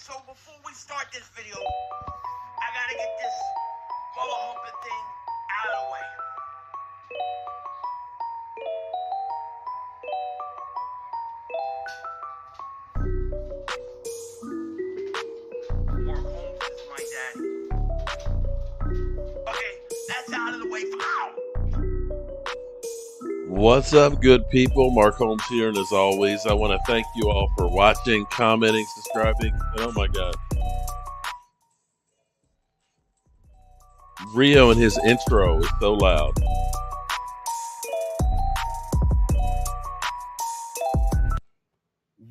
So before we start this video, I gotta get this hula hooping thing out of the way. Mark Holmes is my daddy. Okay, that's out of the way for now. What's up, good people? Mark Holmes here, and as always, I want to thank you all for watching, commenting, subscribing, and oh my God, Rio and his intro is so loud.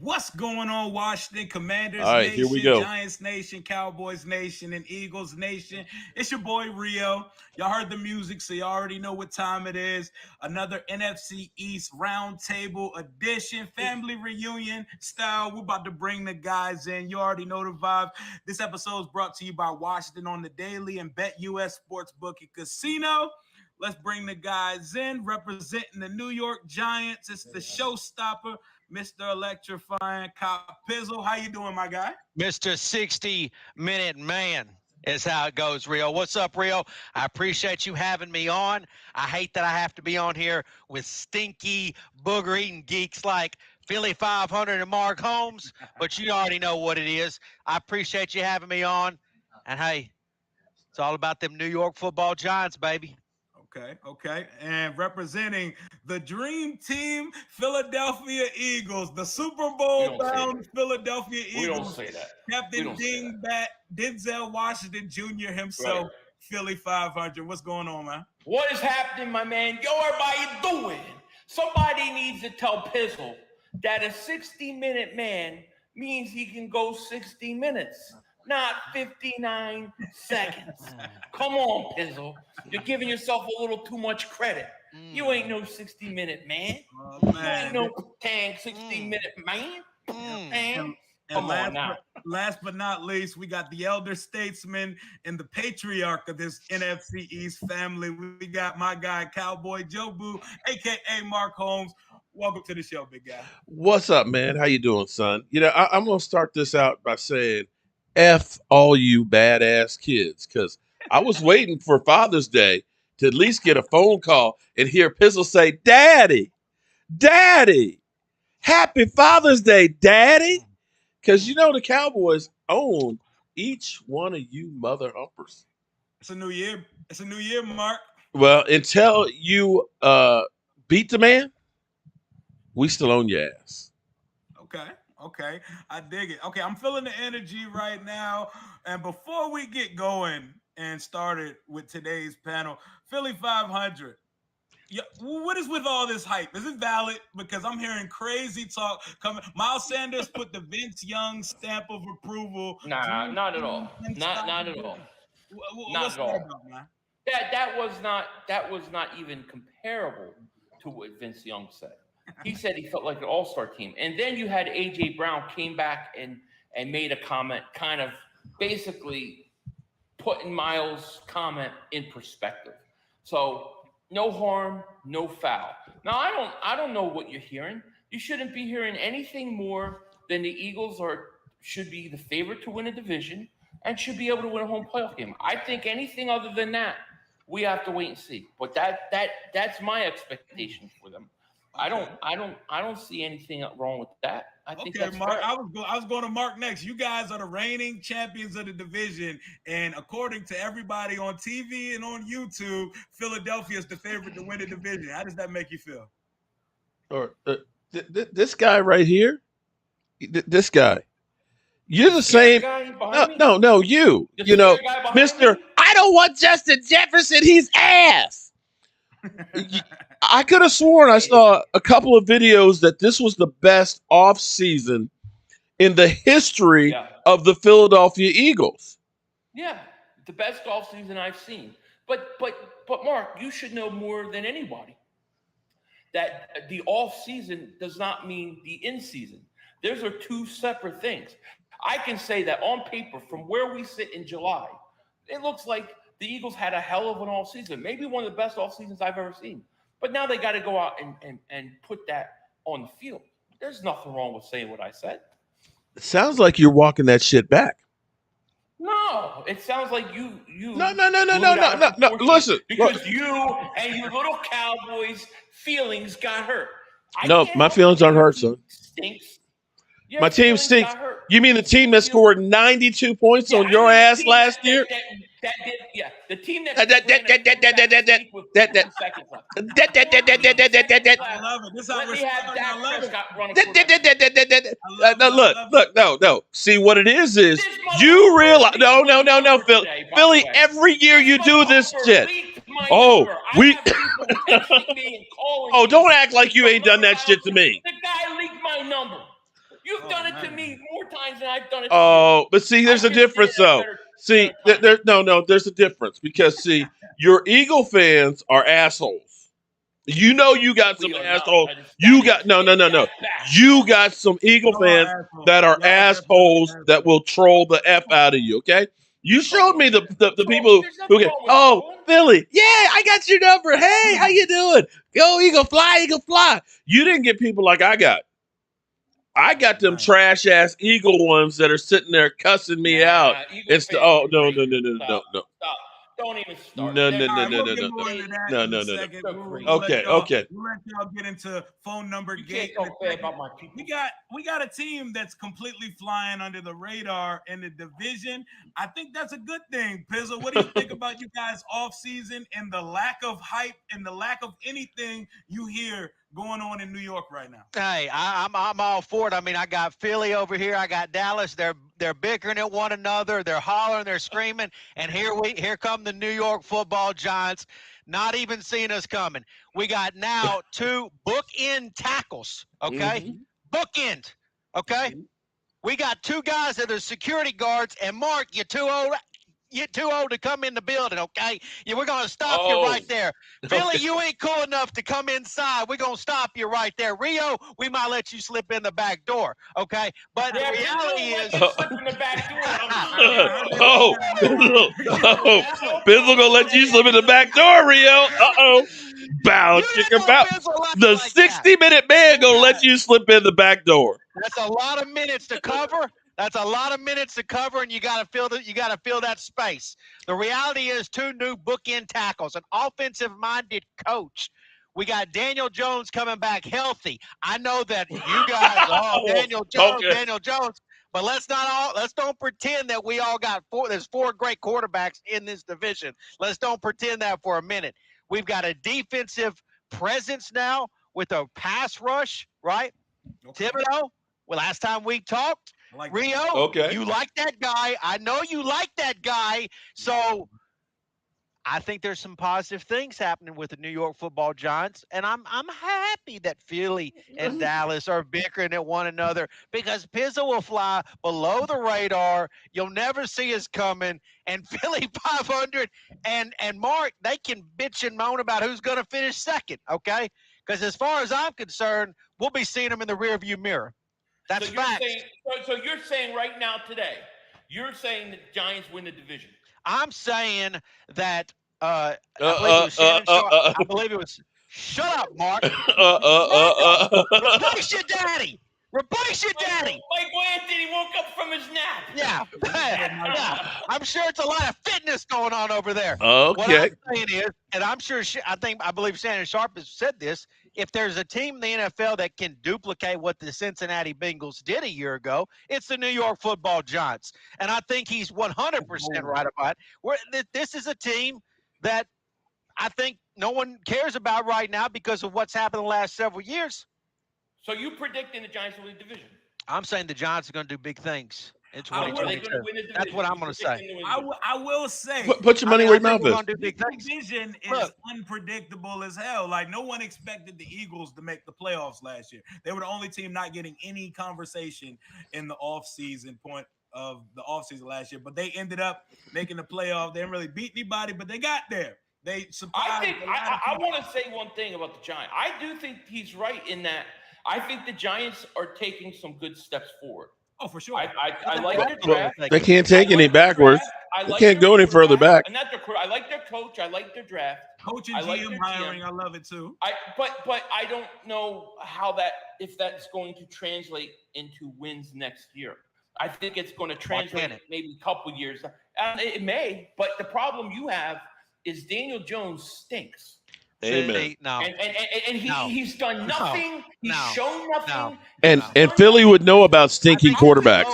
What's going on, Washington Commanders All right, Nation, here we go. Giants Nation, Cowboys Nation, and Eagles Nation? It's your boy Rio. Y'all heard the music, so you already know what time it is. Another NFC East Roundtable edition, family reunion style. We're about to bring the guys in. You already know the vibe. This episode is brought to you by Washington on the Daily and Bet US Sportsbook and Casino. Let's bring the guys in, representing the New York Giants. It's the showstopper, Mr. Electrifying Cop Pizzle. How you doing, my guy? Mr. 60-minute man is how it goes, Rio. What's up, Rio? I appreciate you having me on. I hate that I have to be on here with stinky, booger-eating geeks like Philly 500 and Mark Holmes, but you already know what it is. I appreciate you having me on. And, hey, it's all about them New York football Giants, baby. Okay. And representing the dream team, Philadelphia Eagles, the Super Bowl-bound Philadelphia Eagles. We don't say that. Captain Dingbat, Denzel Washington Jr. himself, right. Philly 500. What's going on, man? What is happening, my man? Yo, everybody doing? Somebody needs to tell Pizzle that a 60-minute man means he can go 60 minutes. Not 59 seconds. Come on, Pizzle. You're giving yourself a little too much credit. You ain't no 60-minute man. You ain't no 60-minute man. And last but not least, we got the elder statesman and the patriarch of this NFC East family. We got my guy, Cowboy Jobu, a.k.a. Mark Holmes. Welcome to the show, big guy. What's up, man? How you doing, son? You know, I'm going to start this out by saying, F all you badass kids, because I was waiting for Father's Day to at least get a phone call and hear Pizzle say, Daddy, happy Father's Day, Daddy. Because you know the Cowboys own each one of you mother humpers. It's a new year. It's a new year, Mark. Well, until you beat the man, we still own your ass. Okay, I dig it. Okay, I'm feeling the energy right now. And before we get going and started with today's panel, Philly 500. Yeah, what is with all this hype? Is it valid? Because I'm hearing crazy talk coming. Miles Sanders put the Vince Young stamp of approval. Nah, not at all. Not at all. Not at all. About, man? That was not even comparable to what Vince Young said. He said he felt like an all-star team. And then you had A.J. Brown came back and made a comment, kind of basically putting Miles' comment in perspective. So no harm, no foul. Now, I don't know what you're hearing. You shouldn't be hearing anything more than the Eagles should be the favorite to win a division and should be able to win a home playoff game. I think anything other than that, we have to wait and see. But that's my expectation for them. I don't see anything wrong with that. I think that's Mark. Fair. I was going to Mark next. You guys are the reigning champions of the division, and according to everybody on TV and on YouTube, Philadelphia is the favorite to win the division. How does that make you feel? Or this guy right here, this guy. You're the same. No, you. You know, Mr. I don't want Justin Jefferson. He's ass. I could have sworn I saw a couple of videos that this was the best offseason in the history of the Philadelphia Eagles. Yeah, the best offseason I've seen. But Mark, you should know more than anybody that the offseason does not mean the in-season. Those are two separate things. I can say that on paper, from where we sit in July, it looks like the Eagles had a hell of an offseason, maybe one of the best off seasons I've ever seen. But now they got to go out and put that on the field. There's nothing wrong with saying what I said. Sounds like you're walking that shit back. No, it sounds like you. No. Listen, because look. you and your little Cowboys feelings got hurt. No, my feelings aren't hurt, son. Stinks. My team stinks. You mean the team that scored 92 points on your ass last year? The team that That seconds left. I love it. This is how Let we're me have starting. Dak I love it. Prescott run a look. No. See, what it is you realize. No, Philly, every year you do this shit. Oh, oh, don't act like you ain't done that shit to me. The guy leaked my number. You've done it to me more times than I've done it to you. Oh, but see, there's a difference, though. See, there's a difference because, see, your Eagle fans are assholes. You know you got some assholes. You got no. You got some Eagle fans that are assholes that will troll the F out of you, okay? You showed me the people who get, oh, Philly, yeah, I got your number. Hey, how you doing? Go Eagle fly. You didn't get people like I got. I got them trash ass Eagle ones that are sitting there cussing me out. It's the no. Stop. Don't even start. No. Okay. We'll let y'all get into phone number gate. About my people. We got a team that's completely flying under the radar in the division. I think that's a good thing. Pizzle, what do you think about you guys off season and the lack of hype and the lack of anything you hear going on in New York right now? Hey, I'm all for it. I mean, I got Philly over here. I got Dallas. They're bickering at one another. They're hollering. They're screaming. And here come the New York Football Giants, not even seeing us coming. We got now 2 bookend tackles. Okay, bookend. Okay, we got 2 guys that are security guards. And Mark, you're too old. You're too old to come in the building, okay? We're going to stop you right there. Philly, you ain't cool enough to come inside. We're going to stop you right there. Rio, we might let you slip in the back door, okay? But the reality is... slip in the back door. Bizzle going to let you slip in the back door, Rio. Bow, chicken bow. The 60-minute man going to let you slip in the back door. That's a lot of minutes to cover. And you got to fill that space. The reality is 2 new bookend tackles, an offensive-minded coach. We got Daniel Jones coming back healthy. I know that you guys, Daniel Jones, but let's don't pretend that we all got 4. There's 4 great quarterbacks in this division. Let's don't pretend that for a minute. We've got a defensive presence now with a pass rush, right? Okay. Thibodeau. Well, last time we talked. Like Rio, you like that guy. I know you like that guy. So I think there's some positive things happening with the New York Football Giants. And I'm happy that Philly and Dallas are bickering at one another because Pizza will fly below the radar. You'll never see us coming. And Philly 500 and Mark, they can bitch and moan about who's going to finish second, okay? Because as far as I'm concerned, we'll be seeing them in the rearview mirror. That's fact. So you're saying right now today, you're saying the Giants win the division. I'm saying that I believe it was Shannon Sharp. I believe it was. Shut up, Mark. Replace your daddy. Michael Anthony woke up from his nap. Yeah. I'm sure it's a lot of fitness going on over there. Okay. What I'm saying is, and I believe Shannon Sharp has said this, if there's a team in the NFL that can duplicate what the Cincinnati Bengals did a year ago, it's the New York Football Giants. And I think he's 100% right about it. This is a team that I think no one cares about right now because of what's happened the last several years. So you predicting the Giants will win the division? I'm saying the Giants are going to do big things. It's Are they going to win the division? That's what I'm going to say. I will say. Put your money where your mouth is. The division is unpredictable as hell. Like, no one expected the Eagles to make the playoffs last year. They were the only team not getting any conversation in the offseason point of the offseason last year. But they ended up making the playoff. They didn't really beat anybody, but they got there. They surprised. I want to say one thing about the Giants. I do think he's right in that I think the Giants are taking some good steps forward. Oh, for sure. I like their draft. They can't take any backwards. They can't go any further back. And I like their coach. I like their draft. Coach and GM hiring. I love it too. But I don't know if that's going to translate into wins next year. I think it's going to translate maybe a couple years. It may, but the problem you have is Daniel Jones stinks. Amen. He's done nothing. He's shown nothing. And Philly would know about stinky quarterbacks.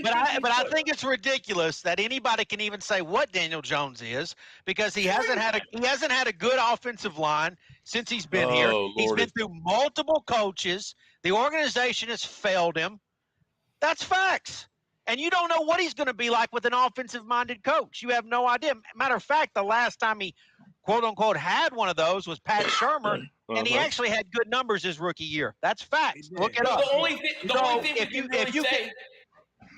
But I think it's ridiculous that anybody can even say what Daniel Jones is, because he hasn't had a good offensive line since he's been here. He's been through multiple coaches. The organization has failed him. That's facts. And you don't know what he's going to be like with an offensive-minded coach. You have no idea. Matter of fact, the last time he, quote-unquote, had one of those was Pat Shurmur, and he actually had good numbers his rookie year. That's facts. Look it up. The only thing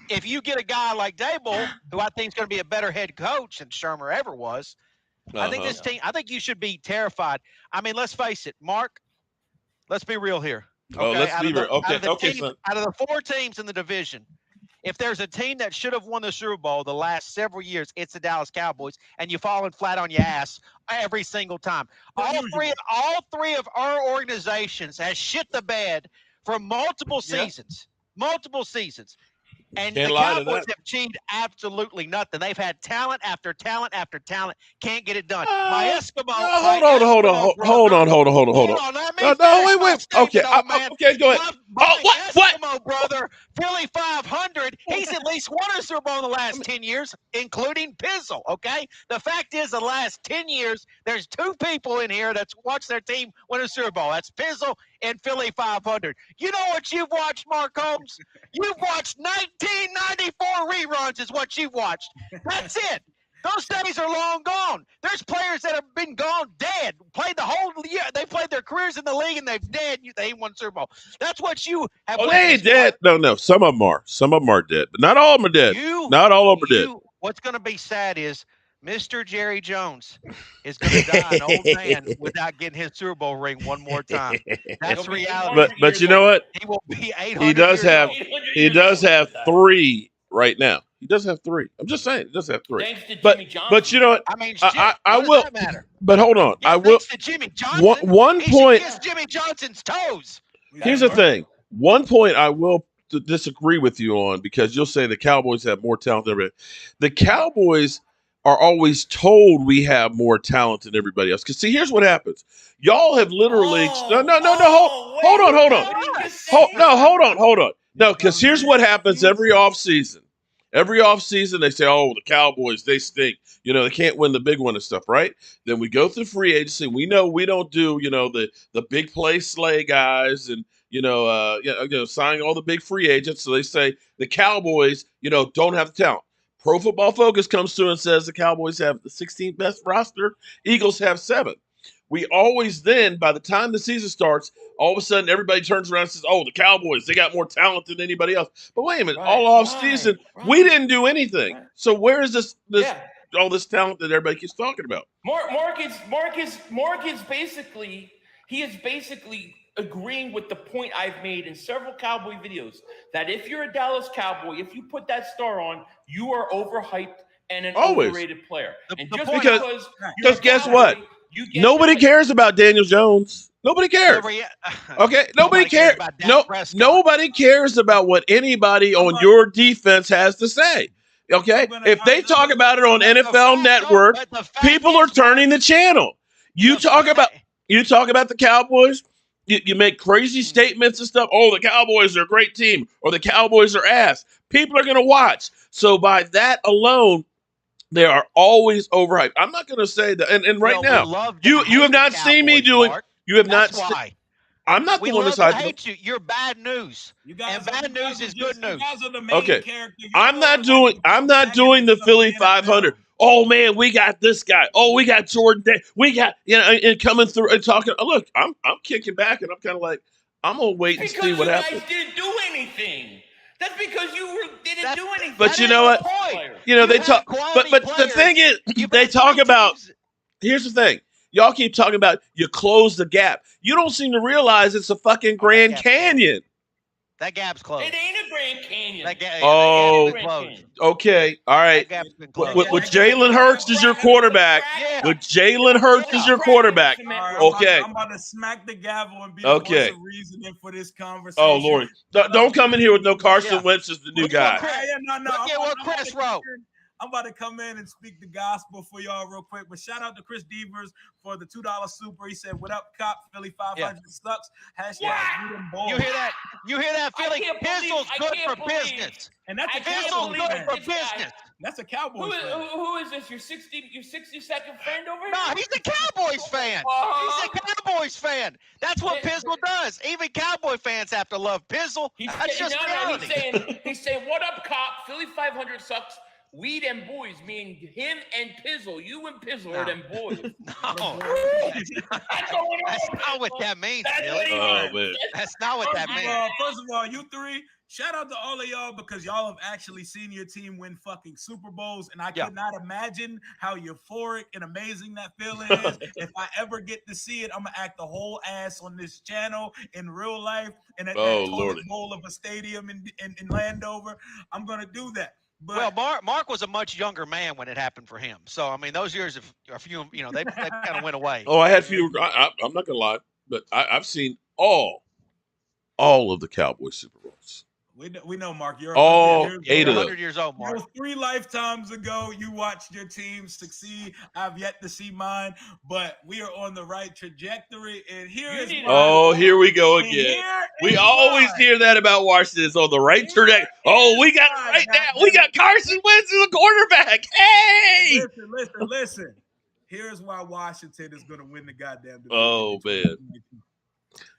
if you get a guy like Dable, who I think is going to be a better head coach than Shurmur ever was, I think this team – I think you should be terrified. I mean, let's face it, Mark, let's be real here. Okay? Let's be real. Okay, son. Out of the 4 teams in the division, if there's a team that should have won the Super Bowl the last several years, it's the Dallas Cowboys, and you've fallen flat on your ass every single time. All three of our organizations has shit the bed for multiple seasons. And the Cowboys have achieved absolutely nothing. They've had talent after talent after talent. Can't get it done. My Eskimo. Hold on. Wait. Okay, okay, go ahead. Eskimo brother, Philly 500. He's at least won a Super Bowl in the last 10 years, including Pizzle. Okay, the fact is, the last 10 years, there's 2 people in here that's watched their team win a Super Bowl. That's Pizzle and Philly 500. You know what you've watched, Mark Holmes? You've watched 1994 reruns is what you've watched. That's it. Those days are long gone. There's players that have been gone dead, played the whole year. They played their careers in the league, and they've dead. They ain't won Super Bowl. That's what you have. Oh, they ain't dead. No. Some of them are. Some of them are dead, but not all of them are dead. Not all of them are dead. What's going to be sad is Mr. Jerry Jones is going to die an old man without getting his Super Bowl ring one more time. That's reality. But you know what? He will be 800. He does have 3 right now. He does have 3. I'm just saying, he does have 3. Thanks to Jimmy Johnson. But you know what? I mean, I what will. Does that matter? But hold on. Yeah, I will. thanks to Jimmy Johnson. One point. He should kiss Jimmy Johnson's toes. Here's the thing. One point I will disagree with you on, because you'll say the Cowboys have more talent than everybody. The Cowboys are always told we have more talent than everybody else. Because see, here's what happens. Y'all have literally hold on. No, because here's what happens every offseason. Every offseason, they say, oh, the Cowboys, they stink. You know, they can't win the big one and stuff, right? Then we go through free agency. We know we don't do, the big play slay guys and, signing all the big free agents. So they say the Cowboys, don't have the talent. Pro Football Focus comes through and says the Cowboys have the 16th best roster. Eagles have 7th. We always then, by the time the season starts, all of a sudden everybody turns around and says, oh, the Cowboys, they got more talent than anybody else. But wait a minute, all off season, we didn't do anything. Right. So where is this all this talent that everybody keeps talking about? Mark is basically agreeing with the point I've made in several Cowboy videos, that if you're a Dallas Cowboy, if you put that star on, you are overhyped and an overrated player. Because guess what? Nobody cares about Daniel Jones. Nobody cares. Okay, nobody cares. Nobody cares about what anybody on your defense has to say. Okay, if they talk about it on NFL Network, people are turning the channel. You talk about the Cowboys. You make crazy statements and stuff. Oh, the Cowboys are a great team, or the Cowboys are ass. People are going to watch. So by that alone, they are always overhyped. I'm not going to say that. And right now, you have not seen me doing. Mark. You have not. I'm not the one that's hate you. You're bad news. And bad news is good news. Okay. I'm not doing the Philly 500. Oh man, we got this guy. Oh, we got Jordan Day. We got and coming through and talking. Look, I'm kicking back and I'm kind of like, I'm gonna wait and see what happens. Because you guys didn't do anything. That's because you didn't do anything. But you know what? They talk. But the thing is, they talk about. Here's the thing. Y'all keep talking about you close the gap. You don't seem to realize it's a fucking Grand Canyon. That gap's closed. It ain't a Grand Canyon. That gap's Grand closed. Canyon. Okay. All right. That gap's been With closed. Jalen Hurts as your quarterback. Yeah. With Jalen Hurts as your quarterback. Okay. I'm about to smack the gavel and be a Okay. voice of reasoning for this conversation. Oh, Lord. Don't come in here with no Carson Wentz as the new guy. Look at what Chris wrote. I'm about to come in and speak the gospel for y'all real quick. But shout out to Chris Devers for the $2 super. He said, "What up, cop? Philly 500 sucks." #. You hear that? You hear that, Philly? Pizzle's good for business. And that's a Pizzle's good for business. That's a Cowboys fan. Who is this? Your 62nd friend over here? No, he's a Cowboys fan. He's a Cowboys fan. That's what Pizzle does. Even Cowboy fans have to love Pizzle. That's just reality. He's saying, "What up, cop? Philly 500 sucks. We them boys," meaning him and Pizzle. You and Pizzle are them boys. No. That's not what that means, Billy. Oh, man. That's not what that means. First of all, you three, shout out to all of y'all because y'all have actually seen your team win fucking Super Bowls, and I could not imagine how euphoric and amazing that feeling is. If I ever get to see it, I'm going to act the whole ass on this channel in real life and at that toilet bowl of a stadium in Landover. I'm going to do that. But, well, Mark was a much younger man when it happened for him. So, I mean, those years, a few, they kind of went away. Oh, I had few. I'm not going to lie, but I've seen all of the Cowboys Super Bowls. We know, Mark. You're all 8 of them. 100 years old, Mark. 3 lifetimes ago, you watched your team succeed. I've yet to see mine, but we are on the right trajectory. And here we go again. We always hear that about Washington. It's on the right trajectory. Oh, we got right now. We got Carson Wentz as a quarterback. Hey! Listen. Here's why Washington is going to win the goddamn division. Oh, man.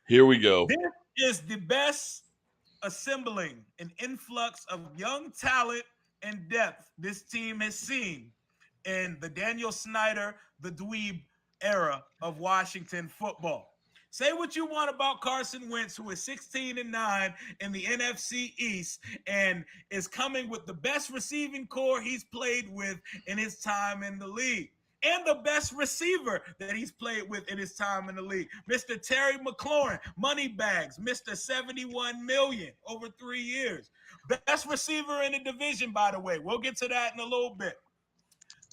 Here we go. This is the best assembling an influx of young talent and depth this team has seen in the Daniel Snyder, the dweeb era of Washington football. Say what you want about Carson Wentz, who is 16-9 in the NFC East and is coming with the best receiving core he's played with in his time in the league. And the best receiver that he's played with in his time in the league. Mr. Terry McLaurin, money bags, Mr. $71 million over 3 years. Best receiver in the division, by the way. We'll get to that in a little bit.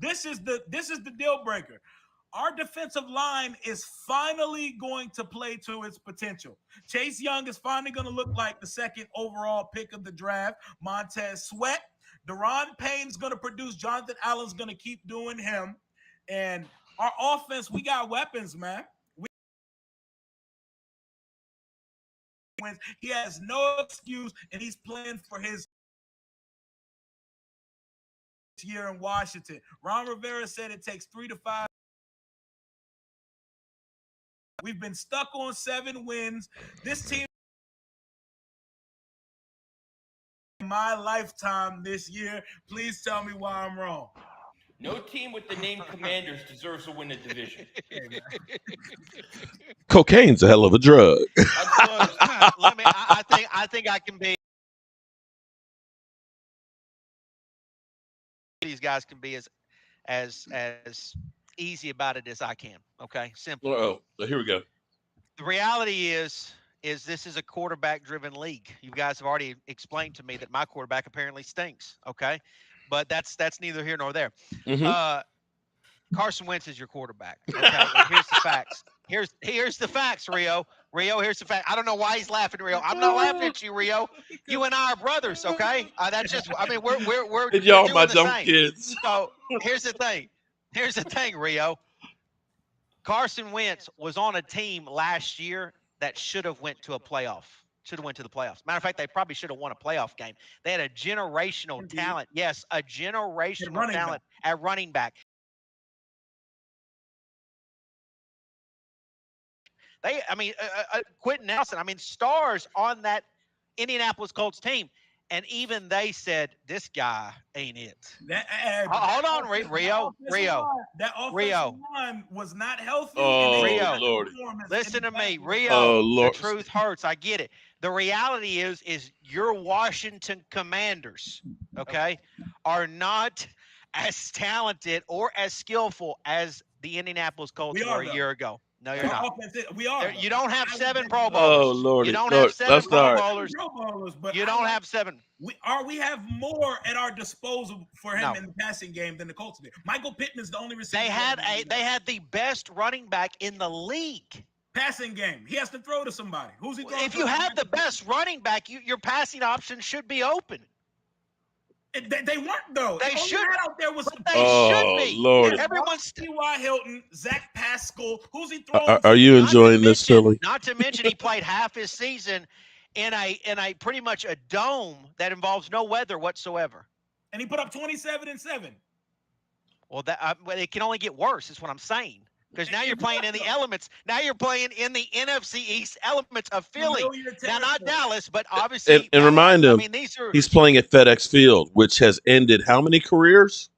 This is the deal breaker. Our defensive line is finally going to play to its potential. Chase Young is finally going to look like the second overall pick of the draft. Montez Sweat. Deron Payne's going to produce. Jonathan Allen's going to keep doing him. And our offense, we got weapons, man. He has no excuse, and he's playing for his year in Washington. Ron Rivera said it takes 3 to 5. We've been stuck on 7 wins. This team in my lifetime this year. Please tell me why I'm wrong. No team with the name Commanders deserves to win the division. Cocaine's a hell of a drug. I think I can be. These guys can be as easy about it as I can. Okay, simple. Oh, here we go. The reality is this is a quarterback-driven league. You guys have already explained to me that my quarterback apparently stinks. Okay. But that's neither here nor there. Mm-hmm. Carson Wentz is your quarterback. Okay, and here's the facts. Here's the facts, Rio. Here's the fact. I don't know why he's laughing, Rio. I'm not laughing at you, Rio. You and I are brothers. Okay, that's just. I mean, we're y'all my dumb kids. So here's the thing, Rio. Carson Wentz was on a team last year that should have went to the playoffs. Matter of fact, they probably should have won a playoff game. They had a generational talent. Yes, a generational talent at running back. Quentin Nelson, stars on that Indianapolis Colts team. And even they said, this guy ain't it. Hold on, Rio. That offensive line was not healthy. Oh, Lord. Listen to me, Rio. The truth hurts. I get it. The reality is your Washington Commanders, okay, are not as talented or as skillful as the Indianapolis Colts were a year ago. No, you're not. We are. You don't have 7 Pro Oh, Bowlers. Lordy, You don't Lord, have 7 let's Pro start. Bowlers. But You don't have 7. We have more at our disposal for him No. in the passing game than the Colts did. Michael Pittman's the only receiver. They had the best running back in the league. Passing game. He has to throw to somebody. Who's he throwing? If you have the best running back, your passing options should be open. They weren't though. They should. Out there was. But they should be. Lord. Everyone's T.Y. Hilton, Zach Pascal. Who's he throwing? Are you enjoying this, Philly? Not to mention he played half his season in a pretty much a dome that involves no weather whatsoever. And he put up 27 and 7. Well, it can only get worse. Is what I'm saying. Because now you're playing in the elements. Now you're playing in the NFC East elements of Philly. Now, not Dallas, but obviously. And remind him, he's playing at FedEx Field, which has ended how many careers?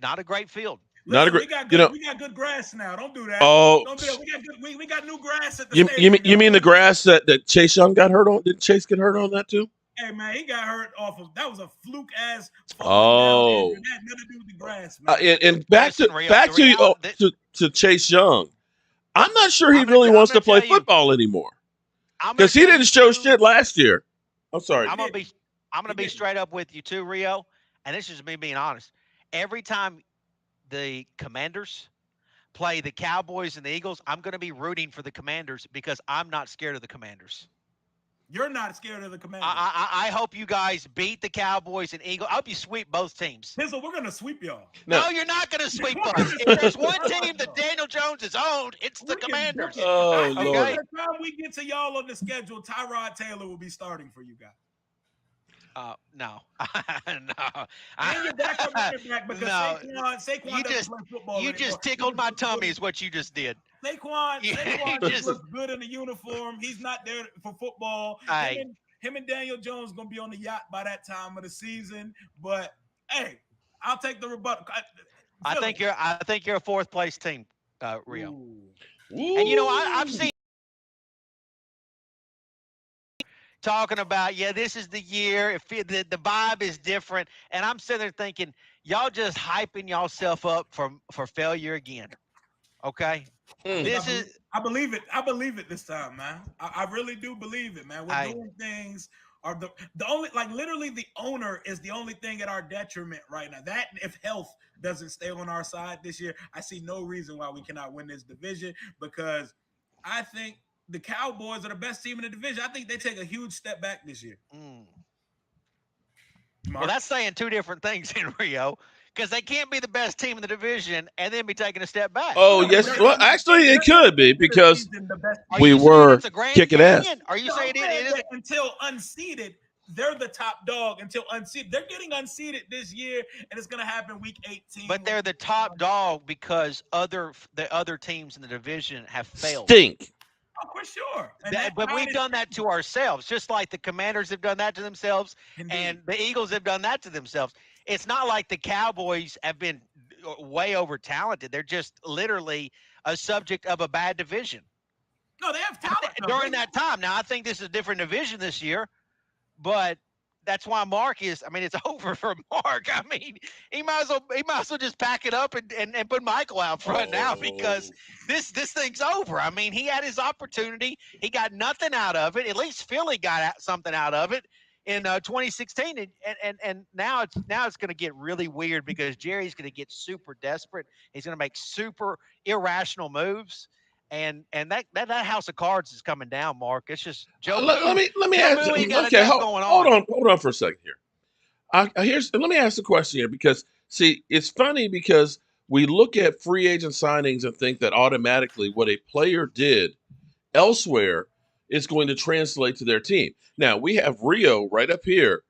Not a great field. Not a great. We got good grass now. Don't do that. Oh, don't do that. We got new grass at the stadium. You mean the grass that Chase Young got hurt on? Did Chase get hurt on that too? Hey man, he got hurt off of that was a fluke ass. Oh, that had nothing to do with the grass, man. And back to Chase Young. I'm not sure he really wants to play football anymore because he didn't show shit last year. I'm sorry. I'm gonna be straight up with you too, Rio. And this is me being honest. Every time the Commanders play the Cowboys and the Eagles, I'm gonna be rooting for the Commanders because I'm not scared of the Commanders. You're not scared of the Commanders. I hope you guys beat the Cowboys and Eagles. I hope you sweep both teams. Pizzle, we're going to sweep y'all. No, you're not going to sweep us. If there's one team that Daniel Jones is owned, it's the Commanders. Oh, Lord. By the time we get to y'all on the schedule, Tyrod Taylor will be starting for you guys. No. No. And your backup running back because Saquon doesn't play football You just tickled my tummy is what you just did. Saquon just looks good in the uniform. He's not there for football. Him and Daniel Jones going to be on the yacht by that time of the season. But, hey, I'll take the rebuttal. I think you're a fourth place team, Rio. Ooh. And, I've seen talking about, this is the year. The vibe is different. And I'm sitting there thinking, y'all just hyping yourself up for failure again. Okay? I believe it. I believe it this time, man. I really do believe it, man. We're doing things are the only, like, literally the owner is the only thing at our detriment right now. That if health doesn't stay on our side this year, I see no reason why we cannot win this division because I think the Cowboys are the best team in the division. I think they take a huge step back this year. Well, that's saying two different things in Rio because they can't be the best team in the division and then be taking a step back. Oh, yes. Well, actually, it could be because we were kicking ass. Are you saying it is? Until unseeded, they're the top dog until unseeded. They're getting unseeded this year, and it's going to happen week 18. But they're the top dog because the other teams in the division have failed. Stink. Oh, for sure. But we've done that to ourselves, just like the Commanders have done that to themselves, and the Eagles have done that to themselves. It's not like the Cowboys have been way over talented. They're just literally a subject of a bad division. No, they have talent during that time. Now, I think this is a different division this year, but that's why Mark is. I mean, it's over for Mark. I mean, he might as well just pack it up and put Michael out front now because this thing's over. I mean, he had his opportunity. He got nothing out of it. At least Philly got something out of it in 2016, and now it's going to get really weird because Jerry's going to get super desperate. He's going to make super irrational moves. And that house of cards is coming down, Mark. It's just Joe. Let me ask. Okay, hold on for a second here. Let me ask the question here because see, it's funny because we look at free agent signings and think that automatically what a player did elsewhere is going to translate to their team. Now we have Rio right up here,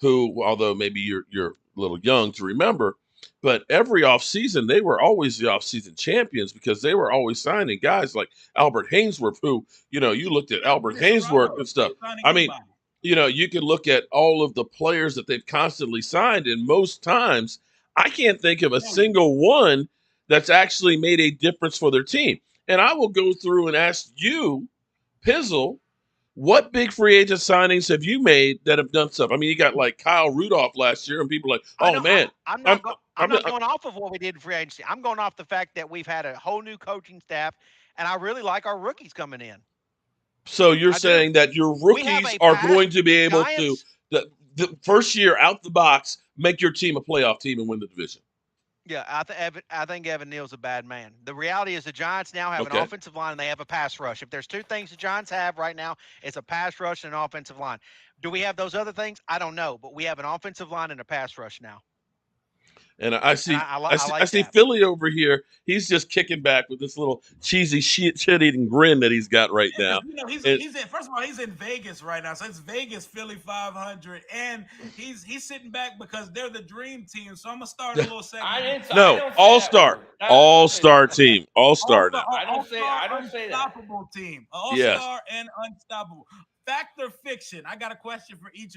who, although maybe you're a little young to remember. But every offseason, they were always the offseason champions because they were always signing guys like Albert Hainsworth, who, you looked at Albert Hainsworth and stuff. I mean, you can look at all of the players that they've constantly signed, and most times I can't think of a single one that's actually made a difference for their team. And I will go through and ask you, Pizzle, what big free agent signings have you made that have done stuff? I mean, you got like Kyle Rudolph last year, and people are like, "Oh man." I'm not going off of what we did in free agency. I'm going off the fact that we've had a whole new coaching staff and I really like our rookies coming in. So you're saying that your rookies are going to be able to, the first year out the box, make your team a playoff team and win the division? Yeah, I think Evan Neal's a bad man. The reality is the Giants now have an offensive line and they have a pass rush. If there's two things the Giants have right now, it's a pass rush and an offensive line. Do we have those other things? I don't know, but we have an offensive line and a pass rush now. And I see that. Philly over here. He's just kicking back with this little cheesy shit-eating grin that he's got right now. He's in, first of all, he's in Vegas right now. So it's Vegas, Philly 500. And he's sitting back because they're the dream team. So I'm going to start a little segment. All-star team. All-star now. I don't say that. Unstoppable team. All-star and unstoppable. Fact or fiction? I got a question for each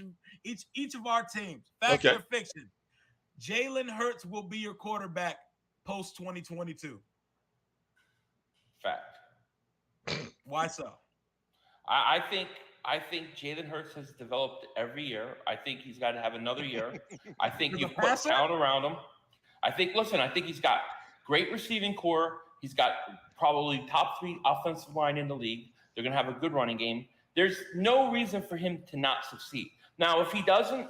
of our teams. Fact or fiction? Jalen Hurts will be your quarterback post 2022. Fact. Why so? I think Jalen Hurts has developed every year. I think he's got to have another year. I think you put talent around him. I think he's got great receiving core. He's got probably top 3 offensive line in the league. They're going to have a good running game. There's no reason for him to not succeed. Now, if he doesn't,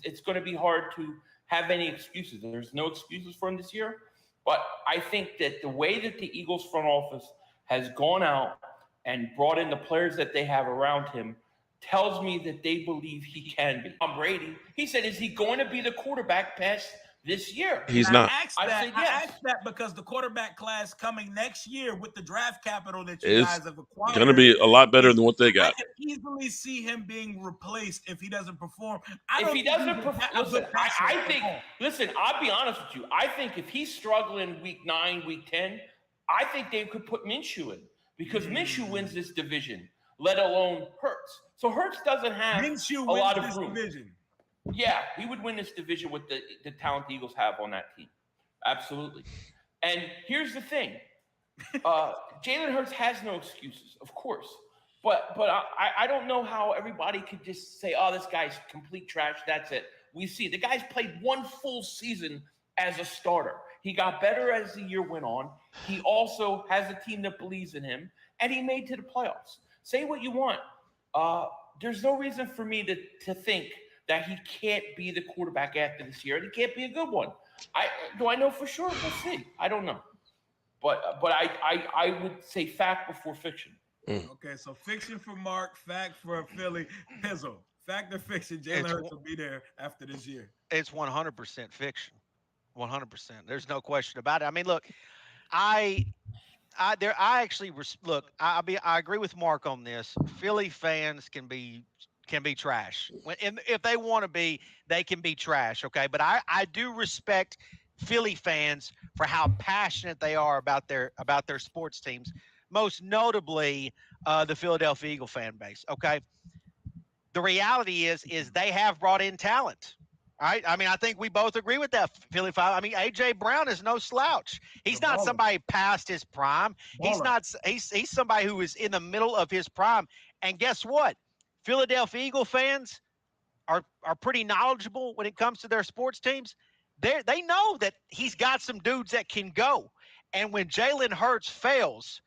it's going to be hard to have any excuses. There's no excuses for him this year. But I think that the way that the Eagles front office has gone out and brought in the players that they have around him tells me that they believe he can be. Tom Brady, he said, is he going to be the quarterback past this year? He's not. I asked that because the quarterback class coming next year with the draft capital that you guys have acquired, going to be a lot better than what they got. I can easily see him being replaced if he doesn't perform. If he doesn't perform, listen, I'll be honest with you. I think if he's struggling week 9, week 10, I think they could put Minshew in because Minshew wins this division, let alone Hurts. So Hurts doesn't have a lot of room. Division. Yeah, he would win this division with the talent the Eagles have on that team. Absolutely. And here's the thing. Jalen Hurts has no excuses, of course. But I don't know how everybody could just say, oh, this guy's complete trash. That's it. We see the guy's played one full season as a starter. He got better as the year went on. He also has a team that believes in him, and he made to the playoffs. Say what you want. There's no reason for me to think that he can't be the quarterback after this year, and he can't be a good one. Do I know for sure? We'll see. I don't know. But I would say fact before fiction. Okay, so fiction for Mark, fact for Philly. Pizzle, fact or fiction, Jalen Hurts will be there after this year. It's 100% fiction. 100%. There's no question about it. I mean, look, I agree with Mark on this. Philly fans can be trash. If they want to be, they can be trash, okay? But I do respect Philly fans for how passionate they are about their sports teams, most notably the Philadelphia Eagle fan base, okay? The reality is they have brought in talent. Right? I mean, I think we both agree with that, Philly 5. I mean, A.J. Brown is no slouch. He's not somebody past his prime. He's somebody who is in the middle of his prime. And guess what? Philadelphia Eagle fans are pretty knowledgeable when it comes to their sports teams. They know that he's got some dudes that can go. And when Jalen Hurts fails,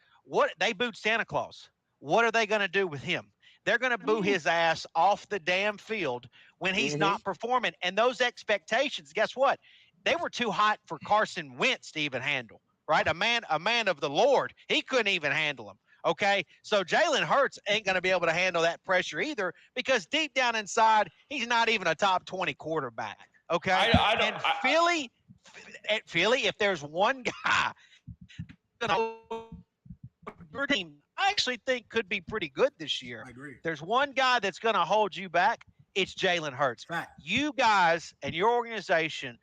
they booed Santa Claus. What are they going to do with him? They're going to boo his ass off the damn field when he's not performing. And those expectations, guess what? They were too hot for Carson Wentz to even handle, right? A man of the Lord. He couldn't even handle them. Okay, so Jalen Hurts ain't going to be able to handle that pressure either because deep down inside, he's not even a top 20 quarterback. Okay, Philly, if there's one guy your team, I actually think could be pretty good this year. I agree. There's one guy that's going to hold you back. It's Jalen Hurts. Fact. You guys and your organization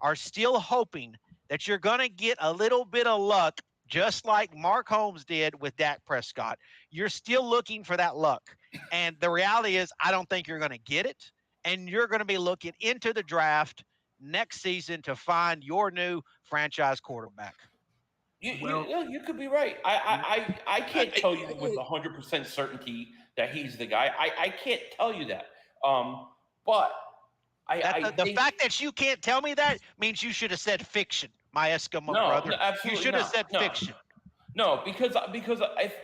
are still hoping that you're going to get a little bit of luck, just like Mark Holmes did with Dak Prescott. You're still looking for that luck. And the reality is, I don't think you're going to get it. And you're going to be looking into the draft next season to find your new franchise quarterback. You could be right. I can't tell you with 100% certainty that he's the guy. I can't tell you that. But the fact that you can't tell me that means you should have said fiction, my Eskimo brother. Absolutely you should have said fiction. No, because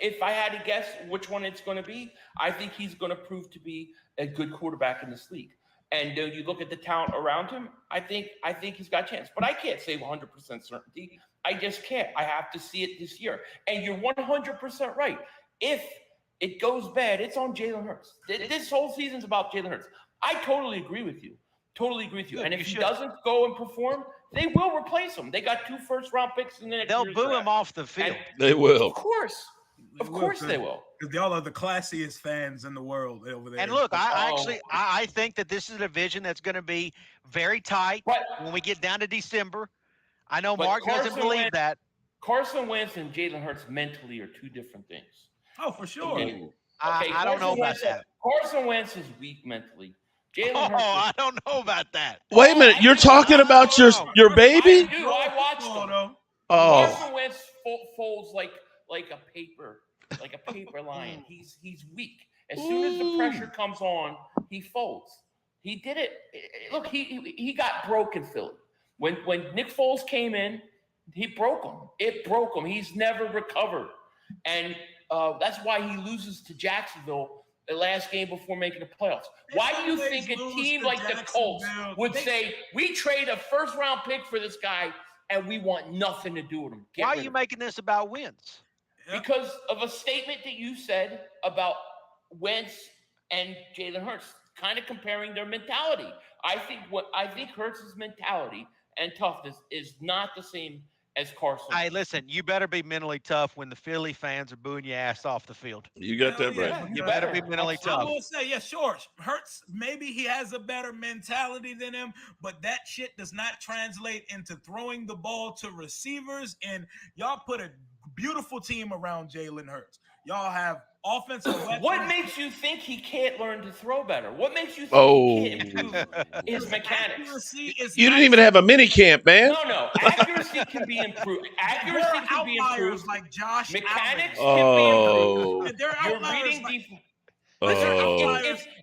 if I had to guess which one it's going to be, I think he's going to prove to be a good quarterback in this league. And you look at the talent around him, I think he's got a chance. But I can't say 100% certainty. I just can't. I have to see it this year. And you're 100% right. If it goes bad, it's on Jalen Hurts. This whole season's about Jalen Hurts. I totally agree with you. Look, And if he doesn't go and perform, they will replace him. They got 2 first-round picks in the next They'll year's boo draft. him off the field. They will. Of course. Of course they will. Because y'all are the classiest fans in the world over there. And look, I think that this is a division that's going to be very tight when we get down to December. I know Mark doesn't believe that. Carson Wentz and Jalen Hurts mentally are 2 different things. Oh, for sure. Okay. I don't know about that. Carson Wentz is weak mentally. Jalen Hurts. I don't know about that. Wait a minute. You're talking about your baby? I watched him. Oh. Carson Wentz folds like a paper lion. He's weak. As soon as the pressure comes on, he folds. He did it. Look, he got broken, Philly. When Nick Foles came in, he broke him. It broke him. He's never recovered, and that's why he loses to Jacksonville the last game before making the playoffs. Why do you think a team like the Colts would say, we trade a first-round pick for this guy and we want nothing to do with him? Why are you making this about wins? Because of a statement that you said about Wentz and Jalen Hurts, kind of comparing their mentality. I think Hurts' mentality and toughness is not the same as Carson. Hey, listen, you better be mentally tough when the Philly fans are booing your ass off the field. You got that right. Yeah, you better be mentally tough. I will say, yeah, sure. Hurts, maybe he has a better mentality than him, but that shit does not translate into throwing the ball to receivers. And y'all put a beautiful team around Jalen Hurts. Y'all have offensive weapons. What makes you think he can't learn to throw better? What makes you think he can't improve his mechanics? You didn't even have a mini camp, man. No. Accuracy can be improved. Accuracy can be improved. Like Josh Mechanics can be improved. There are You're outliers reading like,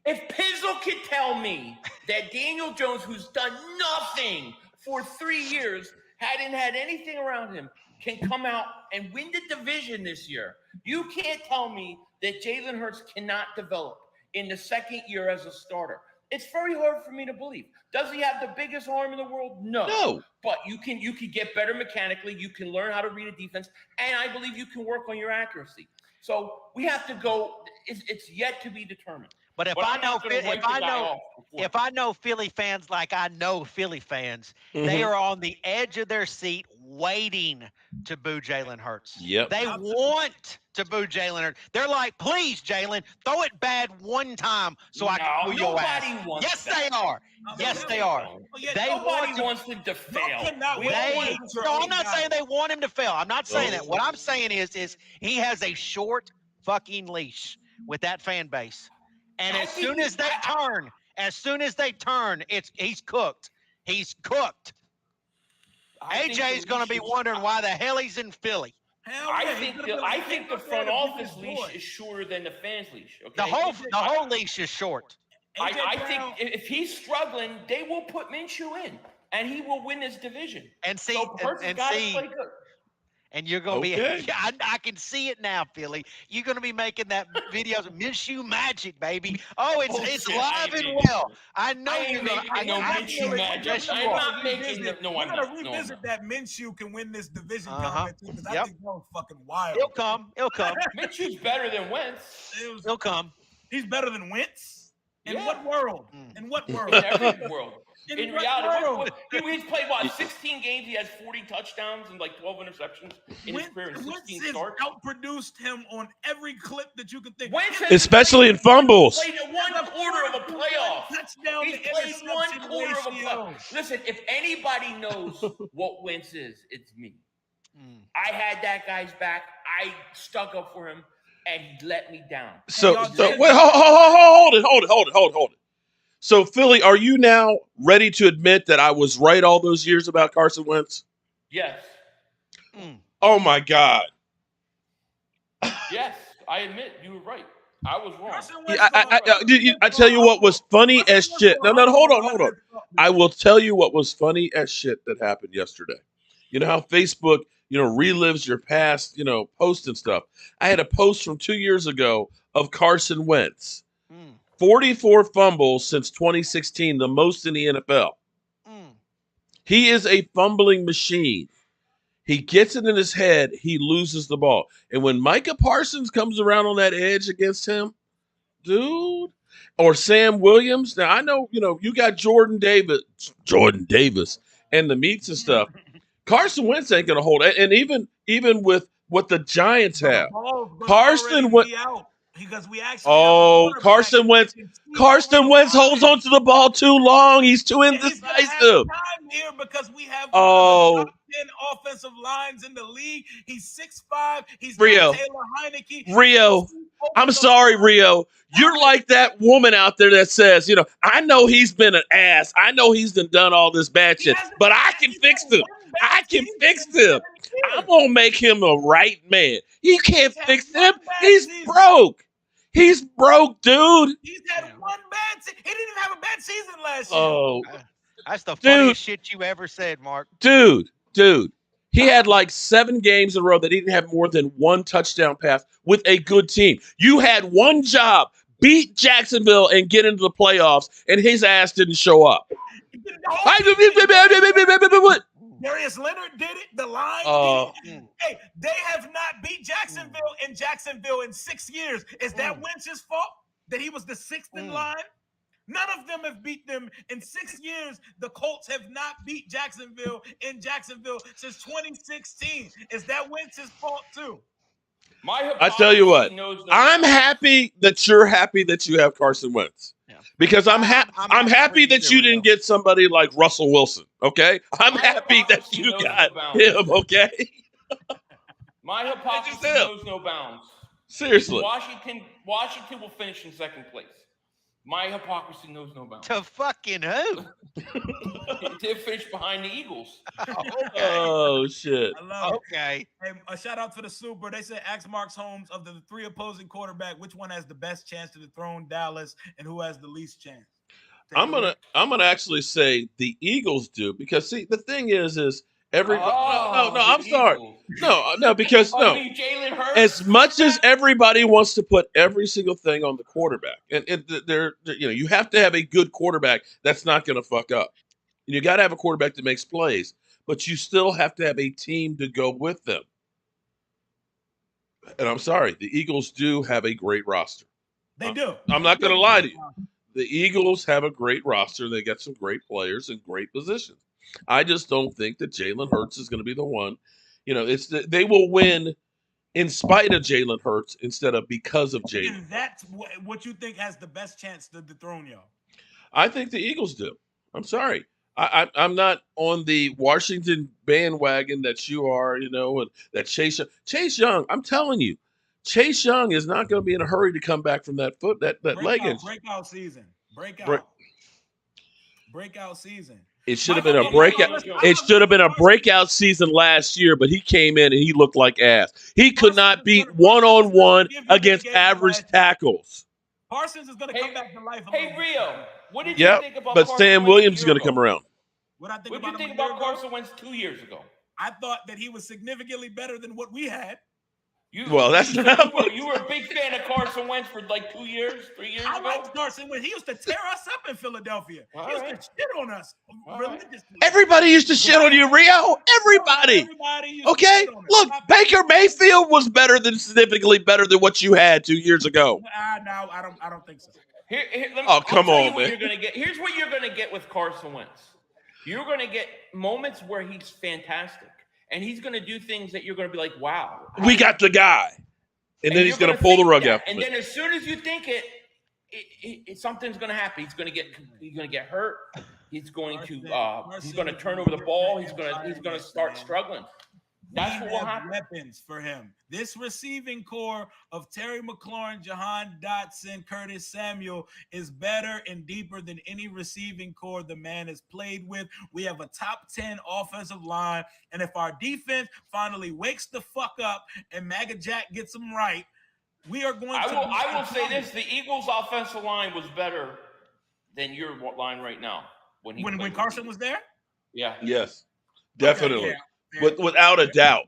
if Pizzle could tell me that Daniel Jones, who's done nothing for 3 years, hadn't had anything around him, can come out and win the division this year. You can't tell me that Jalen Hurts cannot develop in the second year as a starter. It's very hard for me to believe. Does he have the biggest arm in the world? No. But you can get better mechanically. You can learn how to read a defense. And I believe you can work on your accuracy. So we have to go. It's yet to be determined. But if I know Philly fans like I know Philly fans, they are on the edge of their seat waiting to boo Jalen Hurts. Yep. They want to boo Jalen Hurts. They're like, please, Jalen, throw it bad one time so I can boo your ass. Yes, they are. Yes, they are. Nobody wants him to fail. No, I'm not saying they want him to fail. I'm not saying that. What I'm saying is he has a short fucking leash with that fan base. And as soon as they turn, he's cooked. He's cooked. AJ's going to be wondering why the hell he's in Philly. I think the front office leash is shorter than the fans leash. Okay? The whole leash is short. I think if he's struggling, they will put Minshew in, and he will win this division. And see, and you're going to be, I can see it now, Philly. You're going to be making that videos of Minshew magic, baby. Oh, it's live and well. I know you're going to. Minshew magic. I'm not making it. No, I'm not. We're going to revisit that Minshew can win this division comment, too, because I think that was fucking wild. He'll come. Minshew's better than Wentz. He'll come. He's better than Wentz? In what world? In what world? In every world. In reality, he's played 16 games. He has 40 touchdowns and like 12 interceptions in his career. 16 starts. Outproduced him on every clip that you could think. Especially in fumbles. He's played one quarter of a playoff. He's played one quarter of a playoff. Listen, if anybody knows what Wentz is, it's me. I had that guy's back. I stuck up for him, and he let me down. So wait, hold it. So, Philly, are you now ready to admit that I was right all those years about Carson Wentz? Yes. Oh, my God. Yes, I admit you were right. I was wrong. I tell you what was funny as shit. No, hold on. I will tell you what was funny as shit that happened yesterday. You know how Facebook relives your past, posts and stuff. I had a post from 2 years ago of Carson Wentz. 44 fumbles since 2016, the most in the NFL. He is a fumbling machine. He gets it in his head, he loses the ball. And when Micah Parsons comes around on that edge against him, dude, or Sam Williams. Now I know, you got Jordan Davis, and the meats and stuff. Carson Wentz ain't gonna hold it. And even with what the Giants have, Carson Wentz. Because we actually have Carson Wentz holds on to the ball too long. He's too indecisive. He's time here because we have one of the top 10 offensive lines in the league. He's 6'5". He's Rio. Taylor Heineke. Rio. I'm sorry, Rio. You're like that woman out there that says, I know he's been an ass. I know he's done all this bad shit, but I can fix him. I can fix him. I'm going to make him a right man. You can't fix him. He's broke. He's broke, dude. He's had one bad season. He didn't even have a bad season last year. Oh, that's the funniest shit you ever said, Mark. Dude. He had like 7 games in a row that he didn't have more than one touchdown pass with a good team. You had one job, beat Jacksonville and get into the playoffs, and his ass didn't show up. Darius Leonard did it. The line did it. Hey, they have not beat Jacksonville in 6 years. Is that Wentz's fault that he was the 6th in line? None of them have beat them in 6 years. The Colts have not beat Jacksonville in Jacksonville since 2016. Is that Wentz's fault too? I tell you what, I'm happy that you're happy that you have Carson Wentz. Because I'm happy that you didn't get somebody like Russell Wilson, okay? I'm happy that you got him, okay? My hypocrisy knows no bounds. Seriously. Washington will finish in 2nd place. My hypocrisy knows no bounds. To fucking who? They finished behind the Eagles. Oh, shit. I love it. Hey, a shout out to the Super. They said, ask Mark Holmes, of the 3 opposing quarterback, which one has the best chance to dethrone Dallas and who has the least chance? I'm gonna actually say the Eagles do, because see, the thing is everybody. I'm sorry. No, because Jalen Hurts. As much as everybody wants to put every single thing on the quarterback, and you have to have a good quarterback that's not going to fuck up. And you got to have a quarterback that makes plays, but you still have to have a team to go with them. And I'm sorry, the Eagles do have a great roster. They do. I'm not going to lie to you. The Eagles have a great roster. They got some great players in great positions. I just don't think that Jalen Hurts is going to be the one. They will win in spite of Jalen Hurts instead of because of Jalen. And that's what you think has the best chance to dethrone y'all. I think the Eagles do. I'm sorry. I'm not on the Washington bandwagon that you are, and that Chase Young. I'm telling you, Chase Young is not going to be in a hurry to come back from that leg injury. Breakout season. Breakout season. It should have been a breakout. It should have been a breakout season last year, but he came in and he looked like ass. He could not beat one-on-one against average tackles. Parsons is going to come back to life. Hey, Rio, what did you think about but Carson Sam Williams is going to come around. What did you think about Carson Wentz 2 years ago? I thought that he was significantly better than what we had. That's not. You were a big fan of Carson Wentz for like 2 years, 3 years ago. I liked Carson Wentz. He used to tear us up in Philadelphia. He used to shit on us religiously. Everybody used to shit on you, Rio. Everybody okay, look, Baker Mayfield was significantly better than what you had 2 years ago. No, I don't think so. Come on, man. Here's what you're gonna get with Carson Wentz. You're gonna get moments where he's fantastic. And he's going to do things that you're going to be like, wow. We got the guy. And then he's going to pull the rug out. And then as soon as you think something's going to happen. He's going to get hurt. He's going to turn over the ball. He's going to start struggling. That's what will happen. Weapons for him. This receiving core of Terry McLaurin, Jahan Dotson, Curtis Samuel is better and deeper than any receiving core the man has played with. We have a top 10 offensive line. And if our defense finally wakes the fuck up and Maga Jack gets them right, we are going to. I will say this: the Eagles' offensive line was better than your line right now when Carson was there. Yeah. Yes, definitely. Okay, yeah. Without a doubt.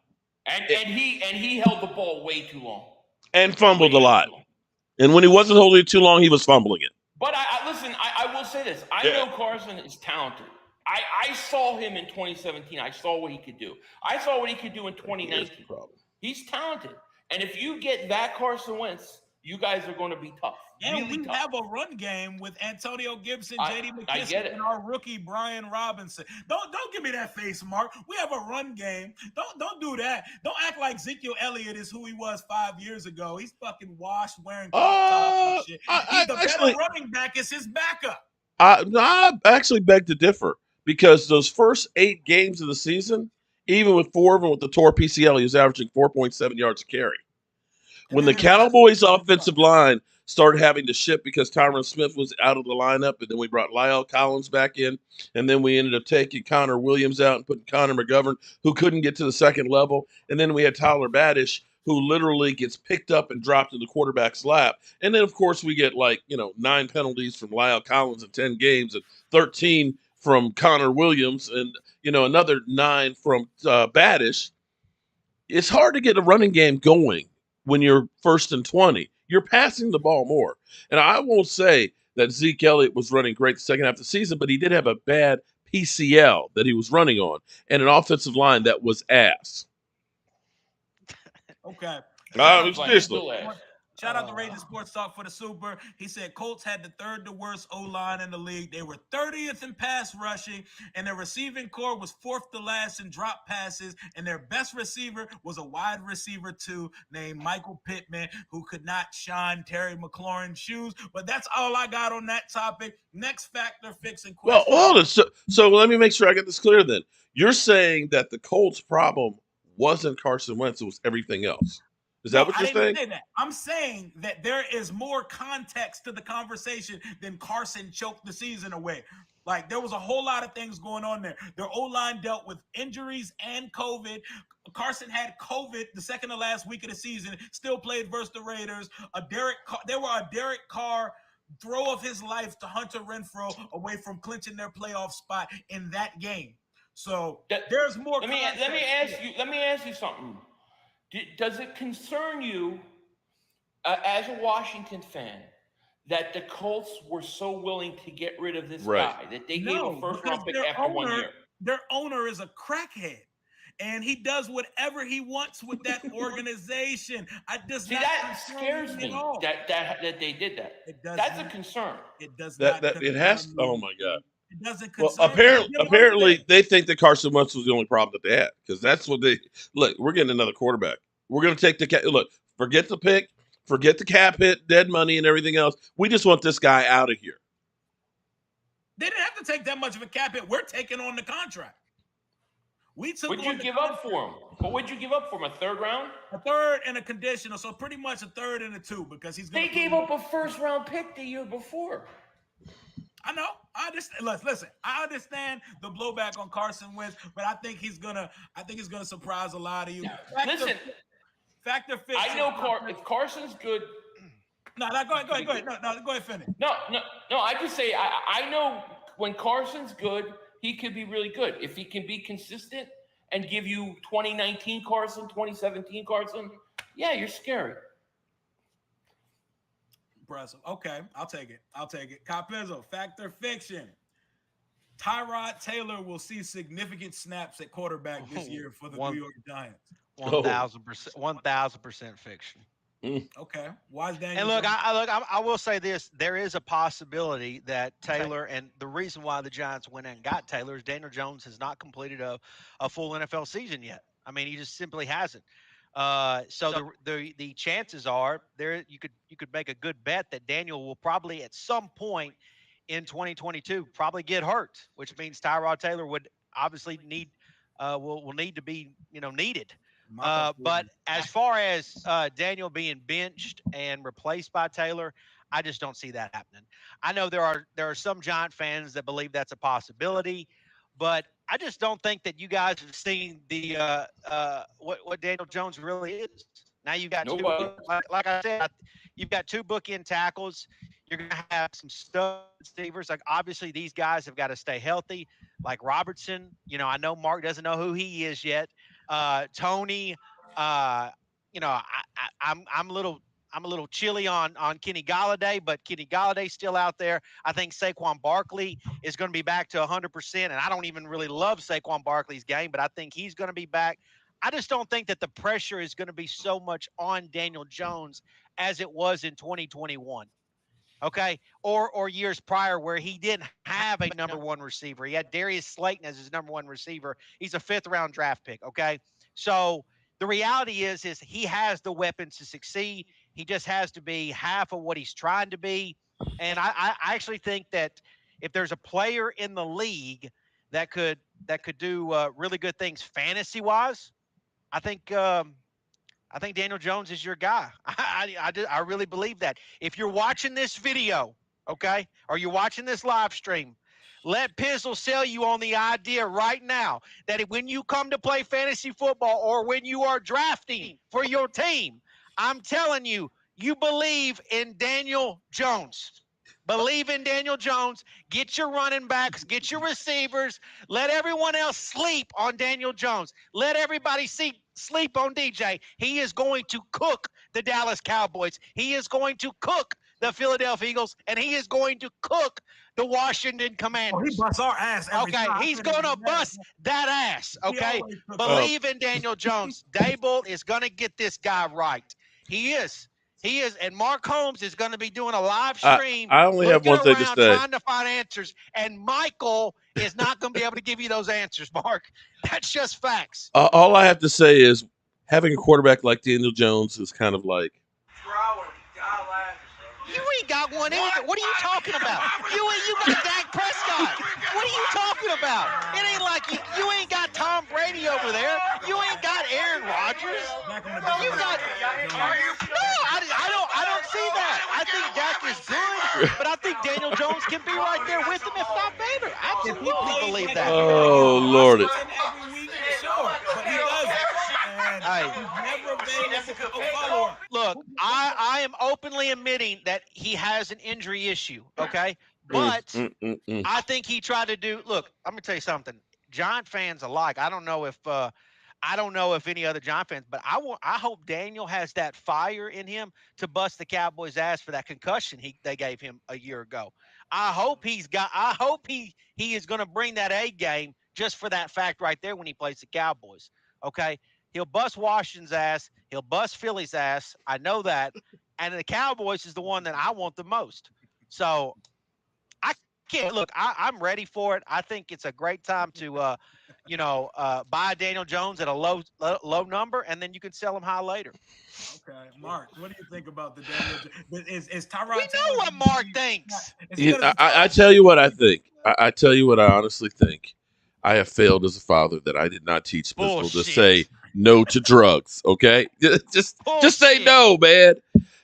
And he held the ball way too long. And fumbled a lot. And when he wasn't holding it too long, he was fumbling it. But listen, I will say this. I know Carson is talented. I saw him in 2017. I saw what he could do. I saw what he could do in 2019. He's talented. And if you get that Carson Wentz, you guys are going to be tough. And really we tough. have a run game with Antonio Gibson, J.D. I get McKissick, it. and our rookie Brian Robinson. Don't give me that face, Mark. We have a run game. Don't do that. Don't act like Ezekiel Elliott is who he was 5 years ago. He's fucking washed, wearing crop tops and shit. He's the better running back. Is his backup. I actually beg to differ because those first 8 games of the season, even with 4 of them with the torn PCL, he was averaging 4.7 yards a carry. When the Cowboys' offensive line started having to ship because Tyron Smith was out of the lineup, and then we brought Lyle Collins back in, and then we ended up taking Connor Williams out and putting Connor McGovern, who couldn't get to the second level, and then we had Tyler Badish, who literally gets picked up and dropped in the quarterback's lap. And then, of course, we get 9 penalties from Lyle Collins in 10 games and 13 from Connor Williams and, another 9 from Badish. It's hard to get a running game going when you're 1st and 20. You're passing the ball more. And I won't say that Zeke Elliott was running great the second half of the season, but he did have a bad PCL that he was running on and an offensive line that was ass. Okay. Seriously. Shout out to Raging Sports Talk for the Super. He said Colts had the 3rd worst O-line in the league. They were 30th in pass rushing, and their receiving core was 4th to last in drop passes, and their best receiver was a wide receiver, too, named Michael Pittman, who could not shine Terry McLaurin's shoes. But that's all I got on that topic. Next factor fixing question. Well, hold on. So let me make sure I get this clear then. You're saying that the Colts' problem wasn't Carson Wentz, it was everything else. Is that what you're saying? Say that. I'm saying that there is more context to the conversation than Carson choked the season away. Like, there was a whole lot of things going on there. Their O-line dealt with injuries and COVID. Carson had COVID the second to last week of the season, still played versus the Raiders. They were a Derek Carr throw of his life to Hunter Renfrow away from clinching their playoff spot in that game. So there's more. Let me ask you something. Does it concern you, as a Washington fan, that the Colts were so willing to get rid of this guy that they gave a first-round pick after 1 year? Their owner is a crackhead, and he does whatever he wants with that organization. That scares me that they did that. That's a concern. It does not. It has. Me. Oh my God. It doesn't concern. Well, apparently, they think that Carson Wentz was the only problem that they had because that's what they look. We're getting another quarterback. We're going to take forget the pick, forget the cap hit, dead money, and everything else. We just want this guy out of here. They didn't have to take that much of a cap hit. We're taking on the contract. What'd you give up for him? What would you give up for him? A 3rd round? A 3rd and a conditional, so pretty much a 3rd and a 2 because he's going to. They gave up a 1st-round pick the year before. I know. I understand. Listen. I understand the blowback on Carson Wentz, but I think he's gonna surprise a lot of you. Factor fix. I know if Carson's good. No, go ahead. No, go ahead. Finish. No. I just say I know when Carson's good, he could be really good if he can be consistent and give you 2019 Carson, 2017 Carson. Yeah, you're scary. Impressive. Okay, I'll take it. Capizzo, fact or fiction? Tyrod Taylor will see significant snaps at quarterback this year for the New York Giants. 1,000% fiction. Okay. Why is Daniel? And look, I will say this: there is a possibility that Taylor, and the reason why the Giants went and got Taylor is Daniel Jones has not completed a full NFL season yet. I mean, he just simply hasn't. So the chances are there you could make a good bet that Daniel will probably at some point in 2022 probably get hurt, which means Tyrod Taylor would obviously need will need to be needed. But as far as Daniel being benched and replaced by Taylor, I just don't see that happening. I know there are some Giant fans that believe that's a possibility, but I just don't think that you guys have seen the what Daniel Jones really is. Now you got like I said, you've got 2 bookend tackles. You're going to have some stud receivers. Like obviously these guys have got to stay healthy. Like Robertson, I know Mark doesn't know who he is yet. Tony, Uh, I'm a little chilly on Kenny Galladay, but Kenny Galladay's still out there. I think Saquon Barkley is going to be back to 100%, and I don't even really love Saquon Barkley's game, but I think he's going to be back. I just don't think that the pressure is going to be so much on Daniel Jones as it was in 2021. Okay, or years prior where he didn't have a number one receiver. He had Darius Slayton as his number one receiver. He's a fifth round draft pick. Okay, so the reality is he has the weapons to succeed. He just has to be half of what he's trying to be. And I actually think that if there's a player in the league that could do really good things fantasy wise, I think I think Daniel Jones is your guy. I really believe that. If you're watching this video, okay, or you're watching this live stream, let Pizzle sell you on the idea right now that when you come to play fantasy football or when you are drafting for your team, I'm telling you, you believe in Daniel Jones. Believe in Daniel Jones. Get your running backs, get your receivers. Let everyone else sleep on Daniel Jones. Let everybody sleep on DJ. He is going to cook the Dallas Cowboys. He is going to cook the Philadelphia Eagles, and he is going to cook the Washington Commanders. Oh, he busts our ass every time. He's going to bust that ass, okay? He Believe in Daniel Jones. Dable is going to get this guy right. He is. He is, and Mark Holmes is going to be doing a live stream. I only have one thing to say. Trying to find answers, and Michael is not going to be able to give you those answers, Mark. That's just facts. All I have to say is having a quarterback like Daniel Jones is kind of like. You ain't got one either. What are you talking about? You got Dak Prescott. What are you talking about? It ain't like you ain't got Tom Brady over there. You ain't got Aaron Rodgers. You got I don't see that. I think Dak is good, but I think Daniel Jones can be right there with him, if not better. Absolutely believe that. Oh Lordy. every week, sure, but he doesn't. Look, I am openly admitting that he has an injury issue, okay? But I think he tried to do. Look, I'm gonna tell you something. Giant fans alike. I don't know if any other Giant fans, but I hope Daniel has that fire in him to bust the Cowboys' ass for that concussion they gave him a year ago. I hope he is going to bring that A game just for that fact right there when he plays the Cowboys. Okay, he'll bust Washington's ass. He'll bust Philly's ass. I know that, and the Cowboys is the one that I want the most. So I can't look. I'm ready for it. I think it's a great time to, buy Daniel Jones at a low number, and then you can sell him high later. Okay, Mark, what do you think about the Daniel? Is Tyrod? We know what Mark thinks. I tell you what I think. I tell you what I honestly think. I have failed as a father that I did not teach Pistol to say no to drugs. Okay, just say no, man.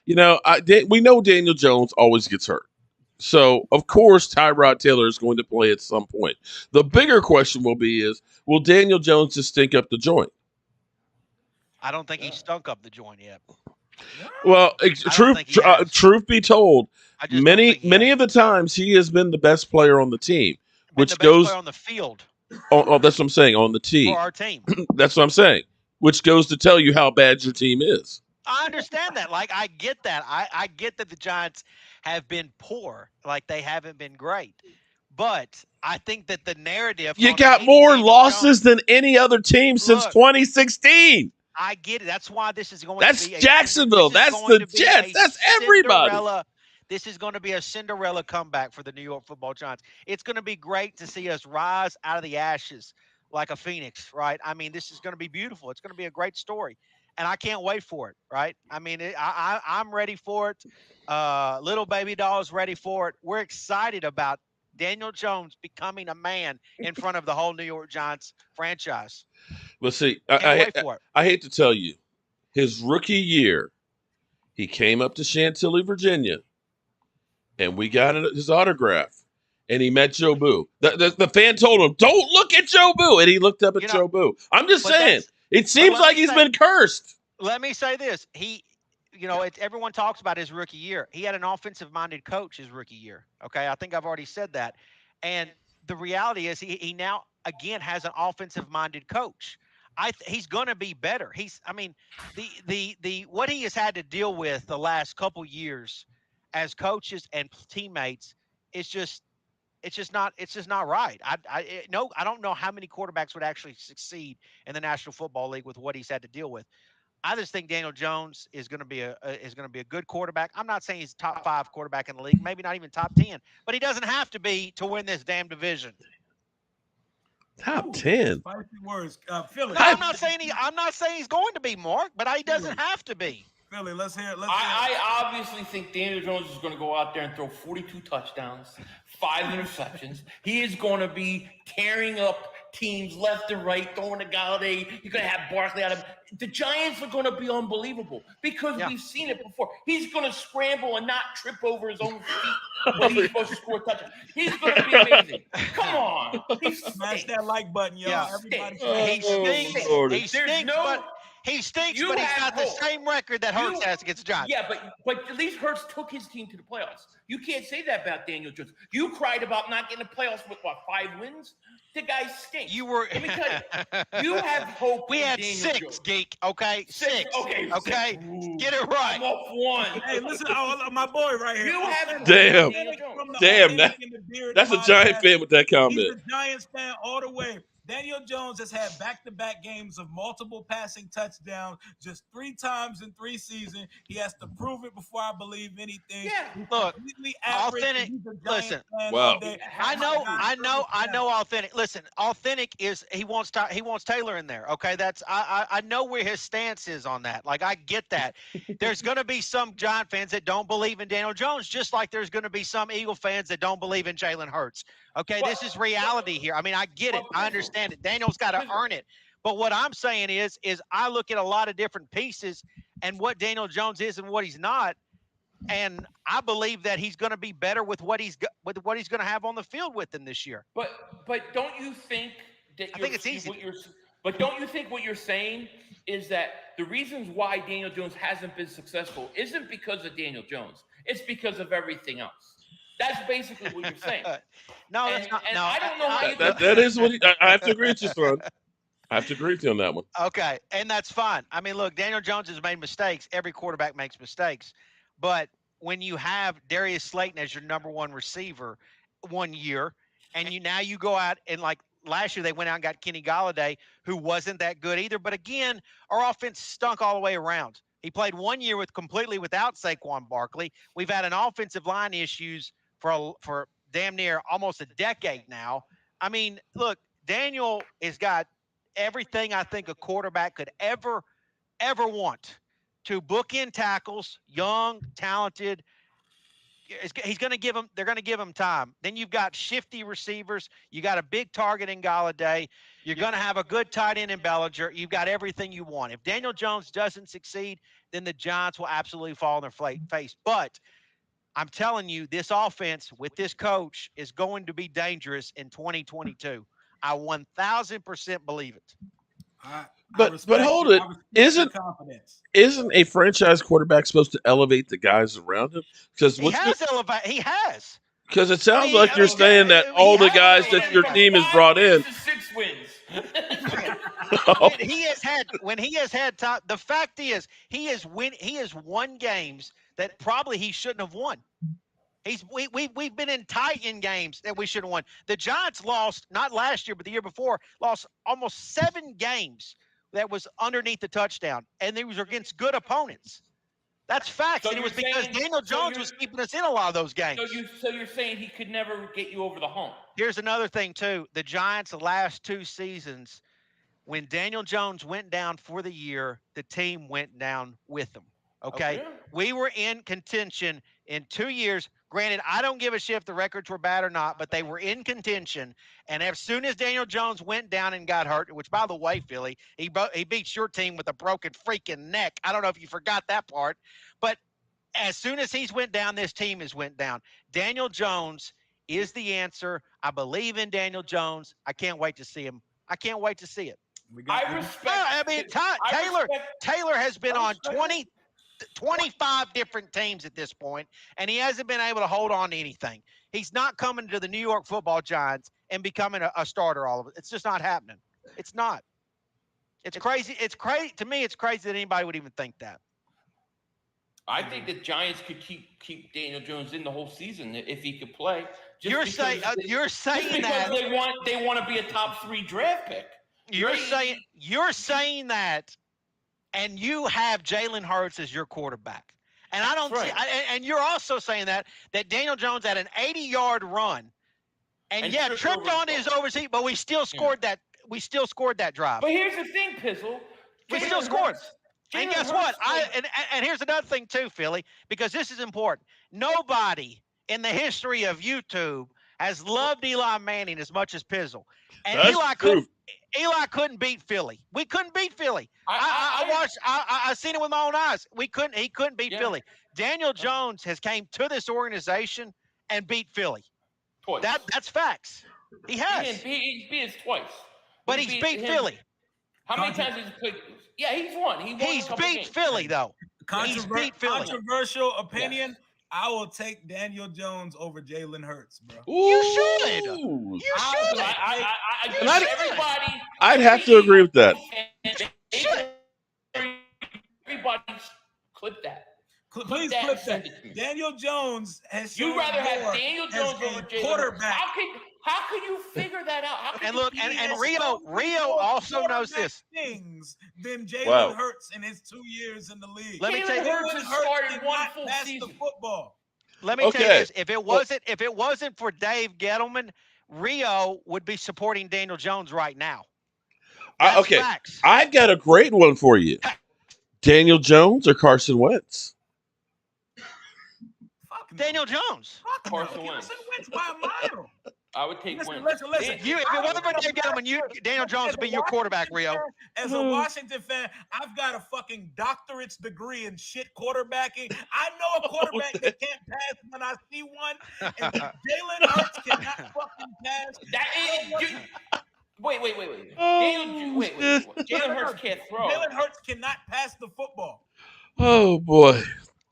We know Daniel Jones always gets hurt. So, of course, Tyrod Taylor is going to play at some point. The bigger question will Daniel Jones just stink up the joint? I don't think he stunk up the joint yet. Well, truth be told, many of the times he has been the best player on the team, which goes on the field. Oh, that's what I'm saying, on the team. For our team. That's what I'm saying, which goes to tell you how bad your team is. I understand that. Like, I get that. I get that the Giants have been poor. Like, they haven't been great. But I think that the narrative. You got more losses than any other team since 2016. I get it. That's why this is going to be Jacksonville. That's the Jets. That's everybody. This is going to be a Cinderella comeback for the New York Football Giants. It's going to be great to see us rise out of the ashes like a phoenix, right? I mean, this is going to be beautiful. It's going to be a great story. And I can't wait for it, right? I mean, I'm ready for it. Little baby doll's ready for it. We're excited about Daniel Jones becoming a man in front of the whole New York Giants franchise. Well, see, I hate to tell you, his rookie year, he came up to Chantilly, Virginia, and we got his autograph, and he met Jobu. The fan told him, "Don't look at Jobu," and he looked up at Jobu. I'm just saying, it seems like he's been cursed. Let me say this: everyone talks about his rookie year. He had an offensive-minded coach his rookie year. Okay, I think I've already said that. And the reality is, he now again has an offensive-minded coach. he's going to be better. I mean, the what he has had to deal with the last couple years as coaches and teammates is just it's just not right. No, I don't know how many quarterbacks would actually succeed in the National Football League with what he's had to deal with. I just think Daniel Jones is going to be a good quarterback. I'm not saying he's a top 5 quarterback in the league, maybe not even top 10, but he doesn't have to be to win this damn division. Top 10. Spicy words, Philly. No, I'm not saying he's going to be, Mark, but he doesn't have to be. Philly, let's hear it. I obviously think Daniel Jones is going to go out there and throw 42 touchdowns, 5 interceptions. He is going to be tearing up teams left and right, throwing to Galladay. You're going to have Barkley out of the Giants are going to be unbelievable because we've seen it before. He's going to scramble and not trip over his own feet when he's supposed to score a touchdown. He's going to be amazing. Come on. Smash that like button, y'all. Yeah. Everybody He stinks. He stinks, but he's got the same record that Hurts has against the Giants. Yeah, but at least Hurts took his team to the playoffs. You can't say that about Daniel Jones. You cried about not getting the playoffs with, 5 wins? The guy stinks. Let me tell you, you have hope. We had Daniel 6, Jones. Geek. Okay, 6. Okay. Get it right. I'm off 1. Hey, listen, my boy right here. You have Damn. Damn, that's a Giant fan with that comment. He's a Giants fan all the way. Daniel Jones has had back-to-back games of multiple passing touchdowns just 3 times in 3 seasons. He has to prove it before I believe anything. Yeah, look, authentic. Listen, wow. I know. Authentic. Listen, authentic is he wants Taylor in there. Okay, that's I know where his stance is on that. Like I get that. There's going to be some Giant fans that don't believe in Daniel Jones, just like there's going to be some Eagle fans that don't believe in Jalen Hurts. Okay, this is reality here. I mean, I get it. I understand it. Daniel's got to earn it. But what I'm saying is I look at a lot of different pieces and what Daniel Jones is and what he's not, and I believe that he's going to be better with what he's going to have on the field with him this year. But don't you think that I think it's easy. But don't you think what you're saying is that the reasons why Daniel Jones hasn't been successful isn't because of Daniel Jones? It's because of everything else. That's basically what you're saying. No, that's not. No, I don't know how that is what I have to agree with you, son. I have to agree with you on that one. Okay, and that's fine. I mean, look, Daniel Jones has made mistakes. Every quarterback makes mistakes. But when you have Darius Slayton as your number 1 receiver 1 year, and you go out and like last year they went out and got Kenny Golladay, who wasn't that good either. But again, our offense stunk all the way around. He played 1 year completely without Saquon Barkley. We've had an offensive line issues for damn near almost a decade now. I mean, look, Daniel has got everything I think a quarterback could ever want. To bookend tackles, young, talented. They're going to give him time. Then you've got shifty receivers. You got a big target in Golladay. You're going to have a good tight end in Bellinger. You've got everything you want. If Daniel Jones doesn't succeed, then the Giants will absolutely fall on their face. But I'm telling you, this offense with this coach is going to be dangerous in 2022. I 1,000% believe it. But hold it. Isn't a franchise quarterback supposed to elevate the guys around him? Because he has. Because it sounds like you're saying that all the guys that your team has brought in. 6 wins. When he has had time. The fact is, he has won games that probably he shouldn't have won. We've been in tight end games that we should have won. The Giants lost, not last year, but the year before, lost almost 7 games that was underneath the touchdown, and they were against good opponents. That's facts, and it was because Daniel Jones was keeping us in a lot of those games. So you're saying he could never get you over the hump? Here's another thing, too. The Giants, the last 2 seasons, when Daniel Jones went down for the year, the team went down with him. Okay? We were in contention in 2 years. Granted, I don't give a shit if the records were bad or not, but they were in contention. And as soon as Daniel Jones went down and got hurt, which, by the way, Philly, he beat your team with a broken freaking neck. I don't know if you forgot that part. But as soon as he's went down, this team has went down. Daniel Jones is the answer. I believe in Daniel Jones. I can't wait to see him. I can't wait to see it. Taylor has been on 25 different teams at this point, and he hasn't been able to hold on to anything. He's not coming to the New York Football Giants and becoming a starter all of it. It's just not happening. It's not. It's crazy. It's crazy to me. It's crazy that anybody would even think that. I think the Giants could keep Daniel Jones in the whole season if he could play. You're saying that they want to be a top 3 draft pick. You're saying that, and you have Jalen Hurts as your quarterback, and I don't see. And you're also saying that Daniel Jones had an 80-yard run, and tripped on his overseas, but we still scored that. We still scored that drive. But here's the thing, Pizzle. We still scored. And guess what? And here's another thing too, Philly, because this is important. Nobody in the history of YouTube has loved Eli Manning as much as Pizzle. And Eli couldn't beat Philly. We couldn't beat Philly. I seen it with my own eyes. He couldn't beat Philly. Daniel Jones has came to this organization and beat Philly. Twice. That's facts. He has. He beat us twice. But he's beat Philly. How many times has he played? Yeah, he's won. He's beat Philly, though. He's beat Philly. Controversial opinion. Yes. I will take Daniel Jones over Jalen Hurts, bro. You should. You should. I'd have to agree with that. Everybody clip that. Please clip that. Daniel Jones has shown you'd rather have Daniel Jones over Jalen quarterback. How can you figure that out? And look, and Rio also knows this. Things than Jalen Hurts in his 2 years in the league. Let me tell you, Hurts has started one full season. Football. Let me tell you this: if it wasn't for Dave Gettleman, Rio would be supporting Daniel Jones right now. Okay, I've got a great one for you: Daniel Jones or Carson Wentz? Daniel Jones. Carson Wentz by a mile. I would take Wentz. Listen. If it wasn't for Dave Gettleman, Daniel Jones would be your quarterback, Rio. As a Washington fan, I've got a fucking doctorate's degree in shit quarterbacking. I know a quarterback that can't pass when I see one, and Jalen Hurts cannot fucking pass. Wait. Jalen Hurts can't throw. Jalen Hurts cannot pass the football. Oh, boy.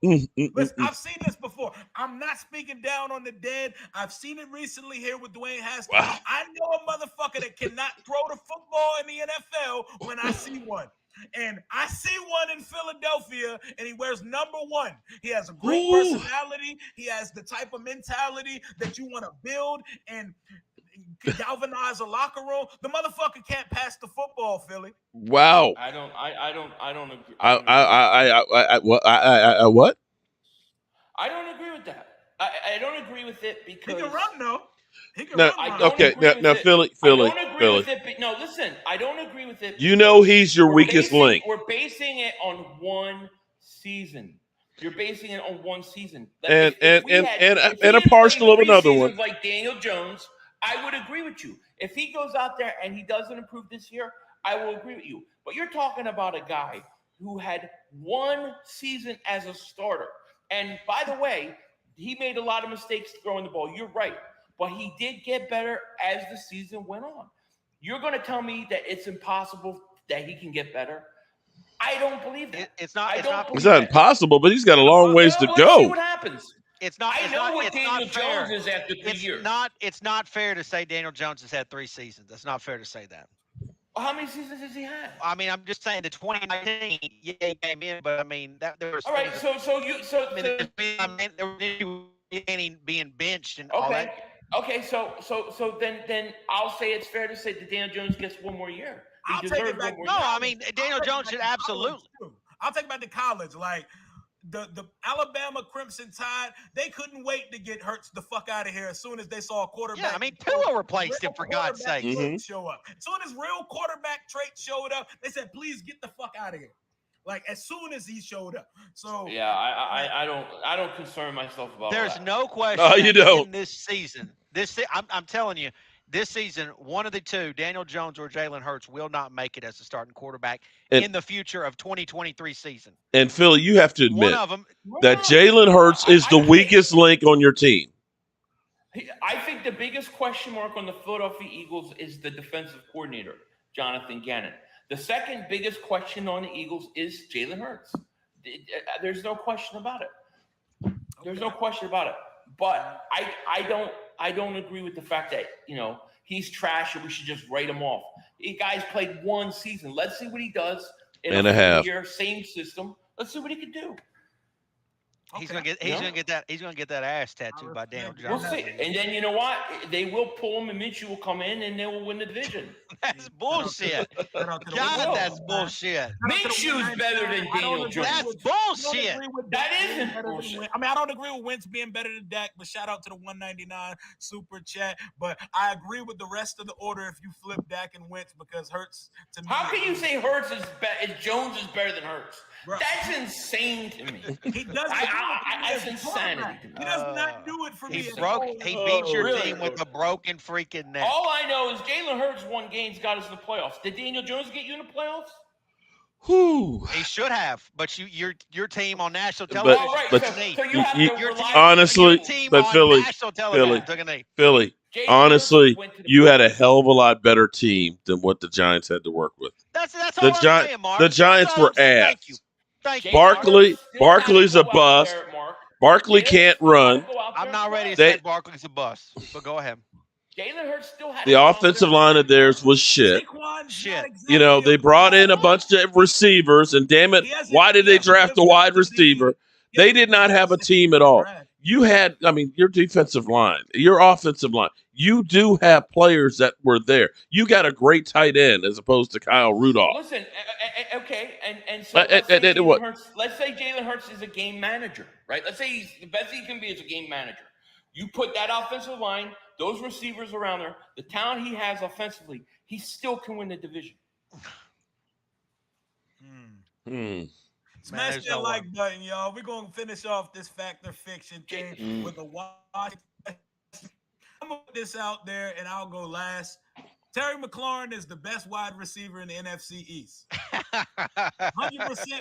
Listen, I've seen this before. I'm not speaking down on the dead. I've seen it recently here with Dwayne Haskins. Wow. I know a motherfucker that cannot throw the football in the NFL when I see one. And I see one in Philadelphia, and he wears number 1. He has a great personality. He has the type of mentality that you want to build and galvanize a locker room. The motherfucker can't pass the football, Philly. Wow. I don't agree. What? I don't agree with that. I don't agree with it because he can run though. He can run. Okay, now Philly. I don't agree with it. No, listen. I don't agree with it. You know he's your weakest link. We're basing it on one season. You're basing it on one season. And a partial of another one. Like Daniel Jones, I would agree with you. If he goes out there and he doesn't improve this year, I will agree with you. But you're talking about a guy who had one season as a starter. And by the way, he made a lot of mistakes throwing the ball. You're right. But he did get better as the season went on. You're going to tell me that it's impossible that he can get better? I don't believe that. It's not impossible, but he's got a long ways to go. Let's see what happens. I know what Daniel Jones is after 3 years. It's not fair to say Daniel Jones has had 3 seasons. That's not fair to say that. Well, how many seasons has he had? I mean, I'm just saying the 2019, he came in, but I mean there was. All right, being benched and all that. Okay, so then I'll say it's fair to say that Daniel Jones gets one more year. I'll take it back. No, I mean Daniel Jones should absolutely. I'll take it back to college. Like the Alabama Crimson Tide, they couldn't wait to get Hurts the fuck out of here as soon as they saw a quarterback. Yeah, I mean Tua replaced him for God's sake. Show up. As soon as real quarterback trait showed up, they said, "Please get the fuck out of here." Like as soon as he showed up. So yeah, I don't concern myself about. There's no question. Oh, you don't. In this season, I'm telling you, this season, one of the two, Daniel Jones or Jalen Hurts, will not make it as a starting quarterback in the future of 2023 season. And Philly, you have to admit that Jalen Jalen Hurts is the weakest link on your team. I think the biggest question mark on the Philadelphia Eagles is the defensive coordinator, Jonathan Gannon. The second biggest question on the Eagles is Jalen Hurts. There's no question about it. There's no question about it. But I I don't agree with the fact that he's trash and we should just write him off. The guy's played one season. Let's see what he does in a full year, same system. Let's see what he can do. He's gonna get that ass tattooed by Daniel Jones. We'll see. And then you know what? They will pull him, and Minshew will come in, and they will win the division. That's bullshit. God, that's bullshit. Minshew's better than Daniel Jones. That's bullshit. That isn't bullshit. I mean, I don't agree with Wentz being better than Dak, but shout out to the 199 super chat. But I agree with the rest of the order if you flip Dak and Wentz because Hurts to me. How can you say Hurts is better? Jones is better than Hurts? Bro. That's insane to me. He does. That's insanity to me. He does not do it for me. He beat your team with a broken freaking neck. All I know is Jalen Hurts won games, got us in the playoffs. Did Daniel Jones get you in the playoffs? He should have, but your team on national television. Honestly, Philly. Honestly, you had a hell of a lot better team than what the Giants had to work with. That's all I'm saying, Mark. The Giants were ass. Thank you. Barkley's a bust. Barkley can't run. I'm not ready to say Barkley's a bust, but go ahead. Jalen Hurts still had the offensive line of theirs was shit. They brought in a bunch of receivers, and damn it, why did they draft a wide receiver? They did not have a team at all. You had, your defensive line, your offensive line. You do have players that were there. You got a great tight end as opposed to Kyle Rudolph. Listen, okay, and so let's say Jalen Hurts is a game manager, right? Let's say he's the best he can be as a game manager. You put that offensive line, those receivers around there, the talent he has offensively, he still can win the division. Smash that like button, y'all. We're going to finish off this fact or fiction thing with a watch. I'm going to put this out there, and I'll go last. Terry McLaurin is the best wide receiver in the NFC East. 100%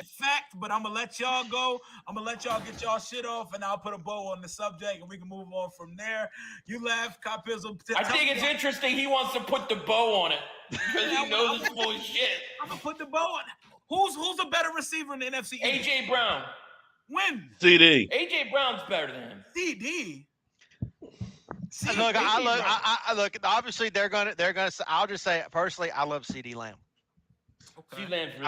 fact, but I'm going to let y'all go. I'm going to let y'all get y'all shit off, and I'll put a bow on the subject, and we can move on from there. You laugh, Copizzle. I think it's interesting he wants to put the bow on it because he knows it's full of shit. I'm going to put the bow on it. Who's a better receiver in the NFC East? A.J. Brown. When? CD. A.J. Brown's better than him. CD. Look. Obviously, they're gonna. I'll just say personally, I love CD Lamb. Okay. CD Lamb's really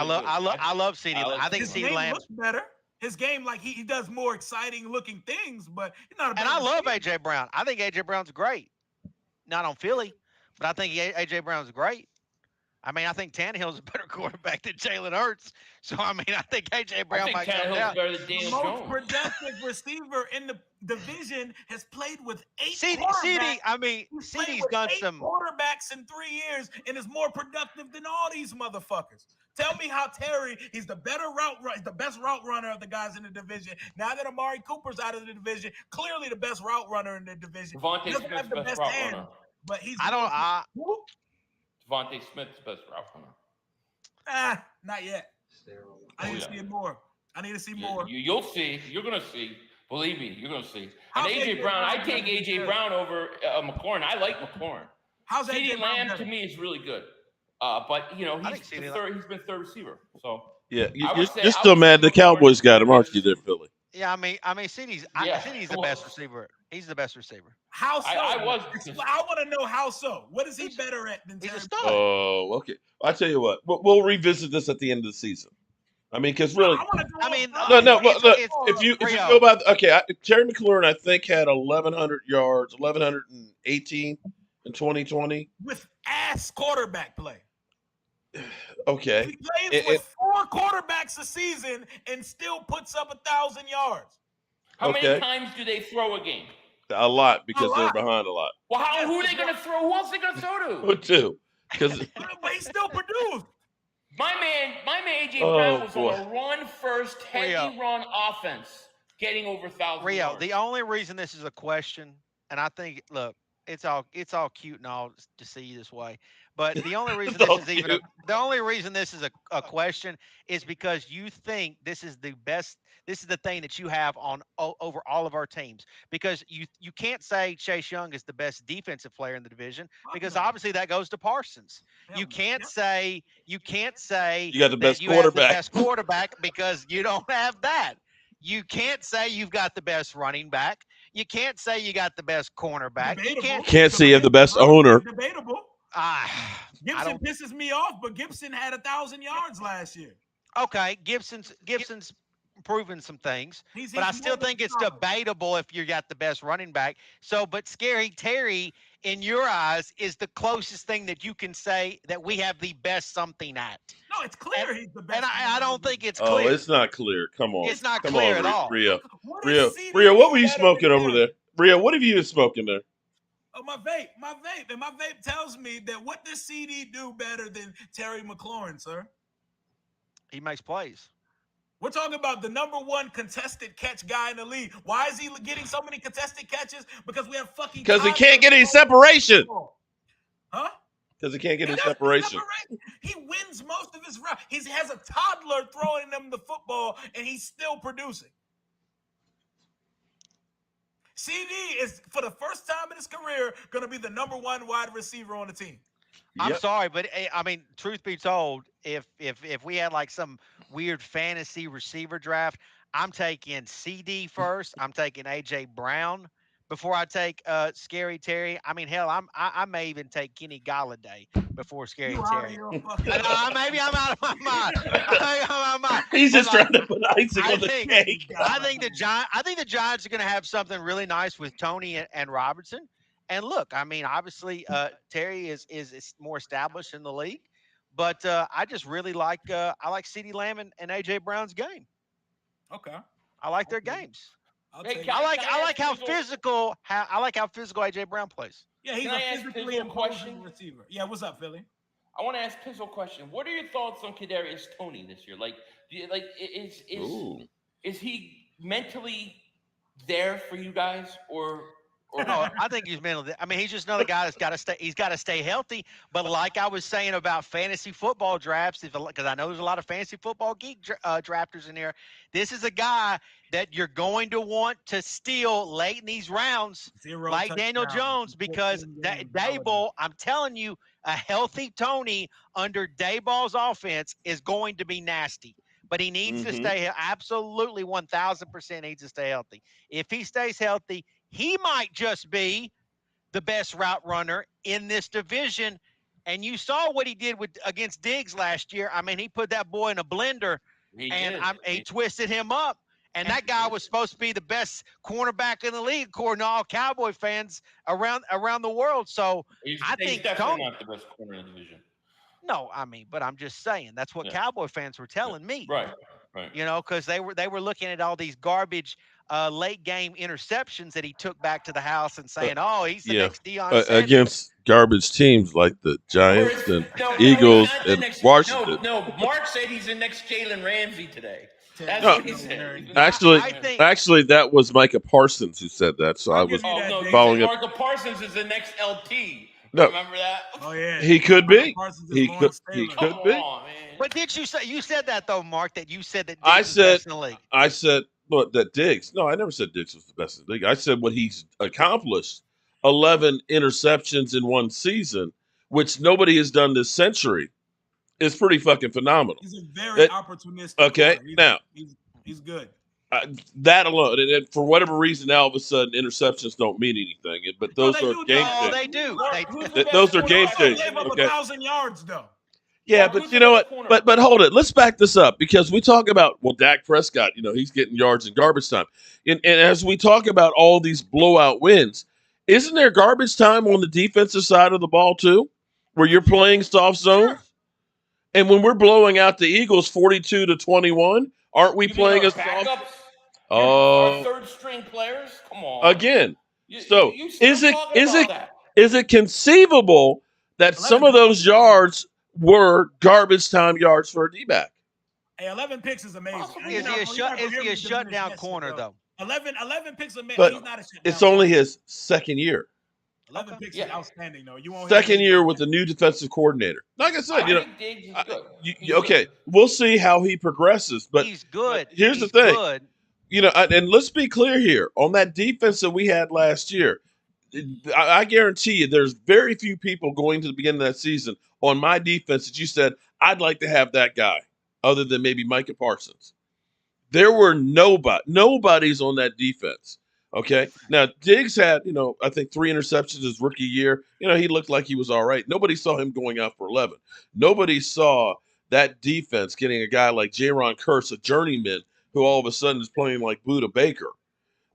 I love CD Lamb. I think CD Lamb looks better. His game, like he does more exciting looking things, but he's not. And I love AJ Brown. I think AJ Brown's great. Not on Philly, but I think AJ Brown's great. I think Tannehill's a better quarterback than Jalen Hurts. So, I think A.J. Brown might come down. Better than Daniel Jones. Most productive receiver in the division has played with 8 CD's done some quarterbacks in 3 years and is more productive than all these motherfuckers. Tell me how Terry, he's the best route runner of the guys in the division. Now that Amari Cooper's out of the division, clearly the best route runner in the division. Devontae Smith's the best route runner. But he's Devontae Smith's best route runner. Not yet. I need to see more. I need to see more. You'll see. You're going to see. Believe me, you're going to see. And A.J. Brown, I take A.J. Brown over McLaurin. I like McLaurin. How's A.J. Lamb to me is really good. But, he's been third receiver. So yeah, you're still mad the Cowboys got him, aren't you, there, Philly? Yeah, CD's the best receiver. He's the best receiver. How so? I want to know how so. What is he better at than Terry? Oh, okay. I'll tell you what. We'll revisit this at the end of the season. Because really, if you go by Terry McLaurin, I think had 1,100 yards, 1,118 in 2020 with ass quarterback play. Okay, he plays with 4 quarterbacks a season and still puts up 1,000 yards. How many times do they throw a game? A lot because they're behind a lot. Well, who are they going to throw? Who else are they going to throw to? Who to? Because but he still produced. My man, A.J. Brown was on a run-first, heavy run offense, getting over 1,000 yards. The only reason this is a question, and I think, look, it's all cute and all to see you this way, but the only reason this is a question is because you think this is the best. This is the thing that you have on over all of our teams, because you can't say Chase Young is the best defensive player in the division, because obviously that goes to Parsons. You can't say you got the best quarterback because you don't have that. You can't say you've got the best running back. You can't say you got the best cornerback. Debatable. Can't say you have the best owner. Debatable. Gibson pisses me off, but Gibson had 1,000 yards last year. Okay, Gibson's proven some things, but I still think it's debatable if you got the best running back. So, but Scary Terry, in your eyes, is the closest thing that you can say that we have the best something at. No, it's clear he's the best. And I don't think it's clear. Oh, it's not clear. Come on. It's not clear at all. Rio, what were you smoking over there? Rio, what have you been smoking there? Oh, my vape. And my vape tells me that what does CD do better than Terry McLaurin, sir? He makes plays. We're talking about the #1 contested catch guy in the league. Why is he getting so many contested catches? Because we have fucking. Because he can't get any separation. Huh? Because he can't get any separation. He wins most of his routes. He has a toddler throwing him the football, and he's still producing. CD is, for the first time in his career, going to be the #1 wide receiver on the team. I'm sorry, but I mean, truth be told, if we had like some weird fantasy receiver draft, I'm taking CD first. I'm taking AJ Brown before I take Scary Terry. I mean, hell, I may even take Kenny Galladay before Scary Terry. Maybe I'm out of my mind. He's just trying to put icing on the cake. I think the Giants are going to have something really nice with Tony and Robertson. And look, I mean, obviously, Terry is more established in the league, but I just really like I like CeeDee Lamb and AJ Brown's game. Okay, I like their games. I like how physical AJ Brown plays. Yeah, he's a physically imposing receiver. Yeah, what's up, Philly? I want to ask Pizzle a question. What are your thoughts on Kadarius Toney this year? Like, is he mentally there for you guys, or no? I think he's mentally. I mean, he's just another guy that's got to stay. He's got to stay healthy. But like I was saying about fantasy football drafts, because I know there's a lot of fantasy football geek drafters in here. This is a guy that you're going to want to steal late in these rounds, like Daniel Jones, because Daboll. I'm telling you, a healthy Toney under Daboll's offense is going to be nasty. But he needs to stay absolutely 1,000% needs to stay healthy. If he stays healthy, he might just be the best route runner in this division. And you saw what he did against Diggs last year. I mean, he put that boy in a blender he twisted him up. And that guy was supposed to be the best cornerback in the league, according to all Cowboy fans around the world. So I think definitely not the best corner in the division. No, I mean, but I'm just saying that's what Cowboy fans were telling me. Right. You know, because they were looking at all these garbage late game interceptions that he took back to the house and saying, "Oh, he's the next Deion Sanders." Against garbage teams like the Giants and Eagles and Washington. No, Mark said he's the next Jalen Ramsey today. That's what he said. Actually, that was Micah Parsons who said that. So I was following up. Micah Parsons is the next LT. No. Remember that? Oh yeah, he could be. He could be. On, but did you said that though, Mark? That you said that Diggs I was the best in the league. I said that Diggs. No, I never said Diggs was the best in the league. I said what he's accomplished: 11 interceptions in one season, which nobody has done this century. Is pretty fucking phenomenal. He's a very opportunistic. Okay, now he's good. That alone, and for whatever reason, now all of a sudden interceptions don't mean anything. But those are game changers. Oh, they do. Those are game changers. Gave up 1,000 yards though. Yeah, but you know what? But hold it. Let's back this up because we talk about Dak Prescott. You know, he's getting yards in garbage time, and as we talk about all these blowout wins, isn't there garbage time on the defensive side of the ball too, where you're playing soft zone? Sure. And when we're blowing out the Eagles 42-21, aren't we playing a soft? Our third string players? Come on. Again. So is it conceivable that some of those yards were garbage time yards for a D-back? Hey, 11 picks is amazing. Is he a shutdown corner though? 11 picks amazing. But he's not a shutdown. It's only his second year. 11 picks is outstanding though. You won't second year with the new defensive coordinator. Like I said, okay, we'll see how he progresses. But he's good. But here's the thing. Good. You know, and let's be clear here on that defense that we had last year. I guarantee you, there's very few people going to the beginning of that season on my defense that you said I'd like to have that guy, other than maybe Micah Parsons. There were nobody's on that defense Okay. Now Diggs had, I think 3 interceptions his rookie year. He looked like he was all right. Nobody saw him going out for 11. Nobody saw that defense getting a guy like Jaron Curse, a journeyman, who all of a sudden is playing like Buda Baker.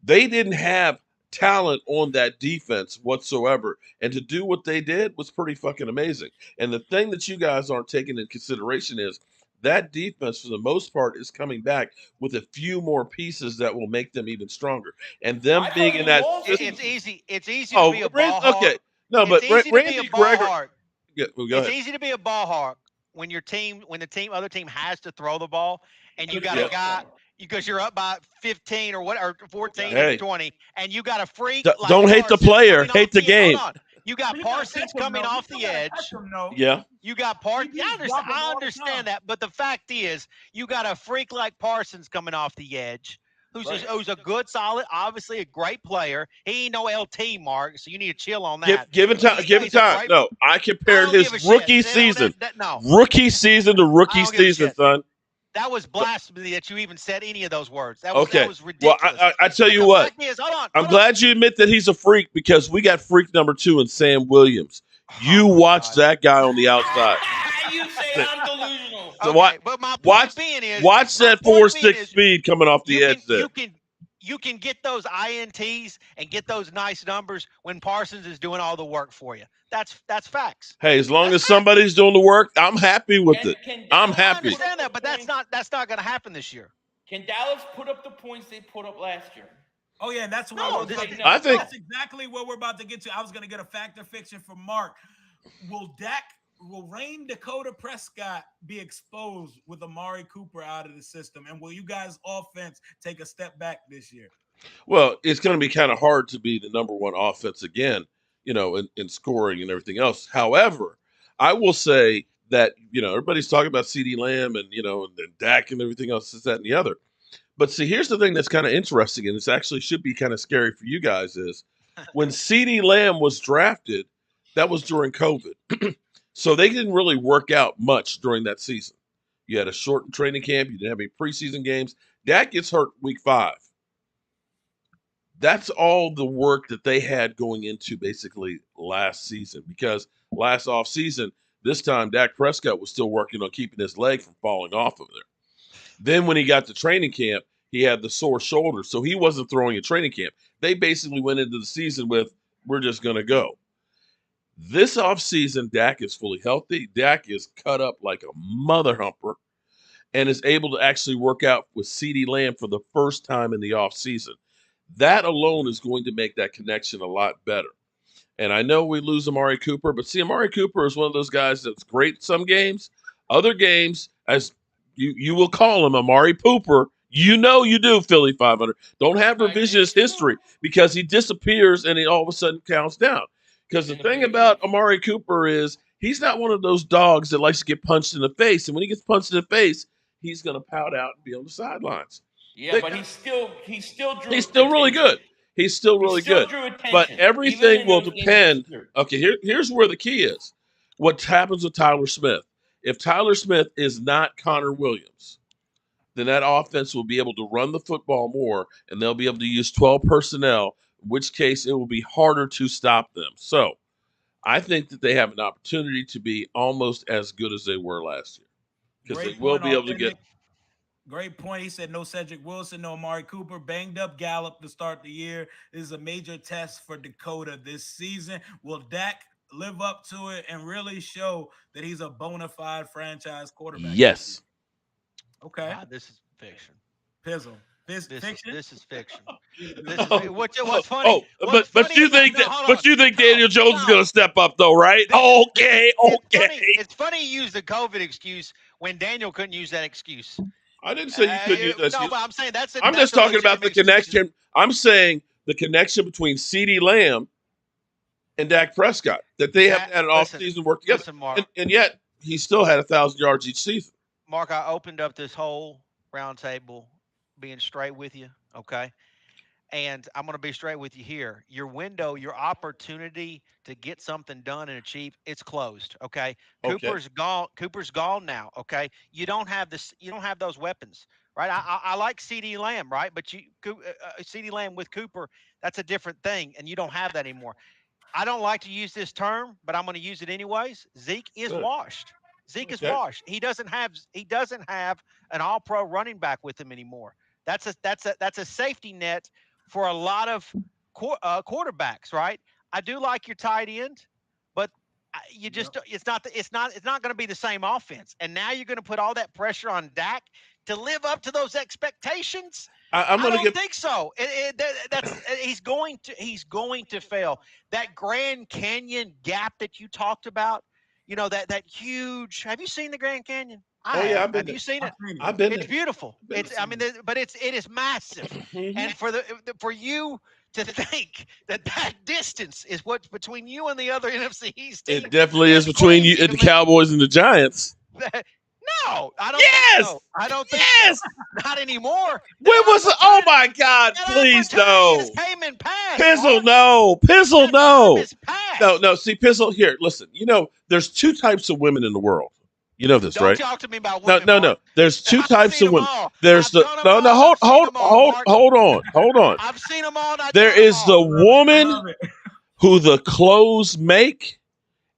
They didn't have talent on that defense whatsoever. And to do what they did was pretty fucking amazing. And the thing that you guys aren't taking into consideration is that defense, for the most part, is coming back with a few more pieces that will make them even stronger. And them I being thought in he that lost system. It's easy. It's easy to be Oh, a ball okay. hawk. No, It's but easy to be a Randy ball Gregory. hawk. Yeah, well, go It's ahead. easy to be a ball hawk when the other team has to throw the ball, and you got a Yeah. guy because you're up by 15 or 14 or Hey, 20, and you got a freak like don't hate the Parsons player, coming off hate the hold game. on. You got But you gotta Parsons catch him, coming though. You off still the gotta edge. catch him, though. Yeah. You got Parsons. Yeah, I DBs understand. drop him I all the understand time. that. But the fact is, you got a freak like Parsons coming off the edge, who's a good, solid, obviously a great player. He ain't no LT, Mark, so you need to chill on that. Given But time, given he's a time. great. No, I I compared don't his give a shit. rookie season, No, rookie season to I rookie don't give a season, shit. son. That was So, blasphemy that you even said any of those words. That okay. was Well, ridiculous. I tell But you the what. fact is, hold on, I'm hold on. glad you admit that he's a freak because we got freak number 2 in Sam Williams. You Oh my watch God. that guy on the outside. You say I'm delusional. So Okay, but my watch point being is, watch that 4.6 speed coming off you the edge can there. you can you can get those ints and get those nice numbers when Parsons is doing all the work for you. That's facts. Hey, as long That's as facts. somebody's doing the work, I'm happy with it. Can I'm Dallas I happy. understand that, but that's not going to happen this year. Can Dallas put up the points they put up last year? Oh yeah, and that's what No, I was about to, I think that's exactly what we're about to get to. I was going to get a fact or fiction from Mark. Will Dakota Prescott be exposed with Amari Cooper out of the system, and will you guys' offense take a step back this year? Well, it's going to be kind of hard to be the number one offense again, in scoring and everything else. However, I will say that, everybody's talking about CD Lamb and Dak and everything else, this, that, and the other. But see, here's the thing that's kind of interesting, and this actually should be kind of scary for you guys is when CD Lamb was drafted, that was during COVID. So they didn't really work out much during that season. You had a shortened training camp. You didn't have any preseason games. Dak gets hurt week 5. That's all the work that they had going into basically last season because last off season, this time Dak Prescott was still working on keeping his leg from falling off of there. Then when he got to training camp, he had the sore shoulder, so he wasn't throwing at training camp. They basically went into the season with, we're just going to go. This offseason, Dak is fully healthy. Dak is cut up like a mother humper and is able to actually work out with CeeDee Lamb for the first time in the offseason. That alone is going to make that connection a lot better. And I know we lose Amari Cooper, but see, Amari Cooper is one of those guys that's great some games. Other games, as you will call him Amari Pooper, you do, Philly 500. Don't have revisionist history because he disappears and he all of a sudden counts down. Because the thing about Amari Cooper is he's not one of those dogs that likes to get punched in the face. And when he gets punched in the face, he's going to pout out and be on the sidelines. Yeah, but he's still really good. He's still really good. But everything will depend. Okay, here's where the key is. What happens with Tyler Smith? If Tyler Smith is not Connor Williams, then that offense will be able to run the football more and they'll be able to use 12 personnel, in which case it will be harder to stop them. So I think that they have an opportunity to be almost as good as they were last year because they will be able to get. Great point. He said no Cedric Wilson, no Amari Cooper. Banged up Gallup to start the year. This is a major test for Dakota this season. Will Dak live up to it and really show that he's a bona fide franchise quarterback? Yes. Okay. God, this is fiction. Pizzle. This is fiction. What's Oh, funny? But you think Daniel Jones is going to step up though, right? Okay. It's funny you use the COVID excuse when Daniel couldn't use that excuse. I didn't say you couldn't use that excuse. No, but I'm saying I'm just talking about the connection. I'm saying the connection between CeeDee Lamb and Dak Prescott that they haven't had an offseason work together. Listen, Mark, and yet he still had 1,000 yards each season. Mark, I opened up this whole round table being straight with you, okay? And I'm going to be straight with you here. Your window, your opportunity to get something done and achieve, it's closed, okay? Cooper's gone now, okay? You don't have this, you don't have those weapons. right? I like C.D. Lamb, right? But C.D. Lamb with Cooper, that's a different thing, and you don't have that anymore. I don't like to use this term, but I'm going to use it anyways. Zeke is washed. Zeke is washed. He doesn't have an all-pro running back with him anymore. That's a safety net for a lot of quarterbacks, right? I do like your tight end, but it's not going to be the same offense. And now you're going to put all that pressure on Dak to live up to those expectations. I don't think so. He's going to fail. That Grand Canyon gap that you talked about, that huge. Have you seen the Grand Canyon? Have you seen it? I've been. It's beautiful. It is massive. And for you to think that distance is what's between you and the other NFC East team, it definitely is between you and the Cowboys and the Giants. No, I don't think so. I don't think so. Not anymore. When was it? Oh, my God. Please, no. Pizzle, no. Pizzle, no. No. See, Pizzle, here, listen. There's two types of women in the world. You know this, right? Don't talk to me about women. No. There's two types of women. There's hold on. I've seen them all. There is the woman who the clothes make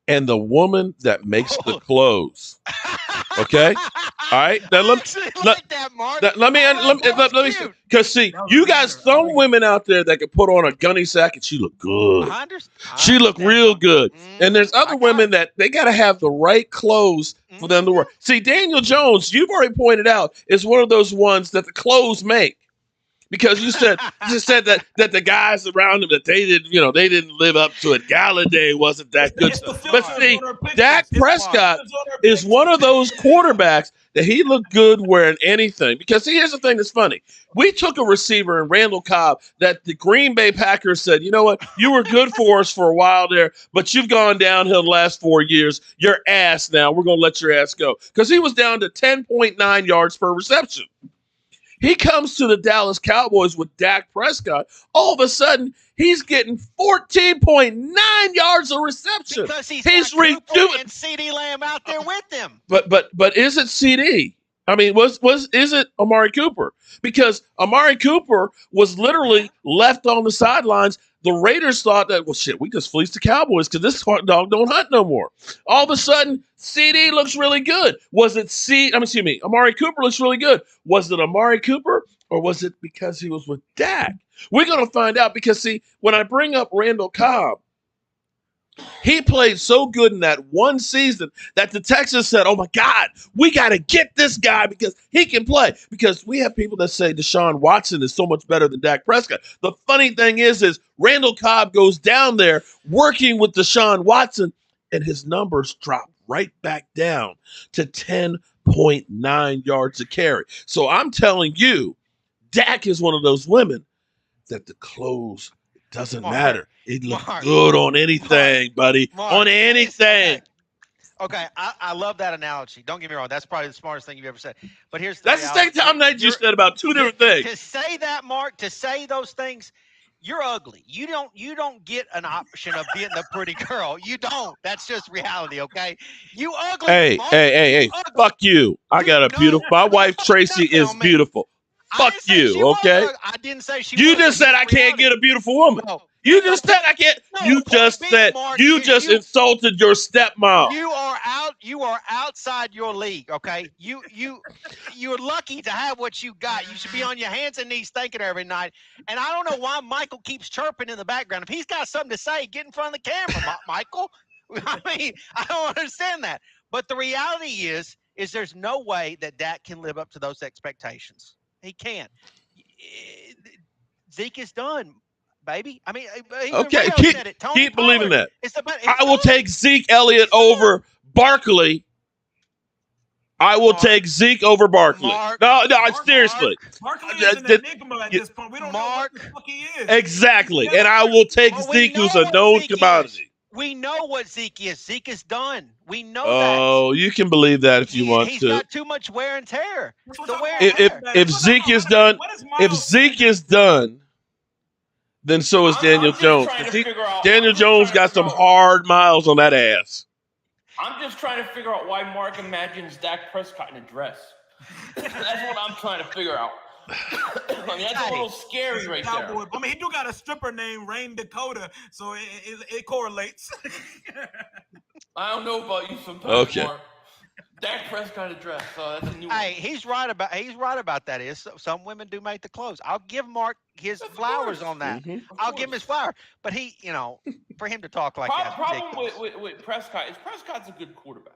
and the woman that makes the clothes. Okay? All right? Now let me because see, you got some women out there that can put on a gunny sack and she look good. She look real good. And there's other women that they got to have the right clothes for them to wear. See, Daniel Jones, you've already pointed out, is one of those ones that the clothes make. Because you said that the guys around him, that they didn't live up to it. Galladay wasn't that good. But see, Dak Prescott is one of those quarterbacks that he looked good wearing anything. Because see, here's the thing that's funny. We took a receiver in Randall Cobb that the Green Bay Packers said, you know what, you were good for us for a while there, but you've gone downhill the last 4 years. You're ass now. We're going to let your ass go. Because he was down to 10.9 yards per reception. He comes to the Dallas Cowboys with Dak Prescott. All of a sudden, he's getting 14.9 yards of reception. Because he's got Cooper and C.D. Lamb out there with him. But is it C.D.? I mean, is it Amari Cooper? Because Amari Cooper was literally left on the sidelines. The Raiders thought that, well, shit, we just fleeced the Cowboys because this dog don't hunt no more. All of a sudden, CD looks really good. Amari Cooper looks really good. Was it Amari Cooper or was it because he was with Dak? We're going to find out because, see, when I bring up Randall Cobb, he played so good in that one season that the Texans said, oh, my God, we got to get this guy because he can play. Because we have people that say Deshaun Watson is so much better than Dak Prescott. The funny thing is Randall Cobb goes down there working with Deshaun Watson, and his numbers drop right back down to 10.9 yards a carry. So I'm telling you, Dak is one of those women that the clothes doesn't matter. It looks good on anything, buddy. On anything. Okay, I love that analogy. Don't get me wrong. That's probably the smartest thing you've ever said. But here's the same time that you said about two different things. To say that, Mark, to say those things, you're ugly. You don't get an option of being the pretty girl. You don't. That's just reality, okay? You ugly. Hey, Mark, hey. Fuck you. I got a beautiful. My wife Tracy is beautiful. Fuck you, okay? I didn't say she. You just said I can't get a beautiful woman. No. You just said I can't. You just said you just insulted your stepmom. You are outside your league, okay? You're lucky to have what you got. You should be on your hands and knees thanking her every night. And I don't know why Michael keeps chirping in the background. If he's got something to say, get in front of the camera, Michael. I mean, I don't understand that. But the reality is there's no way that Dak can live up to those expectations. He can't. Zeke is done, baby. I mean, okay, keep believing that. I will take Zeke Elliott over Barkley. I will take Zeke over Barkley. Seriously. Barkley is an enigma at this point. We don't know what the fuck he is. Exactly. And I will take Zeke, who's a known commodity. We know what Zeke is. Zeke is done. We know that. Oh, you can believe that if you want to. He's got too much wear and tear. If Zeke is done, then so is Daniel Jones. Daniel Jones got some hard miles on that ass. I'm just trying to figure out why Mark imagines Dak Prescott in a dress. That's what I'm trying to figure out. I mean, that's a little scary right there. I mean, he do got a stripper named Rain Dakota, so it correlates. I don't know about you sometimes, Okay. Mark. Dak Prescott address, so that's a new one. Hey, he's right about that. Is some women do make the clothes. I'll give Mark his flowers on that. I'll give him his flower. But he, for him to talk like that. Problem with Prescott is Prescott's a good quarterback.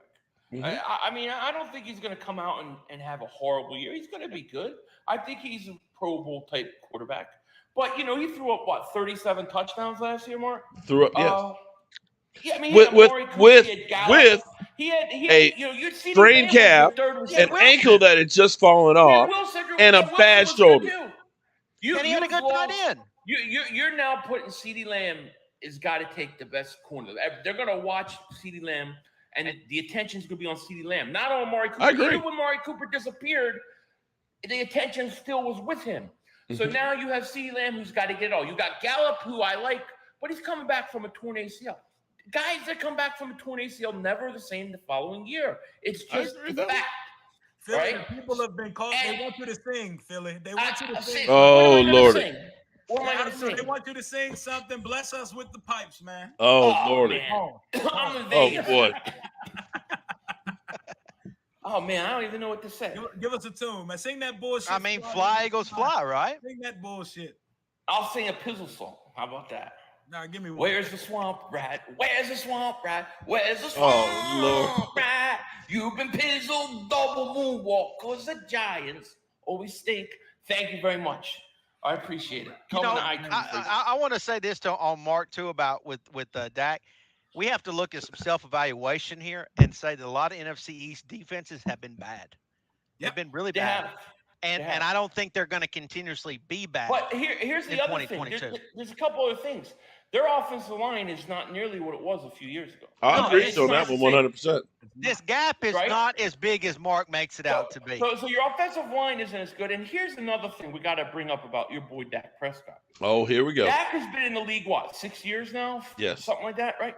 I mean, I don't think he's going to come out and have a horrible year. He's going to be good. I think he's a Pro Bowl type quarterback. But he threw up 37 touchdowns last year, Mark. Threw up, yes. Yeah, I mean, with you'd see sprained calf, an ankle that had just fallen off, and a bad shoulder. And he had a good tight end. You're now putting CeeDee Lamb has got to take the best corner. They're going to watch CeeDee Lamb, and the attention's going to be on CeeDee Lamb, not on Amari Cooper. I agree. Even when Amari Cooper disappeared, the attention still was with him. So now you have CeeDee Lamb who's got to get it all. You got Gallup, who I like, but he's coming back from a torn ACL. Guys that come back from a torn ACL never the same the following year. It's just fact. Philly, right? People have been called. They want you to sing, Philly. They want you to sing. Oh, Lord. What am I going to sing? They want you to sing something. Bless us with the pipes, man. Oh, Lord. I'm in Vegas. Oh, boy. Oh, man, I don't even know what to say. Give us a tune, man. Sing that bullshit. I mean, fly, Eagles, fly, right? Sing that bullshit. I'll sing a Pizzle song. How about that? Nah, give me one. Where's the swamp rat? Where's the swamp rat? Where's the swamp Lord. rat? You've been pizzled double moonwalk because the Giants always stink. Thank you very much. I appreciate it. I want to say this on Mark, too, about with Dak. We have to look at some self-evaluation here and say that a lot of NFC East defenses have been bad. They've been really bad. And I don't think they're going to continuously be bad. But here's the other thing. There's a couple other things. Their offensive line is not nearly what it was a few years ago. I agree on that one 100%. This gap is not as big as Mark makes it out to be. So your offensive line isn't as good. And here's another thing we got to bring up about your boy Dak Prescott. Oh, here we go. Dak has been in the league, 6 years now? Yes. Something like that, right?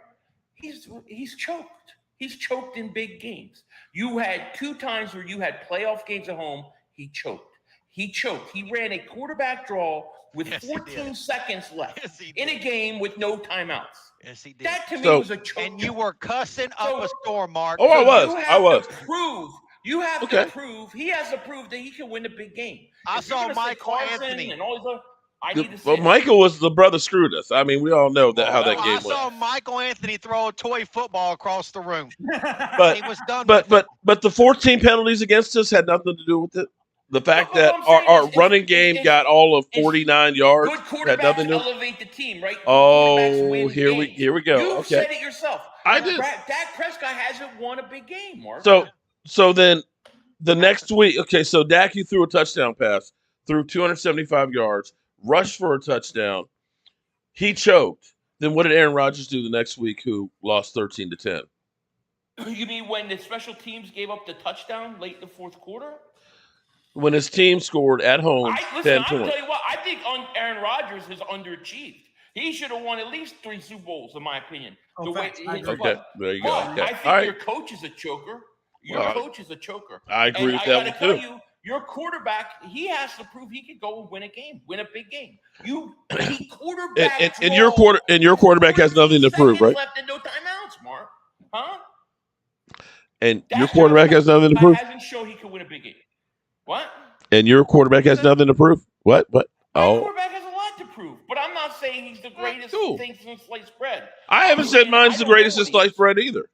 He's choked. He's choked in big games. You had 2 times where you had playoff games at home. He choked. He ran a quarterback draw with 14 seconds left in a game with no timeouts. Yes, he did. That to me was a choke. And you were cussing up a storm, Mark. Oh, I was. You have to prove. He has to prove that he can win a big game. I saw Michael Anthony. And all these other, I need to see Michael was the brother screwed us. I mean, we all know how that game went. I saw Michael Anthony throw a toy football across the room. But he was done. But the 14 penalties against us had nothing to do with it. The fact that our running game got all of 49 yards had nothing to do. Elevate the team, right? Oh, here we go. You said it yourself. I did. Dak Prescott hasn't won a big game, Mark. So then the next week, so Dak, he threw a touchdown pass, threw 275 yards, rushed for a touchdown. He choked. Then what did Aaron Rodgers do the next week, who lost 13-10? You mean when the special teams gave up the touchdown late in the fourth quarter? When his team scored at home 10 points. I'll tell you what, I think Aaron Rodgers has underachieved. He should have won at least 3 Super Bowls, in my opinion. Okay, there you go. Okay. I think your coach is a choker. Coach is a choker. I agree with that one, too. Your quarterback, he has to prove he could go and win a big game. He quarterback. And your quarterback has nothing to prove, right? Left and no timeouts, Mark. Huh? And your quarterback has nothing to prove. Hasn't shown he can win a big game. What? And your quarterback has nothing to prove. What? My quarterback has a lot to prove, but I'm not saying he's the greatest thing since sliced bread. I haven't said mine's the greatest since sliced bread either.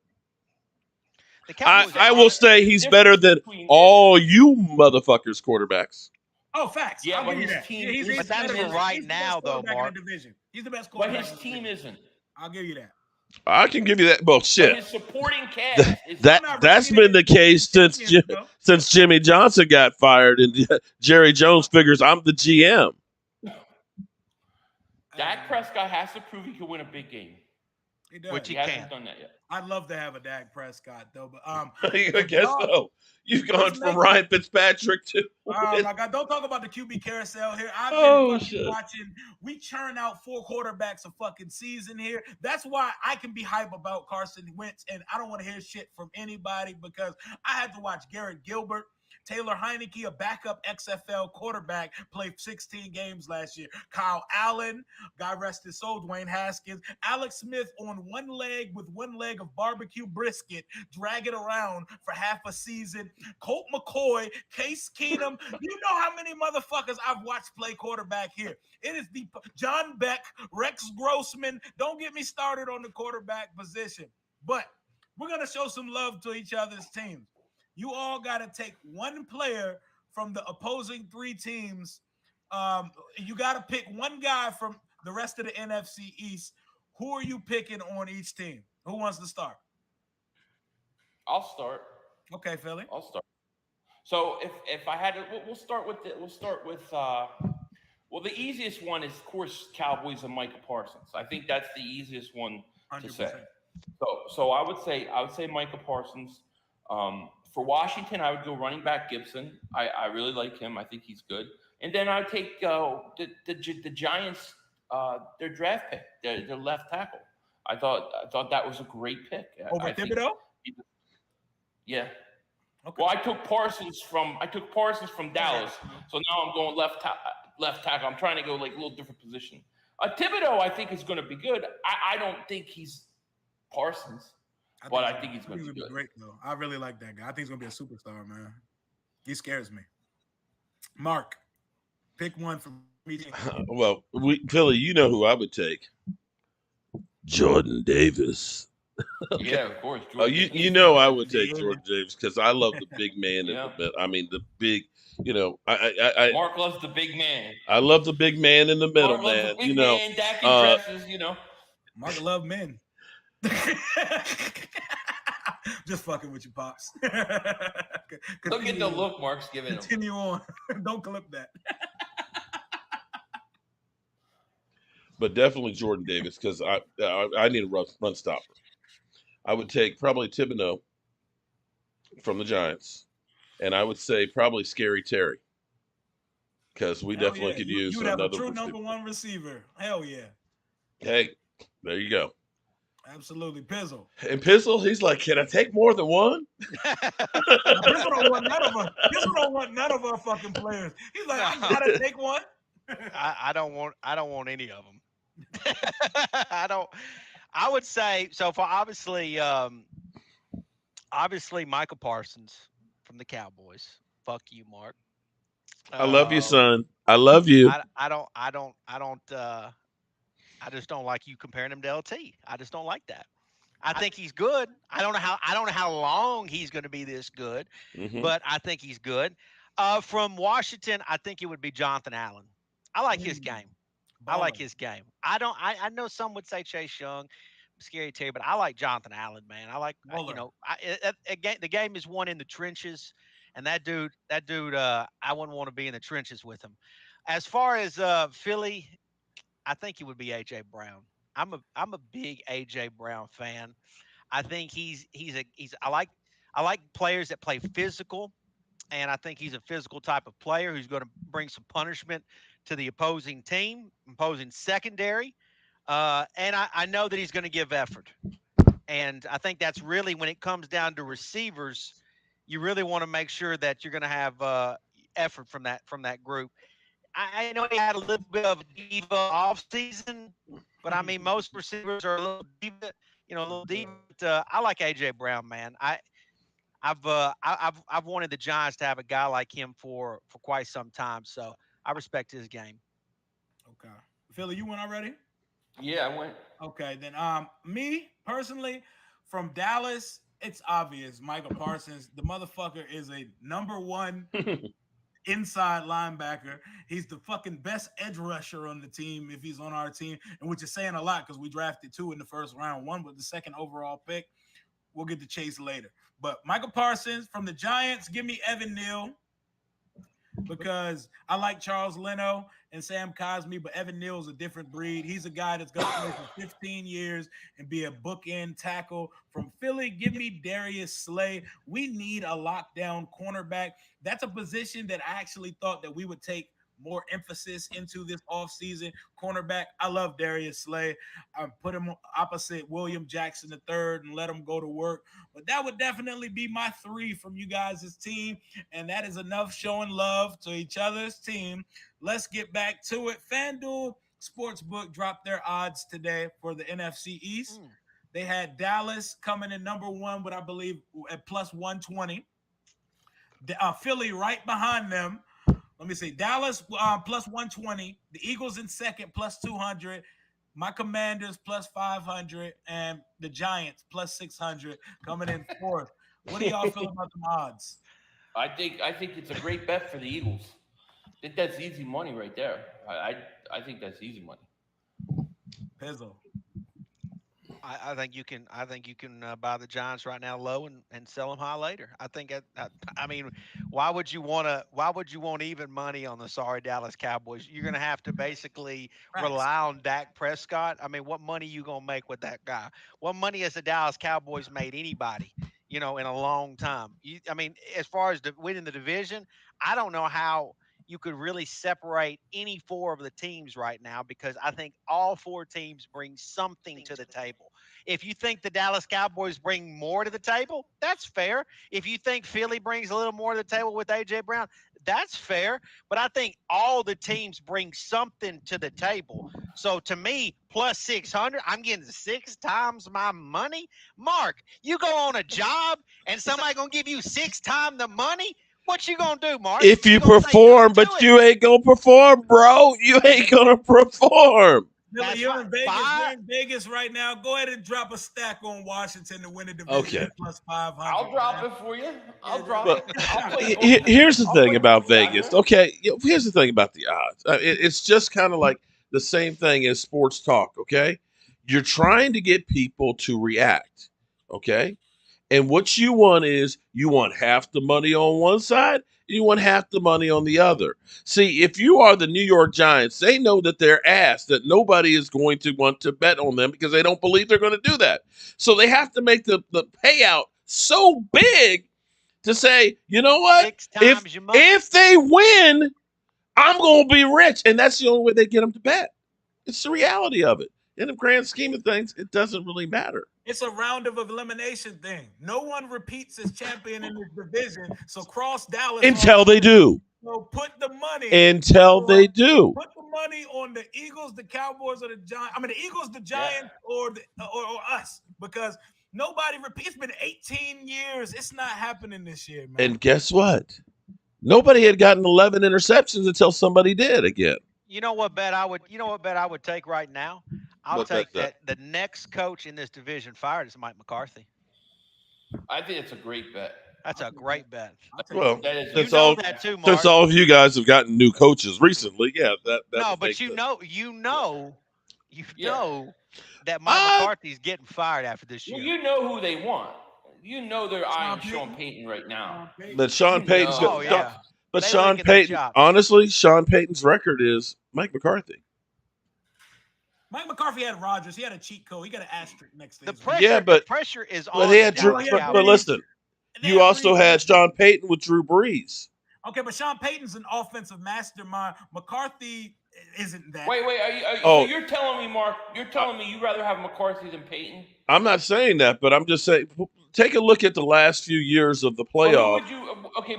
I will say he's better than all you motherfuckers quarterbacks. Oh, facts. Yeah, but his team. But that's for right now, though, Mark. He's the best quarterback. But his team isn't. I'll give you that. I can give you that. Well, shit. His supporting cast that's been the case since Jimmy Johnson got fired and Jerry Jones figures I'm the GM. Dak Prescott has to prove he can win a big game. He does. Which he hasn't done that yet. I'd love to have a Dak Prescott though, but I guess so. You've gone from Ryan Fitzpatrick to. Oh my God! Don't talk about the QB carousel here. I've been watching. We churn out 4 quarterbacks a fucking season here. That's why I can be hype about Carson Wentz, and I don't want to hear shit from anybody because I had to watch Garrett Gilbert Taylor Heineke, a backup XFL quarterback, played 16 games last year. Kyle Allen, God rest his soul, Dwayne Haskins. Alex Smith on one leg with one leg of barbecue brisket, drag it around for half a season. Colt McCoy, Case Keenum. You know how many motherfuckers I've watched play quarterback here. It is the John Beck, Rex Grossman. Don't get me started on the quarterback position. But we're going to show some love to each other's teams. You all got to take one player from the opposing three teams. You got to pick one guy from the rest of the NFC East. Who are you picking on each team? Who wants to start? I'll start. Okay, Philly. I'll start. So if I had to, we'll start with the easiest one is, of course, Cowboys and Micah Parsons. I think that's the easiest one 100%. to say. So I would say Micah Parsons. For Washington, I would go running back Gibson. I really like him. I think he's good. And then I would take the Giants, their draft pick, their left tackle. I thought that was a great pick. Over Thibodeau? Yeah. Okay. Well, I took Parsons from Dallas, so now I'm going left tackle. I'm trying to go like a little different position. Thibodeau, I think, is going to be good. I don't think he's Parsons, but I think he's going to be good. Great though. I really like that guy. I think he's going to be a superstar, man. He scares me. Mark, pick one for me. Well, Philly, you know who I would take? Jordan Davis. Okay. Yeah, of course. You know I would take Jordan Davis because I love the big man in the middle. I mean the big, I Mark loves the big man. I love the big man in the middle, Mark man. Loves the big man, Dak dresses, Mark love men. Just fucking with you, pops. Look at the look Mark's giving him. Continue on. Don't clip that. But definitely Jordan Davis because I need a run stopper. I would take probably Thibodeau from the Giants, and I would say probably Scary Terry because we definitely could use you would have another a true number one receiver. Hell yeah. Hey, there you go. Absolutely. Pizzle. And Pizzle, he's like, can I take more than one? Pizzle don't want none of us. Pizzle don't want none of our fucking players. He's like, I gotta take one. I don't want any of them. I would say so for obviously Michael Parsons from the Cowboys. Fuck you, Mark. I love you, son. I love you. I just don't like you comparing him to LT. I just don't like that. I think he's good. I don't know how long he's going to be this good, but I think he's good. From Washington, I think it would be Jonathan Allen. I like his game. I like his game. I know some would say Chase Young, Scary Terry, but I like Jonathan Allen, man. I like, the game is won in the trenches, and that dude, I wouldn't want to be in the trenches with him. As far as Philly, I think it would be AJ Brown. I'm a big AJ Brown fan. I think I like players that play physical, and I think he's a physical type of player who's going to bring some punishment to the opposing team, opposing secondary. And I know that he's going to give effort. And I think that's really when it comes down to receivers, you really want to make sure that you're going to have effort from that group. I know he had a little bit of a diva off season, but I mean most receivers are a little diva, a little diva. But, I like AJ Brown, man. I've wanted the Giants to have a guy like him for quite some time, so I respect his game. Okay, Philly, you went already? Yeah, I went. Okay, then me personally from Dallas, it's obvious. Michael Parsons, the motherfucker is a number one inside linebacker. He's the fucking best edge rusher on the team if he's on our team, and which is saying a lot because we drafted 2 in the first round. 1 was the second overall pick. We'll get to Chase later. But Michael Parsons from the Giants, give me Evan Neal because I like Charles Leno and Sam Cosmi, but Evan Neal's a different breed. He's a guy that's going to play for 15 years and be a bookend tackle. From Philly, give me Darius Slay. We need a lockdown cornerback. That's a position that I actually thought that we would take more emphasis into this offseason. Cornerback, I love Darius Slay. I put him opposite William Jackson III and let him go to work. But that would definitely be my 3 from you guys' team. And that is enough showing love to each other's team. Let's get back to it. FanDuel Sportsbook dropped their odds today for the NFC East. They had Dallas coming in number 1, but I believe at plus 120. Philly right behind them. Let me see. Dallas plus 120. The Eagles in second plus 200. My Commanders plus 500. And the Giants plus 600 coming in fourth. What do y'all feel about the odds? I think it's a great bet for the Eagles. I think that's easy money right there. I think that's easy money. Pizzo. I think you can buy the Giants right now low and sell them high later. I think I mean, why would you want even money on the sorry Dallas Cowboys? You're going to have to basically rely on Dak Prescott. I mean, what money you going to make with that guy? What money has the Dallas Cowboys made anybody, in a long time? I mean, as far as winning the division, I don't know how you could really separate any 4 of the teams right now, because I think all 4 teams bring something to the table. If you think the Dallas Cowboys bring more to the table, that's fair. If you think Philly brings a little more to the table with A.J. Brown, that's fair. But I think all the teams bring something to the table. So to me, plus 600, I'm getting 6 times my money. Mark, you go on a job and somebody going to give you 6 times the money? What you gonna do, Mark? If you perform, but you ain't gonna perform, bro. You ain't gonna perform. Billy, you're in Vegas right now. Go ahead and drop a stack on Washington to win the division. Okay. Plus 500. I'll drop it for you. I'll drop it. Here's the thing about Vegas. Okay, here's the thing about the odds. It's just kind of like the same thing as sports talk. Okay, you're trying to get people to react. Okay. And what you want is you want half the money on one side and you want half the money on the other. See, if you are the New York Giants, they know that they're ass, that nobody is going to want to bet on them because they don't believe they're going to do that. So they have to make the payout so big to say, you know what? If they win, I'm going to be rich. And that's the only way they get them to bet. It's the reality of it. In the grand scheme of things, it doesn't really matter. It's a round of elimination thing. No one repeats as champion in this division. So cross Dallas until they do. So put the money until they do. Put the money on the Eagles, the Cowboys, or the Giants. I mean, the Eagles, the Giants, or us, because nobody repeats. It's been 18 years. It's not happening this year, man. And guess what? Nobody had gotten 11 interceptions until somebody did again. You know what bet I would take right now? I'll take that the next coach in this division fired is Mike McCarthy. I think it's a great bet. That's a great bet. Well, since all of you guys have gotten new coaches recently, yeah, that no, but you know that Mike McCarthy's getting fired after this year. Well, you know who they want. You know they're eyeing Sean Payton right now. But Sean Payton's But Sean Payton, honestly, Sean Payton's record is Mike McCarthy. Mike McCarthy had Rodgers. He had a cheat code. He got an asterisk next to the pressure. The pressure is on. But listen, you also had Sean Payton with Drew Brees. Okay, but Sean Payton's an offensive mastermind. McCarthy isn't that. Wait. So you're telling me, Mark? You're telling me you'd rather have McCarthy than Payton? I'm not saying that, but I'm just saying. Take a look at the last few years of the playoff.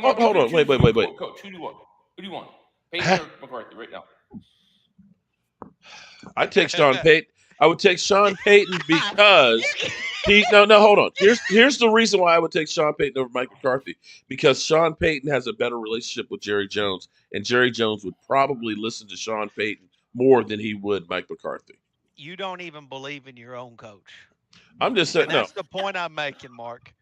Mark, hold on. Wait. Coach, who do you want? Payton or McCarthy right now? I'd take Sean Payton. I would take Sean Payton because hold on. Here's the reason why I would take Sean Payton over Mike McCarthy, because Sean Payton has a better relationship with Jerry Jones, and Jerry Jones would probably listen to Sean Payton more than he would Mike McCarthy. You don't even believe in your own coach. I'm just saying. That's the point I'm making, Mark.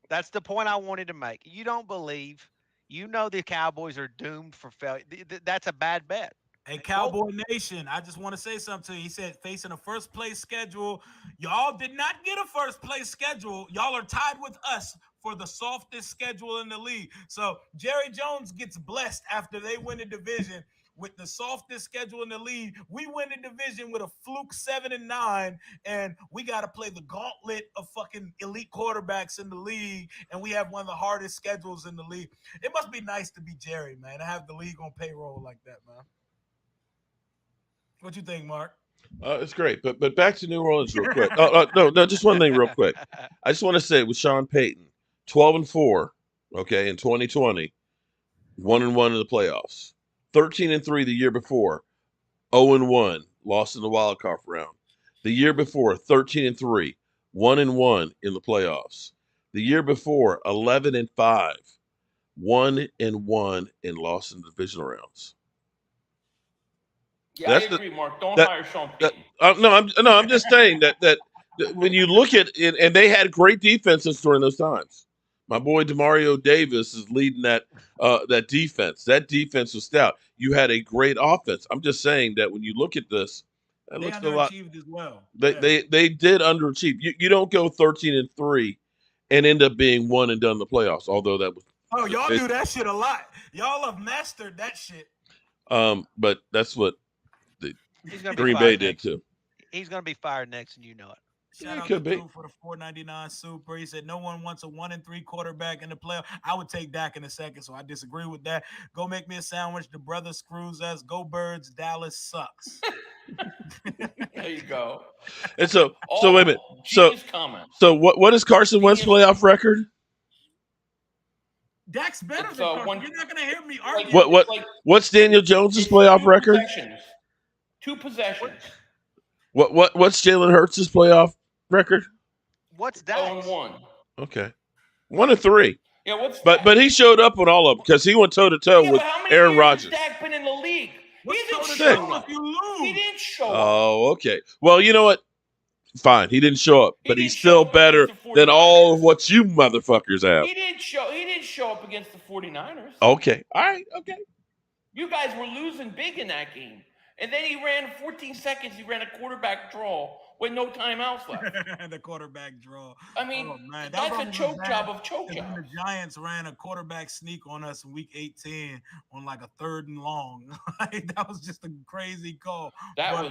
That's the point I wanted to make. You don't believe. You know the Cowboys are doomed for failure. That's a bad bet. Hey, Cowboy Nation, I just want to say something to you. He said facing a first-place schedule. Y'all did not get a first-place schedule. Y'all are tied with us for the softest schedule in the league. So Jerry Jones gets blessed after they win the division with the softest schedule in the league, we win the division with a fluke 7-9, and we got to play the gauntlet of fucking elite quarterbacks in the league, and we have one of the hardest schedules in the league. It must be nice to be Jerry, man, to have the league on payroll like that, man. What you think, Mark? It's great, but back to New Orleans real quick. No, just one thing real quick. I just want to say with Sean Payton, 12-4, okay, in 2020, 1-1 in the playoffs, 13-3 the year before, 0-1, lost in the wild card round. The year before, 13-3, 1-1 in the playoffs. The year before, 11-5, 1-1, and lost in the divisional rounds. Yeah, I agree, Mark. Don't hire Sean Payton. I'm just saying that when you look at it, and they had great defenses during those times. My boy Demario Davis is leading that defense. That defense was stout. You had a great offense. I'm just saying that when you look at this, that They looks a lot. underachieved as well. They did underachieve. You don't go 13-3 and end up being one and done in the playoffs. Although that was y'all do that shit a lot. Y'all have mastered that shit. But that's what He's gonna Green Bay did too. He's going to be fired next, and you know it. Shout out to Drew for the $4.99 super. He said no one wants a 1-3 quarterback in the playoff. I would take Dak in a second, so I disagree with that. Go make me a sandwich. The brother screws us. Go Birds. Dallas sucks. There you go. And so wait a minute. So what is Carson Wentz's playoff record? Dak's better than Carson. You're not going to hear me argue. What's Daniel Jones's playoff record? Two possessions. What's Jalen Hurts' playoff record? What's that? 0-1. Okay, 1-3. Yeah, what's but he showed up on all of them because he went toe to toe with Aaron Rodgers. How many years has Dak been in the league? He didn't show up. You lose. He didn't show up. Oh, okay. Well, you know what? Fine, he didn't show up, but he's still better than all of what you motherfuckers have. He didn't show up against the 49ers. Okay, all right, okay. You guys were losing big in that game. And then he ran 14 seconds. He ran a quarterback draw with no timeouts left. The quarterback draw. I mean, that's a choke job of choke jobs. The Giants ran a quarterback sneak on us in week 18 on like a 3rd and long. That was just a crazy call. Yeah,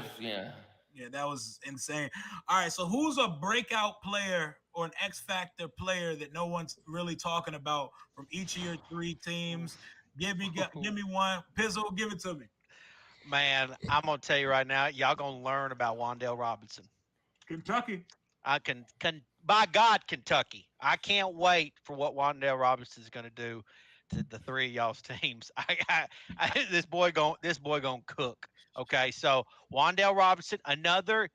that was insane. All right, so who's a breakout player or an X factor player that no one's really talking about from each of your 3 teams? Give me one. Pizzle, give it to me. Man, I'm going to tell you right now, y'all going to learn about Wan'Dale Robinson. Kentucky. By God, Kentucky. I can't wait for what Wan'Dale Robinson is going to do to the 3 of y'all's teams. This boy gonna cook. Okay, so Wan'Dale Robinson, another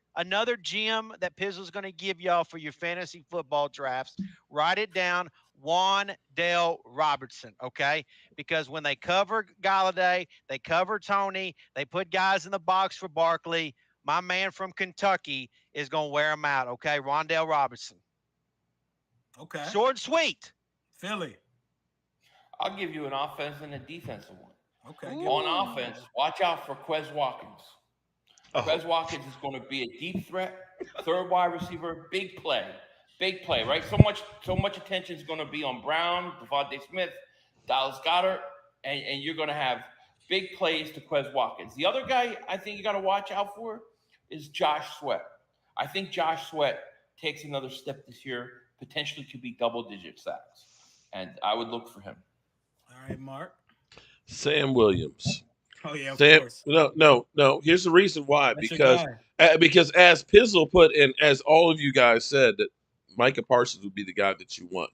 gem that Pizzle's going to give y'all for your fantasy football drafts. Write it down. Wan'Dale Robinson, okay? Because when they cover Galladay, they cover Tony, they put guys in the box for Barkley, my man from Kentucky is going to wear them out, okay? Wan'Dale Robinson. Okay. Short and sweet. Philly. I'll give you an offense and a defensive one. Okay. On offense, watch out for Quez Watkins. Quez Watkins is going to be a deep threat, 3rd wide receiver, big play. Big play, right? So much attention is going to be on Brown, Devontae Smith, Dallas Goedert, and you're going to have big plays to Quez Watkins. The other guy I think you got to watch out for is Josh Sweat. I think Josh Sweat takes another step this year, potentially to be double-digit sacks, and I would look for him. All right, Mark. Sam Williams. Oh yeah, of course. No. Here's the reason why. Because as Pizzle put, and as all of you guys said, that Micah Parsons would be the guy that you want.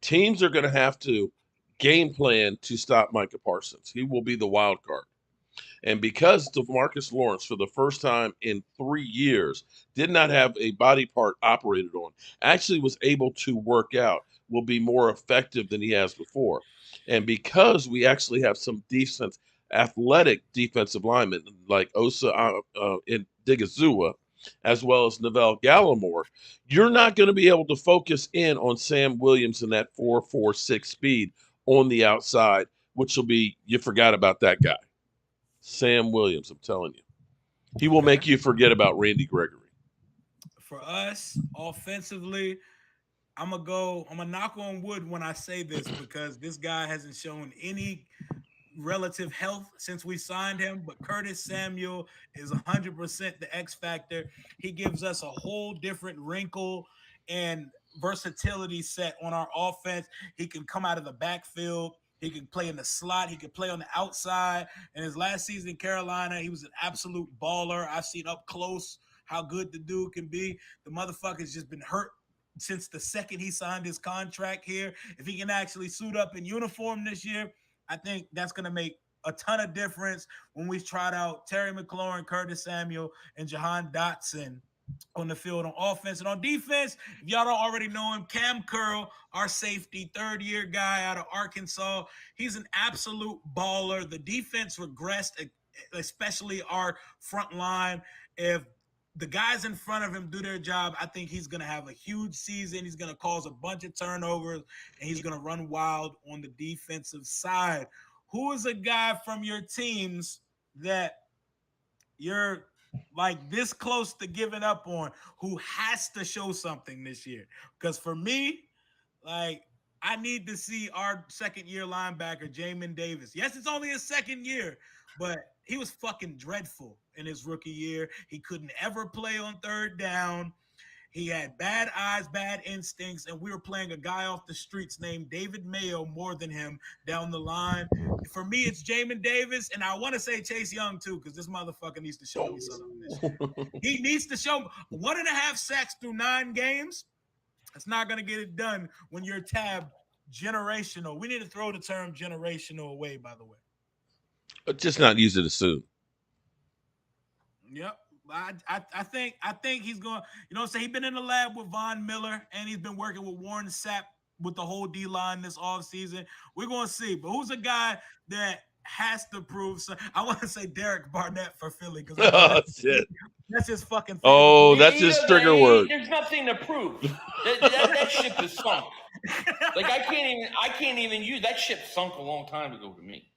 Teams are going to have to game plan to stop Micah Parsons. He will be the wild card. And because DeMarcus Lawrence, for the first time in 3 years, did not have a body part operated on, actually was able to work out, will be more effective than he has before. And because we actually have some decent athletic defensive linemen like Osa and Digazua, as well as Neville Gallimore, you're not going to be able to focus in on Sam Williams in that 4.46 speed on the outside, which will be, you forgot about that guy. Sam Williams, I'm telling you. He will make you forget about Randy Gregory. For us, offensively, I'm going to knock on wood when I say this because this guy hasn't shown any relative health since we signed him, but Curtis Samuel is 100% the X factor. He gives us a whole different wrinkle and versatility set on our offense. He can come out of the backfield. He can play in the slot. He can play on the outside. And his last season in Carolina, he was an absolute baller. I've seen up close how good the dude can be. The motherfucker's just been hurt since the second he signed his contract here. If he can actually suit up in uniform this year, I think that's going to make a ton of difference when we tried out Terry McLaurin, Curtis Samuel, and Jahan Dotson on the field on offense. And on defense, if y'all don't already know him, Cam Curl, our safety, third-year guy out of Arkansas. He's an absolute baller. The defense regressed, especially our front line. If the guys in front of him do their job, I think he's going to have a huge season. He's going to cause a bunch of turnovers, and he's going to run wild on the defensive side. Who is a guy from your teams that you're like this close to giving up on, who has to show something this year? Because for me, like, I need to see our second-year linebacker, Jamin Davis. Yes, it's only his second year, but he was fucking dreadful in his rookie year. He couldn't ever play on third down. He had bad eyes, bad instincts, and we were playing a guy off the streets named David Mayo more than him down the line. For me, it's Jamin Davis, and I want to say Chase Young too, because this motherfucker needs to show me something this year. He needs to show 1.5 sacks through 9 games. It's not going to get it done when you're tabbed generational. We need to throw the term generational away, by the way. Just not use it as soon. Yep. I think he's going, you know what I'm saying? He's been in the lab with Von Miller, and he's been working with Warren Sapp with the whole D-line this offseason. We're going to see. But who's a guy that has to prove something? I want to say Derek Barnett for Philly, because that's his fucking thing. Oh, that's his trigger word. There's nothing to prove. That ship is sunk. Like, I can't even use that. Ship sunk a long time ago to me.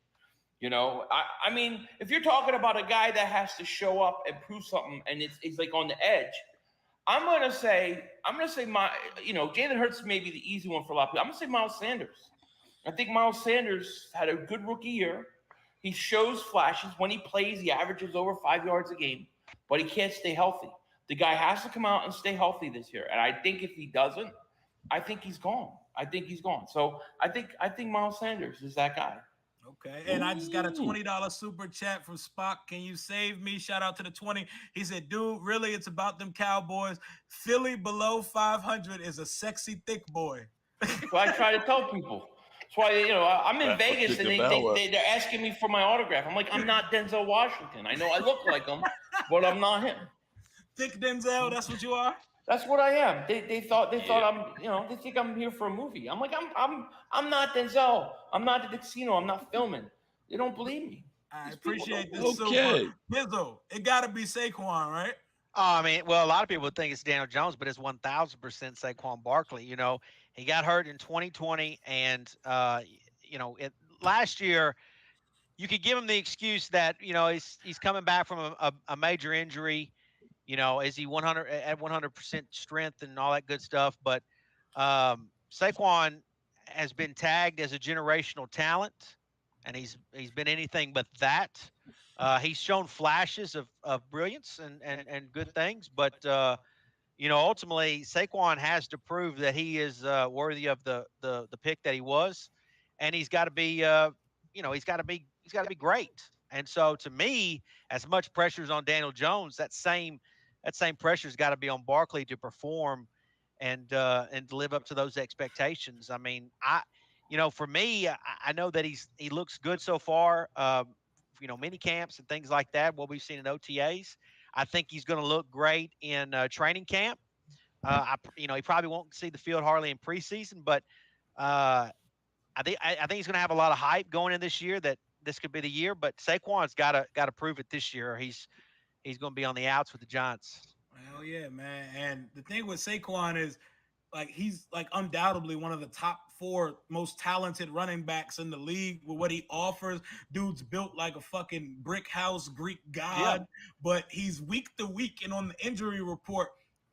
You know, I mean, if you're talking about a guy that has to show up and prove something, and it's like on the edge, I'm gonna say Jalen Hurts may be the easy one for a lot of people. I'm gonna say Miles Sanders. I think Miles Sanders had a good rookie year. He shows flashes. When he plays, he averages over 5 yards a game, but he can't stay healthy. The guy has to come out and stay healthy this year. And I think if he doesn't, I think he's gone. So I think Miles Sanders is that guy. Okay, and I just got a $20 super chat from Spock. Can you save me? Shout out to the 20. He said, dude, really, it's about them Cowboys. Philly below 500 is a sexy thick boy. Well, I try to tell people. That's why, I'm in Vegas, and they're asking me for my autograph. I'm like, I'm not Denzel Washington. I know I look like him, but I'm not him. Thick Denzel, that's what you are? That's what I am. They thought I'm, they think I'm here for a movie. I'm like, I'm not Denzel. I'm not the casino. I'm not filming. They don't believe me. I appreciate this. Okay. Pizzo, it got to be Saquon, right? I mean, well, a lot of people would think it's Daniel Jones, but it's 1,000% Saquon Barkley. You know, he got hurt in 2020, and last year, you could give him the excuse that he's coming back from a major injury. Is he 100% strength and all that good stuff? But Saquon has been tagged as a generational talent, and he's been anything but that. He's shown flashes of brilliance and good things, but ultimately Saquon has to prove that he is worthy of the pick that he was, and he's got to be he's got to be great. And so to me, as much pressure is on Daniel Jones, that same pressure's got to be on Barkley to perform and to live up to those expectations. I mean, for me, I know that he looks good so far. Mini camps and things like that, what we've seen in OTAs. I think he's going to look great in training camp. He probably won't see the field hardly in preseason, but I think he's going to have a lot of hype going in this year that this could be the year. But Saquon's got to prove it this year. He's going to be on the outs with the Giants. Hell yeah, man. And the thing with Saquon is, like, he's like undoubtedly one of the top 4 most talented running backs in the league with what he offers. Dude's built like a fucking brick house Greek god, but he's week to week and on the injury report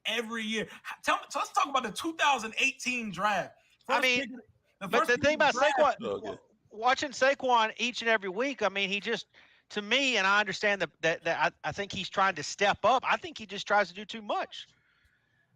every year. So let's talk about the 2018 draft. But the thing about Saquon, watching Saquon each and every week, I mean, he just, to me, and I understand that I think he's trying to step up. I think he just tries to do too much.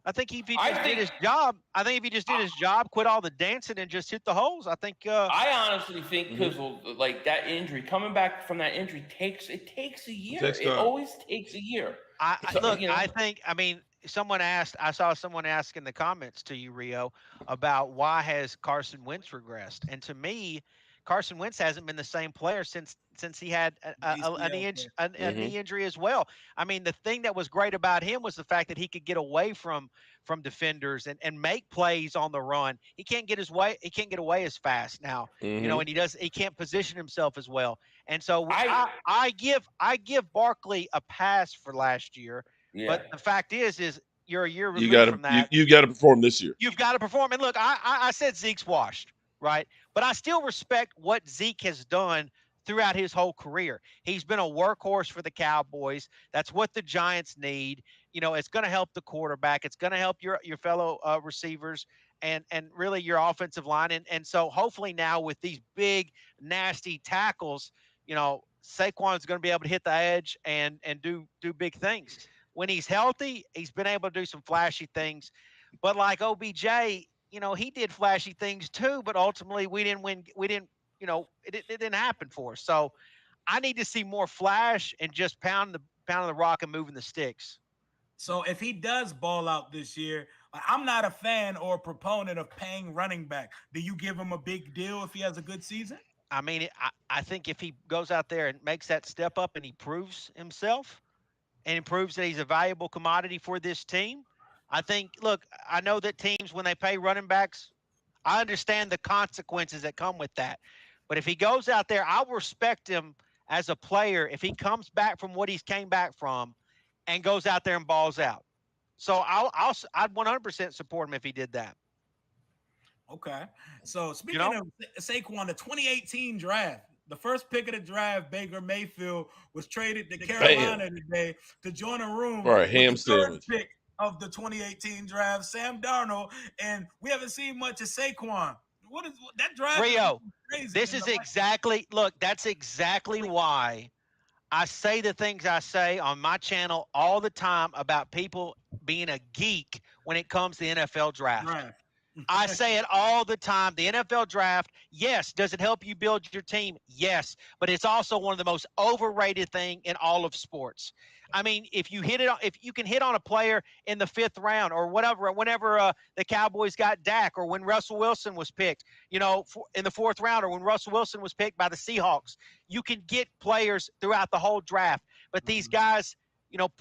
I think if he just did his job, quit all the dancing and just hit the holes, I think. I honestly think because like that injury, coming back from that injury takes a year. It always takes a year. I mean, I saw someone ask in the comments to you, Rio, about why has Carson Wentz regressed, and to me, Carson Wentz hasn't been the same player since he had a knee injury as well. I mean, the thing that was great about him was the fact that he could get away from defenders and make plays on the run. He can't get away as fast now, and he can't position himself as well. And so I give Barkley a pass for last year, but the fact is you're a year removed from that. You got to perform this year. You've got to perform. And look, I said Zeke's washed, right? But I still respect what Zeke has done throughout his whole career. He's been a workhorse for the Cowboys. That's what the Giants need. It's going to help the quarterback. It's going to help your fellow receivers and really your offensive line. And so hopefully now with these big, nasty tackles, Saquon's going to be able to hit the edge and do big things. When he's healthy, he's been able to do some flashy things. But like OBJ, he did flashy things too, but ultimately we didn't win. It didn't happen for us. So I need to see more flash and just pounding the rock and moving the sticks. So if he does ball out this year, I'm not a fan or a proponent of paying running back. Do you give him a big deal if he has a good season? I mean, I think if he goes out there and makes that step up and he proves himself and he proves that he's a valuable commodity for this team, I think, look, I know that teams, when they pay running backs, I understand the consequences that come with that. But if he goes out there, I'll respect him as a player if he comes back from what he's came back from and goes out there and balls out. So I'd 100% support him if he did that. Okay. So speaking of Saquon, the 2018 draft, the first pick of the draft, Baker Mayfield, was traded to Carolina today to join a room for a ham sandwich. Pick of the 2018 draft, Sam Darnold, and we haven't seen much of Saquon. What is that draft? Rio, crazy. This is exactly that's exactly why I say the things I say on my channel all the time about people being a geek when it comes to the NFL draft. I say it all the time. The NFL draft, yes. Does it help you build your team? Yes. But it's also one of the most overrated thing in all of sports. I mean, if you can hit on a player in the 5th round or whatever, whenever the Cowboys got Dak, or when Russell Wilson was picked, in the 4th round, or when Russell Wilson was picked by the Seahawks, you can get players throughout the whole draft. But these guys,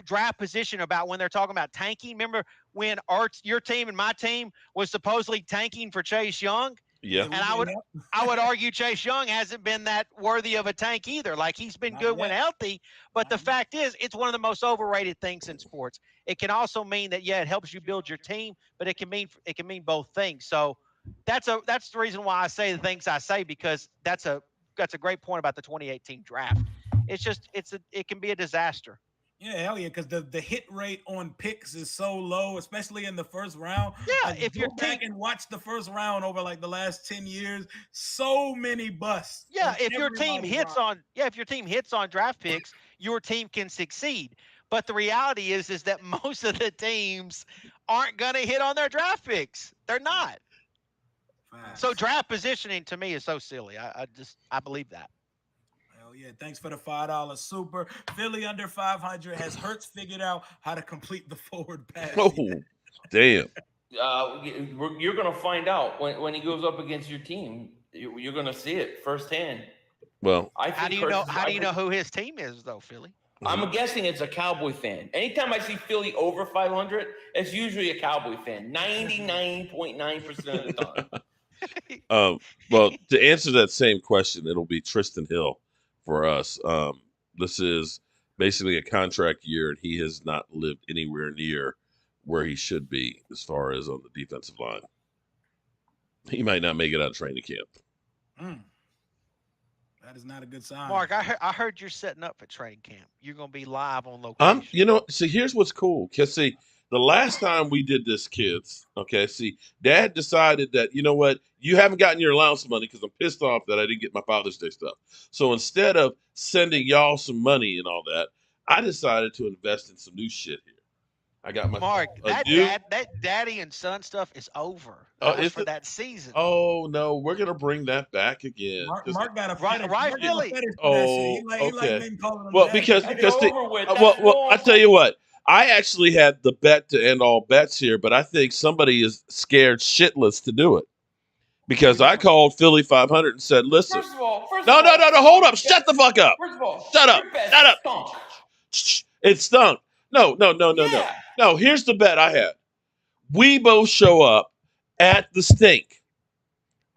draft position about when they're talking about tanking. Remember when your team and my team was supposedly tanking for Chase Young? Yeah. And I would argue Chase Young hasn't been that worthy of a tank either. Like, he's been good when healthy, but the fact is, it's one of the most overrated things in sports. It can also mean that, it helps you build your team, but it can mean both things. So that's the reason why I say the things I say, because that's a great point about the 2018 draft. It's just it can be a disaster. Yeah, hell yeah, because the hit rate on picks is so low, especially in the first round. Yeah, if you go back and watch the first round over like the last 10 years, so many busts. Yeah, if your team hits on draft picks, your team can succeed. But the reality is that most of the teams aren't going to hit on their draft picks. They're not. Fast. So draft positioning to me is so silly. I believe that. Yeah, thanks for the $5 super. Philly under 500. Has Hurts figured out how to complete the forward pass? Oh, damn. You're going to find out when he goes up against your team. You're going to see it firsthand. Well, how do you know who his team is, though, Philly? I'm guessing it's a Cowboy fan. Anytime I see Philly over 500, it's usually a Cowboy fan. 99.9% of the time. Well, to answer that same question, it'll be Tristan Hill. For us, this is basically a contract year, and he has not lived anywhere near where he should be as far as on the defensive line. He might not make it out of training camp. That is not a good sign. Mark, I heard you're setting up for training camp. You're going to be live on location. See, here's what's cool. Cause see, The last time we did this, kids, okay, see, Dad decided that, you know what, you haven't gotten your allowance money because I'm pissed off that I didn't get my Father's Day stuff. So instead of sending y'all some money and all that, I decided to invest in some new shit here. I got my Mark, that daddy and son stuff is over. That was for that season. Oh no, we're gonna bring that back again. Mark got a fetish. Right, Philly. Oh, he like men calling him well, daddy. because I tell you what, I actually had the bet to end all bets here, but I think somebody is scared shitless to do it because I called Philly 500 and said, "Listen, First of all, hold up, shut the fuck up, First of all, shut up, shut up, stunk. it stunk." No. Here's the bet I had. We both show up at the stink.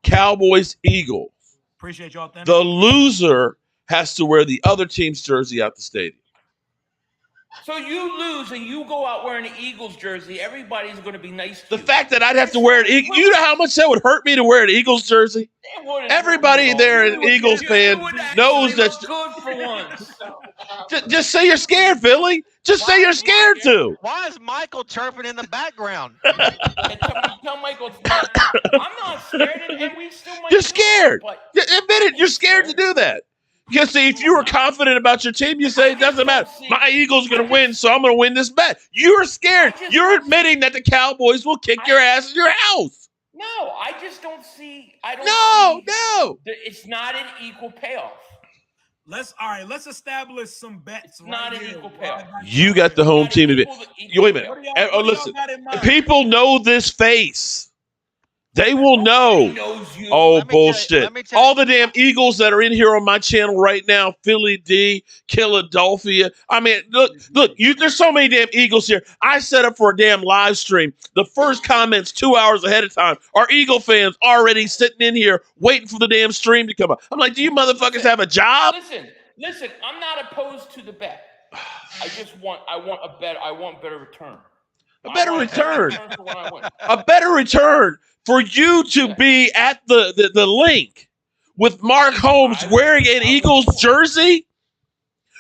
Cowboys, Eagles. Appreciate y'all. The loser has to wear the other team's jersey out the stadium. So you lose and you go out wearing an Eagles jersey. Everybody's going to be nice to you. The fact that I'd have to wear it, you know how much that would hurt me to wear an Eagles jersey? Everybody there, an Eagles fan, knows that's good for once. Just say you're scared, Philly. Just say you're scared too. Why is Michael chirping in the background? Tell Michael it's not. I'm not scared, and we still might. You're scared. Admit it. You're scared to do that. Because see, if you were confident about your team, you say it doesn't matter. My Eagles are going to win, so I'm going to win this bet. You're scared. You're admitting that the Cowboys will kick your ass in your house. No, I just don't see. No. It's not an equal payoff. Let's establish some bets. Not an equal payoff. You got the home team. Wait a minute. Listen, people know this face. They will know. Oh, bullshit. All the damn Eagles that are in here on my channel right now, Philly D, Philadelphia. I mean, look, there's so many damn Eagles here. I set up for a damn live stream. The first comments 2 hours ahead of time are Eagle fans already sitting in here waiting for the damn stream to come up. I'm like, do you motherfuckers have a job? Listen, I'm not opposed to the bet. I want a bet. I want better return. A better return. A better return for you to be at the link with Mark Holmes wearing an Eagles jersey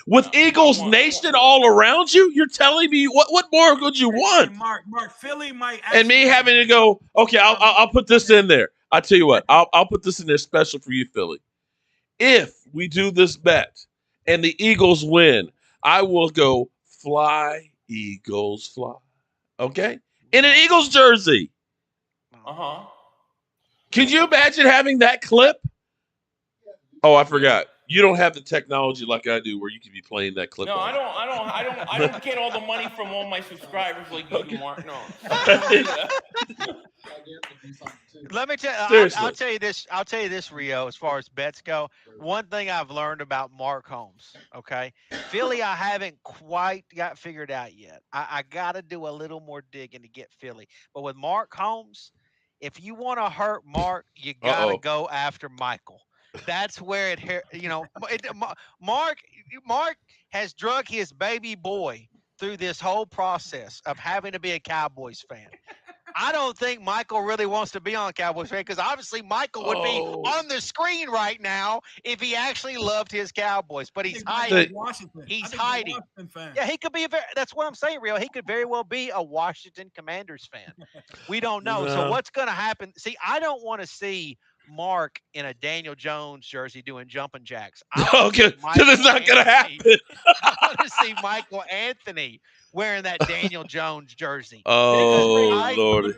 with Eagles Nation all around you. You're telling me what more could you want? Mark, Philly might. And me having to go, okay, I'll put this in there. I'll tell you what, I'll put this in there special for you, Philly. If we do this bet and the Eagles win, I will go fly, Eagles, fly. Okay? In an Eagles jersey. Uh-huh. Could you imagine having that clip? Oh, I forgot. You don't have the technology like I do where you can be playing that clip. No, I don't get all the money from all my subscribers like you do, Mark. No. Let me tell you, I'll tell you this, Rio, as far as bets go. One thing I've learned about Mark Holmes, okay? Philly, I haven't quite got figured out yet. I got to do a little more digging to get Philly. But with Mark Holmes, if you want to hurt Mark, you got to go after Michael. That's where Mark has drug his baby boy through this whole process of having to be a Cowboys fan. I don't think Michael really wants to be on Cowboys fan because obviously Michael would be on the screen right now if he actually loved his Cowboys, but he's hiding. He's hiding. Yeah, he could be that's what I'm saying, Rio. He could very well be a Washington Commanders fan. We don't know. So what's going to happen? See, I don't want to see Mark in a Daniel Jones jersey doing jumping jacks. Okay, because it's not going to happen. I want to see Michael Anthony wearing that Daniel Jones jersey. Oh, Lord.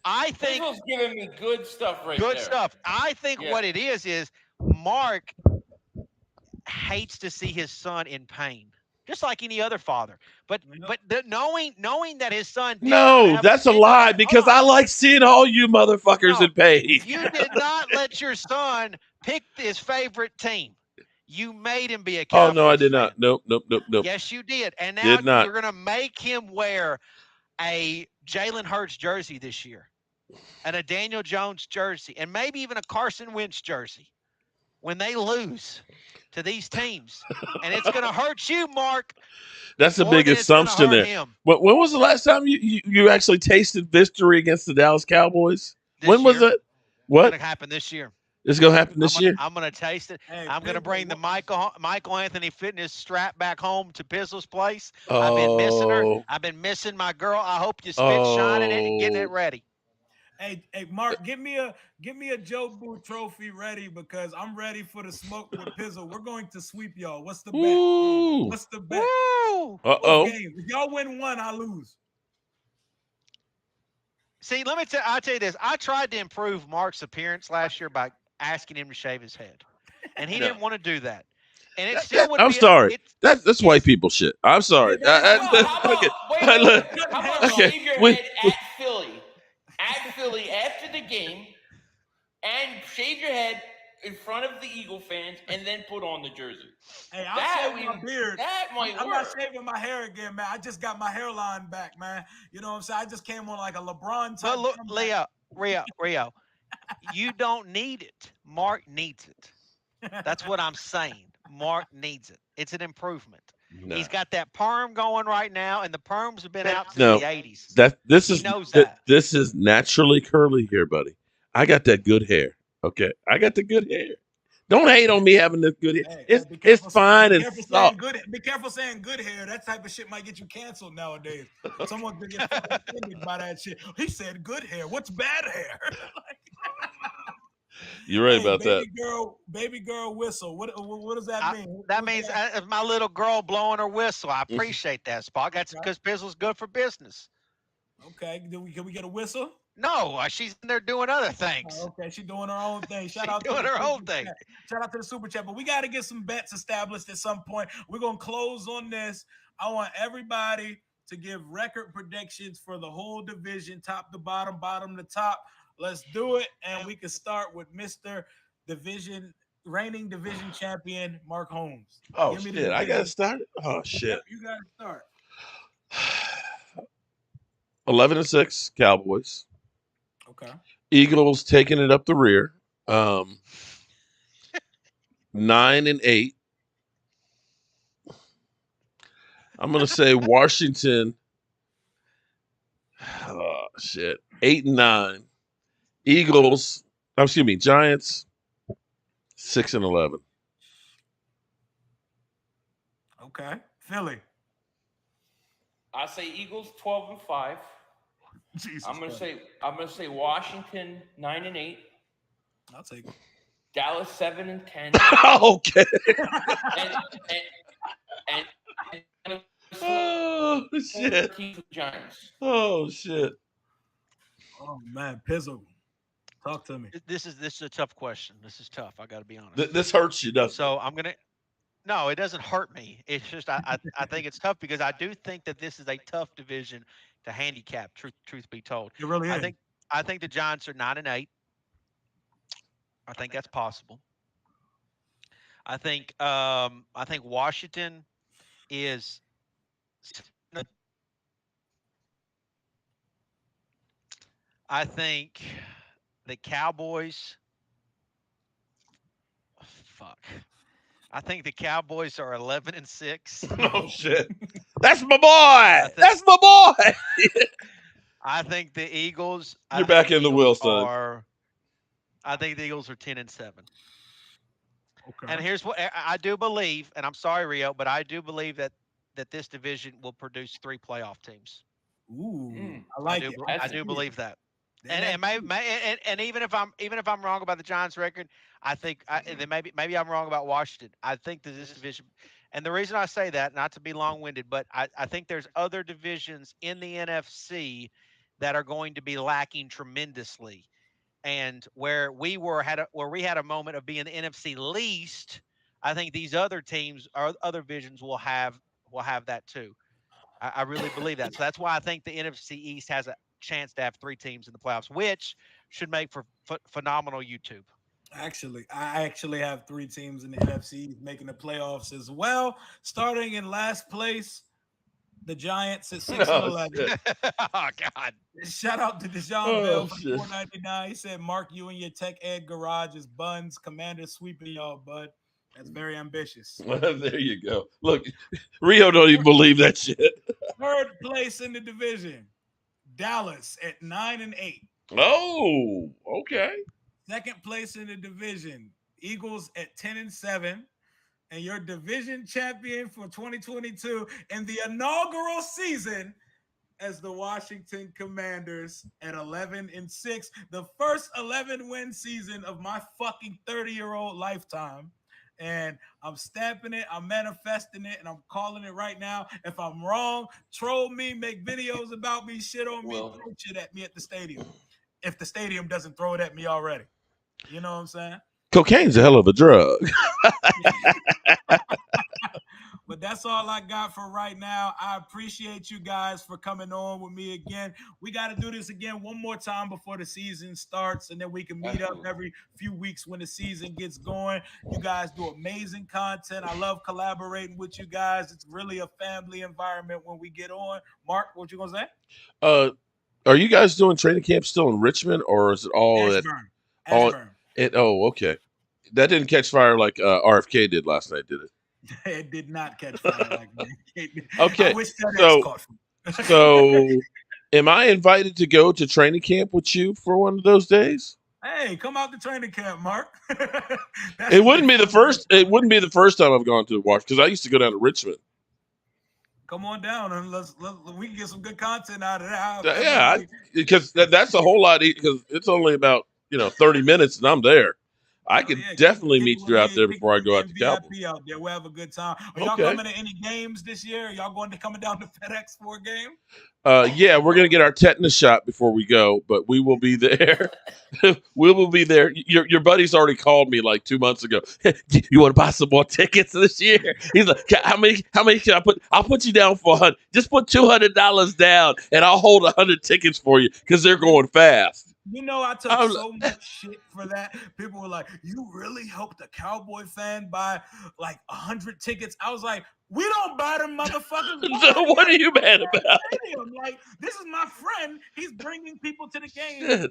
I think Nichols giving me good stuff right good there. stuff. I think what it is Mark hates to see his son in pain, just like any other father. But knowing that his son that's a lie because I like seeing all you motherfuckers in pain. You did not let your son pick his favorite team. You made him be a Cowboys fan. Oh, no, I did not. Fan. Nope. Yes, you did. And now you're going to make him wear a Jalen Hurts jersey this year and a Daniel Jones jersey and maybe even a Carson Wentz jersey when they lose to these teams. And it's going to hurt you, Mark. That's a big assumption there. When was the last time you actually tasted victory against the Dallas Cowboys? When was it? What? It's going to happen this year. It's gonna happen this year. I'm gonna taste it. Hey, I'm gonna Pizzle, bring the Michael Anthony Fitness strap back home to Pizzle's place. I've been missing her. Oh, I've been missing my girl. I hope you spit shining it and getting it oh. ready. Hey, Mark, give me a Jobu trophy ready because I'm ready for the smoke with Pizzle. We're going to sweep y'all. What's the bet? Ooh. What's the bet? Woo! Both Uh-oh. games. If y'all win one, I lose. See, I'll tell you this. I tried to improve Mark's appearance last year by asking him to shave his head, and he No. didn't want to do that. And it still would I'm be. sorry. That's it's white people shit. I'm sorry. Well, How about, Okay. wait. How about Okay. shave your We- head at Philly after the game, and shave your head in front of the Eagle fans, and then put on the jersey. Hey, I'll shave my beard. That might I'm work. not shaving my hair again, man. I just got my hairline back, man. You know what I'm saying? I just came on like a LeBron type. But look, Rio, you don't need it. Mark needs it. That's what I'm saying. Mark needs it. It's an improvement. No. He's got that perm going right now, and the perms have been out since the 80s. This This is naturally curly here, buddy. I got that good hair. Okay, I got the good hair. Don't hate on me having this good hair. It's fine and soft. Be careful saying good hair. That type of shit might get you canceled nowadays. Someone's gonna get fucking offended by that shit. He said good hair. What's bad hair? You're right about that. Baby girl whistle. What does that mean? That means my little girl blowing her whistle. I appreciate that, Spock. That's because Pizzle's good for business. Okay, can we get a whistle? No, she's in there doing other things. Okay, she's doing her own thing. Shout out to her own thing. Shout out to the super chat. But we got to get some bets established at some point. We're gonna close on this. I want everybody to give record predictions for the whole division, top to bottom, bottom to top. Let's do it, and we can start with Mr. Reigning division champion Mark Holmes. Oh shit! I gotta start. Oh shit! Yep, you gotta start. 11-6 Cowboys. Okay. Eagles taking it up the rear. 9-8. I'm gonna say Washington. Oh shit! 8-9. Eagles. Excuse me. Giants. 6-11. Okay. Philly. I say Eagles 12-5. Jesus I'm gonna say Washington 9-8. I'll take it. Dallas 7-10. Okay. and Oh shit. Giants. Oh shit. Oh man, Pizzle. Talk to me. This is a tough question. This is tough. I got to be honest. This hurts you, doesn't it? So I'm gonna. No, it doesn't hurt me. It's just I think it's tough because I do think that this is a tough division to handicap. Truth be told, it really is. I think the Giants are 9-8. I think that's possible. I think Washington is. I think the Cowboys. Fuck. I think the Cowboys are 11-6. Oh shit! That's my boy. That's my boy. I think the Eagles. You're back in the wheel, son. I think the Eagles are 10-7. Okay. And here's what I do believe, and I'm sorry, Rio, but I do believe that this division will produce 3 playoff teams. Ooh, I like it. I do believe that. And even if I'm wrong about the Giants' record, I think then maybe I'm wrong about Washington. I think that this division, and the reason I say that, not to be long-winded, but I think there's other divisions in the NFC that are going to be lacking tremendously, and where we had a moment of being the NFC least, I think these other teams or other divisions will have that too. I really believe that. So that's why I think the NFC East has a chance to have 3 teams in the playoffs, which should make for phenomenal YouTube. Actually, I actually have 3 teams in the NFC making the playoffs as well. Starting in last place, the Giants at 6-11. Oh God! Shout out to Deshaun Bell for $4.99. He said, "Mark, you and your tech ed garage is buns. Commander sweeping y'all, bud." That's very ambitious. There you go. Look, Rio don't even believe that shit. Third place in the division, Dallas at 9-8. Oh, okay. Second place in the division, Eagles at 10-7. And your division champion for 2022 in the inaugural season as the Washington Commanders at 11-6, the first 11-win season of my fucking 30-year-old lifetime. And I'm stamping it, I'm manifesting it, and I'm calling it right now. If I'm wrong, troll me, make videos about me, shit on me, throw shit at me at the stadium. If the stadium doesn't throw it at me already. You know what I'm saying? Cocaine's a hell of a drug. But that's all I got for right now. I appreciate you guys for coming on with me again. We got to do this again one more time before the season starts, and then we can meet up every few weeks when the season gets going. You guys do amazing content. I love collaborating with you guys. It's really a family environment when we get on. Mark, what you going to say? Are you guys doing training camp still in Richmond, or is it all Ashburn. Okay. That didn't catch fire like RFK did last night, did it? It did not catch fire like that. Okay. I wish FedEx caught me. So, am I invited to go to training camp with you for one of those days? Hey, come out to training camp, Mark. It wouldn't be the first. It wouldn't be the first time I've gone to Washington because I used to go down to Richmond. Come on down and we can get some good content out of that. Yeah, because that's a whole lot. Because it's only about 30 minutes and I'm there. I could definitely meet you out there before I go out to Cowboys. Out there. We'll have a good time. Are y'all coming to any games this year? Are y'all coming down to FedEx for a game? Yeah, we're going to get our tetanus shot before we go, but we will be there. We will be there. Your buddy's already called me like 2 months ago. You want to buy some more tickets this year? He's like, how many can I put? I'll put you down for $100. Just put $200 down and I'll hold 100 tickets for you because they're going fast. I took so much shit for that. People were like, you really helped a Cowboy fan buy like 100 tickets? I was like, we don't buy them motherfuckers. So what are you mad about? Like, this is my friend. He's bringing people to the game. And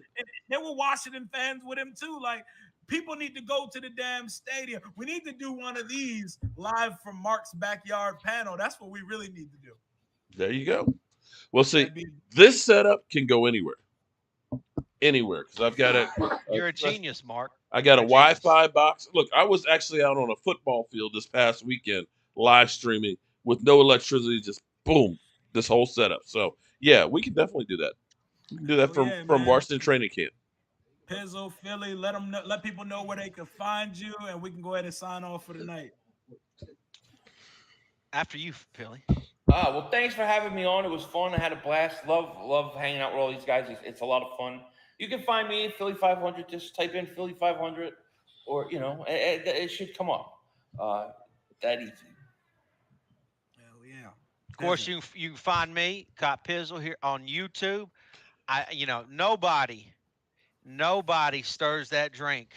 there were Washington fans with him too. Like, people need to go to the damn stadium. We need to do one of these live from Mark's backyard panel. That's what we really need to do. There you go. Well, see, this setup can go anywhere. Anywhere, because I've got it. You're a genius, Mark. I got a Wi-Fi box. Look, I was actually out on a football field this past weekend, live streaming with no electricity, just boom, this whole setup. So yeah, we can definitely do that. We can do that from Washington training camp. Pizzo, Philly, let people know where they can find you, and we can go ahead and sign off for the night. After you, Philly. Well, thanks for having me on. It was fun. I had a blast. Love hanging out with all these guys. It's a lot of fun. You can find me at Philly 500. Just type in Philly 500, or it should come up. That easy. Hell yeah. Of course, you can find me, Cop Pizzle, here on YouTube. Nobody stirs that drink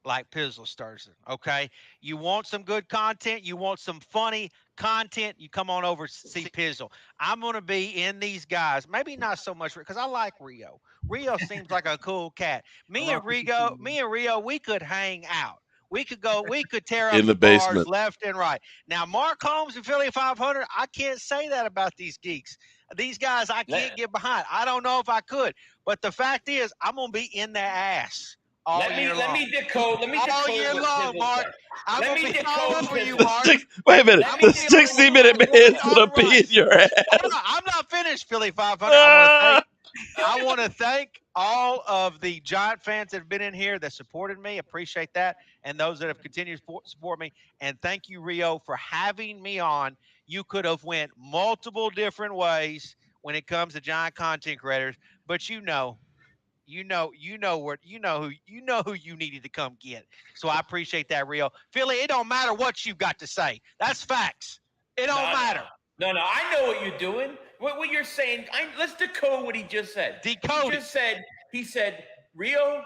like Pizzle stirs it. Okay, you want some good content, you want some funny content, you come on over to see Pizzle. I'm gonna be in these guys, maybe not so much because I like Rio. Rio seems like a cool cat. Me and Rio, we could hang out. We could tear up in the basement bars left and right. Now, Mark Holmes and Philly 500, I can't say that about these geeks. These guys, I can't get behind. I don't know if I could, but the fact is, I'm gonna be in their ass. Let me decode all year long, Mark. I'm gonna be all over you, Mark. Wait a minute. The 60-minute man's gonna be in your ass. I'm not finished, Philly 500. I want to thank all of the Giant fans that have been in here that supported me. Appreciate that. And those that have continued to support me. And thank you, Rio, for having me on. You could have went multiple different ways when it comes to Giant content creators, but you know who you needed to come get. So I appreciate that, Rio. Philly, it don't matter what you've got to say. That's facts. It don't matter. No, I know what you're doing. What you're saying, let's decode what he just said. Decode. He said, Rio,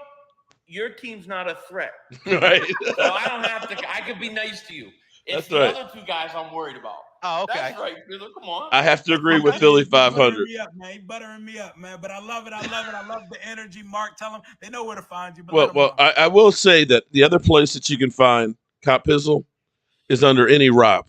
your team's not a threat. Right. So I don't have to. I could be nice to you. It's the other two guys I'm worried about. Oh, okay. That's right, Bill. Come on. I have to agree with Philly 500. He's buttering me up, man. But I love it. I love the energy. Mark, tell them they know where to find you. Well, I will say that the other place that you can find Cop Pizzle is under any rock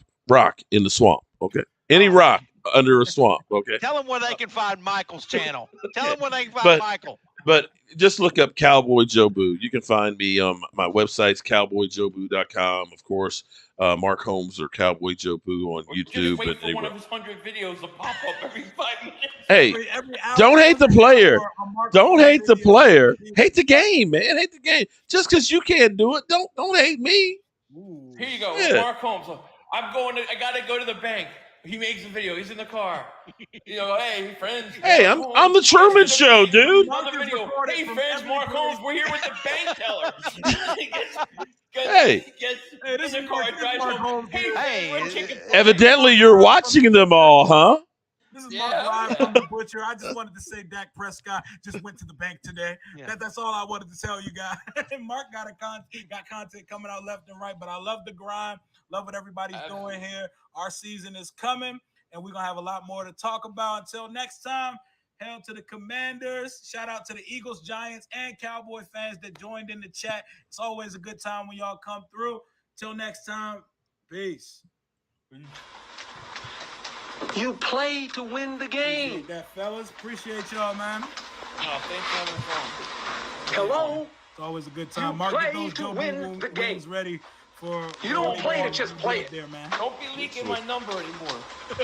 in the swamp. Okay. Any rock under a swamp. Okay. Tell them where they can find Michael's channel. Tell them where they can find Michael. But just look up Cowboy Jobu. You can find me on my website's cowboyjobu.com. Of course, Mark Holmes or Cowboy Jobu on YouTube. Just wait and for one of his 100 videos to pop up every 5 minutes. Hey, every hour, don't hate the player. Don't hate the player. Hate the video. game, man. Hate the game. Just because you can't do it, don't hate me. Ooh. Here you go, Yeah. Mark Holmes. I gotta go to the bank. He makes a video. He's in the car. Hey friends. Hey, I'm on the Truman Show, dude. On the video. Hey friends, Mark Holmes. We're here with the bank teller. Hey, this is car drives home. Hey, evidently you're watching them all, huh? This is Mark live from the butcher. I just wanted to say Dak Prescott just went to the bank today. Yeah. That's all I wanted to tell you guys. Mark got content coming out left and right, but I love the grind. Love what everybody's doing here. Our season is coming, and we're going to have a lot more to talk about. Until next time, hail to the Commanders. Shout out to the Eagles, Giants, and Cowboy fans that joined in the chat. It's always a good time when y'all come through. Till next time, peace. You play to win the game. Appreciate that, fellas. Appreciate y'all, man. Thanks for having fun. Hello? It's always a good time. You Mark, play get those to Jobu win the game. wings ready for. You don't play to just play it. There, man. Don't be leaking my number anymore.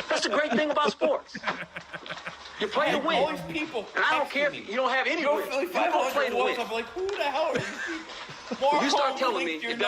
That's the great thing about sports. You play to win. All these people. And I don't care if you don't have any wins. You don't play to win. I'm like, who the hell are these people? You start telling me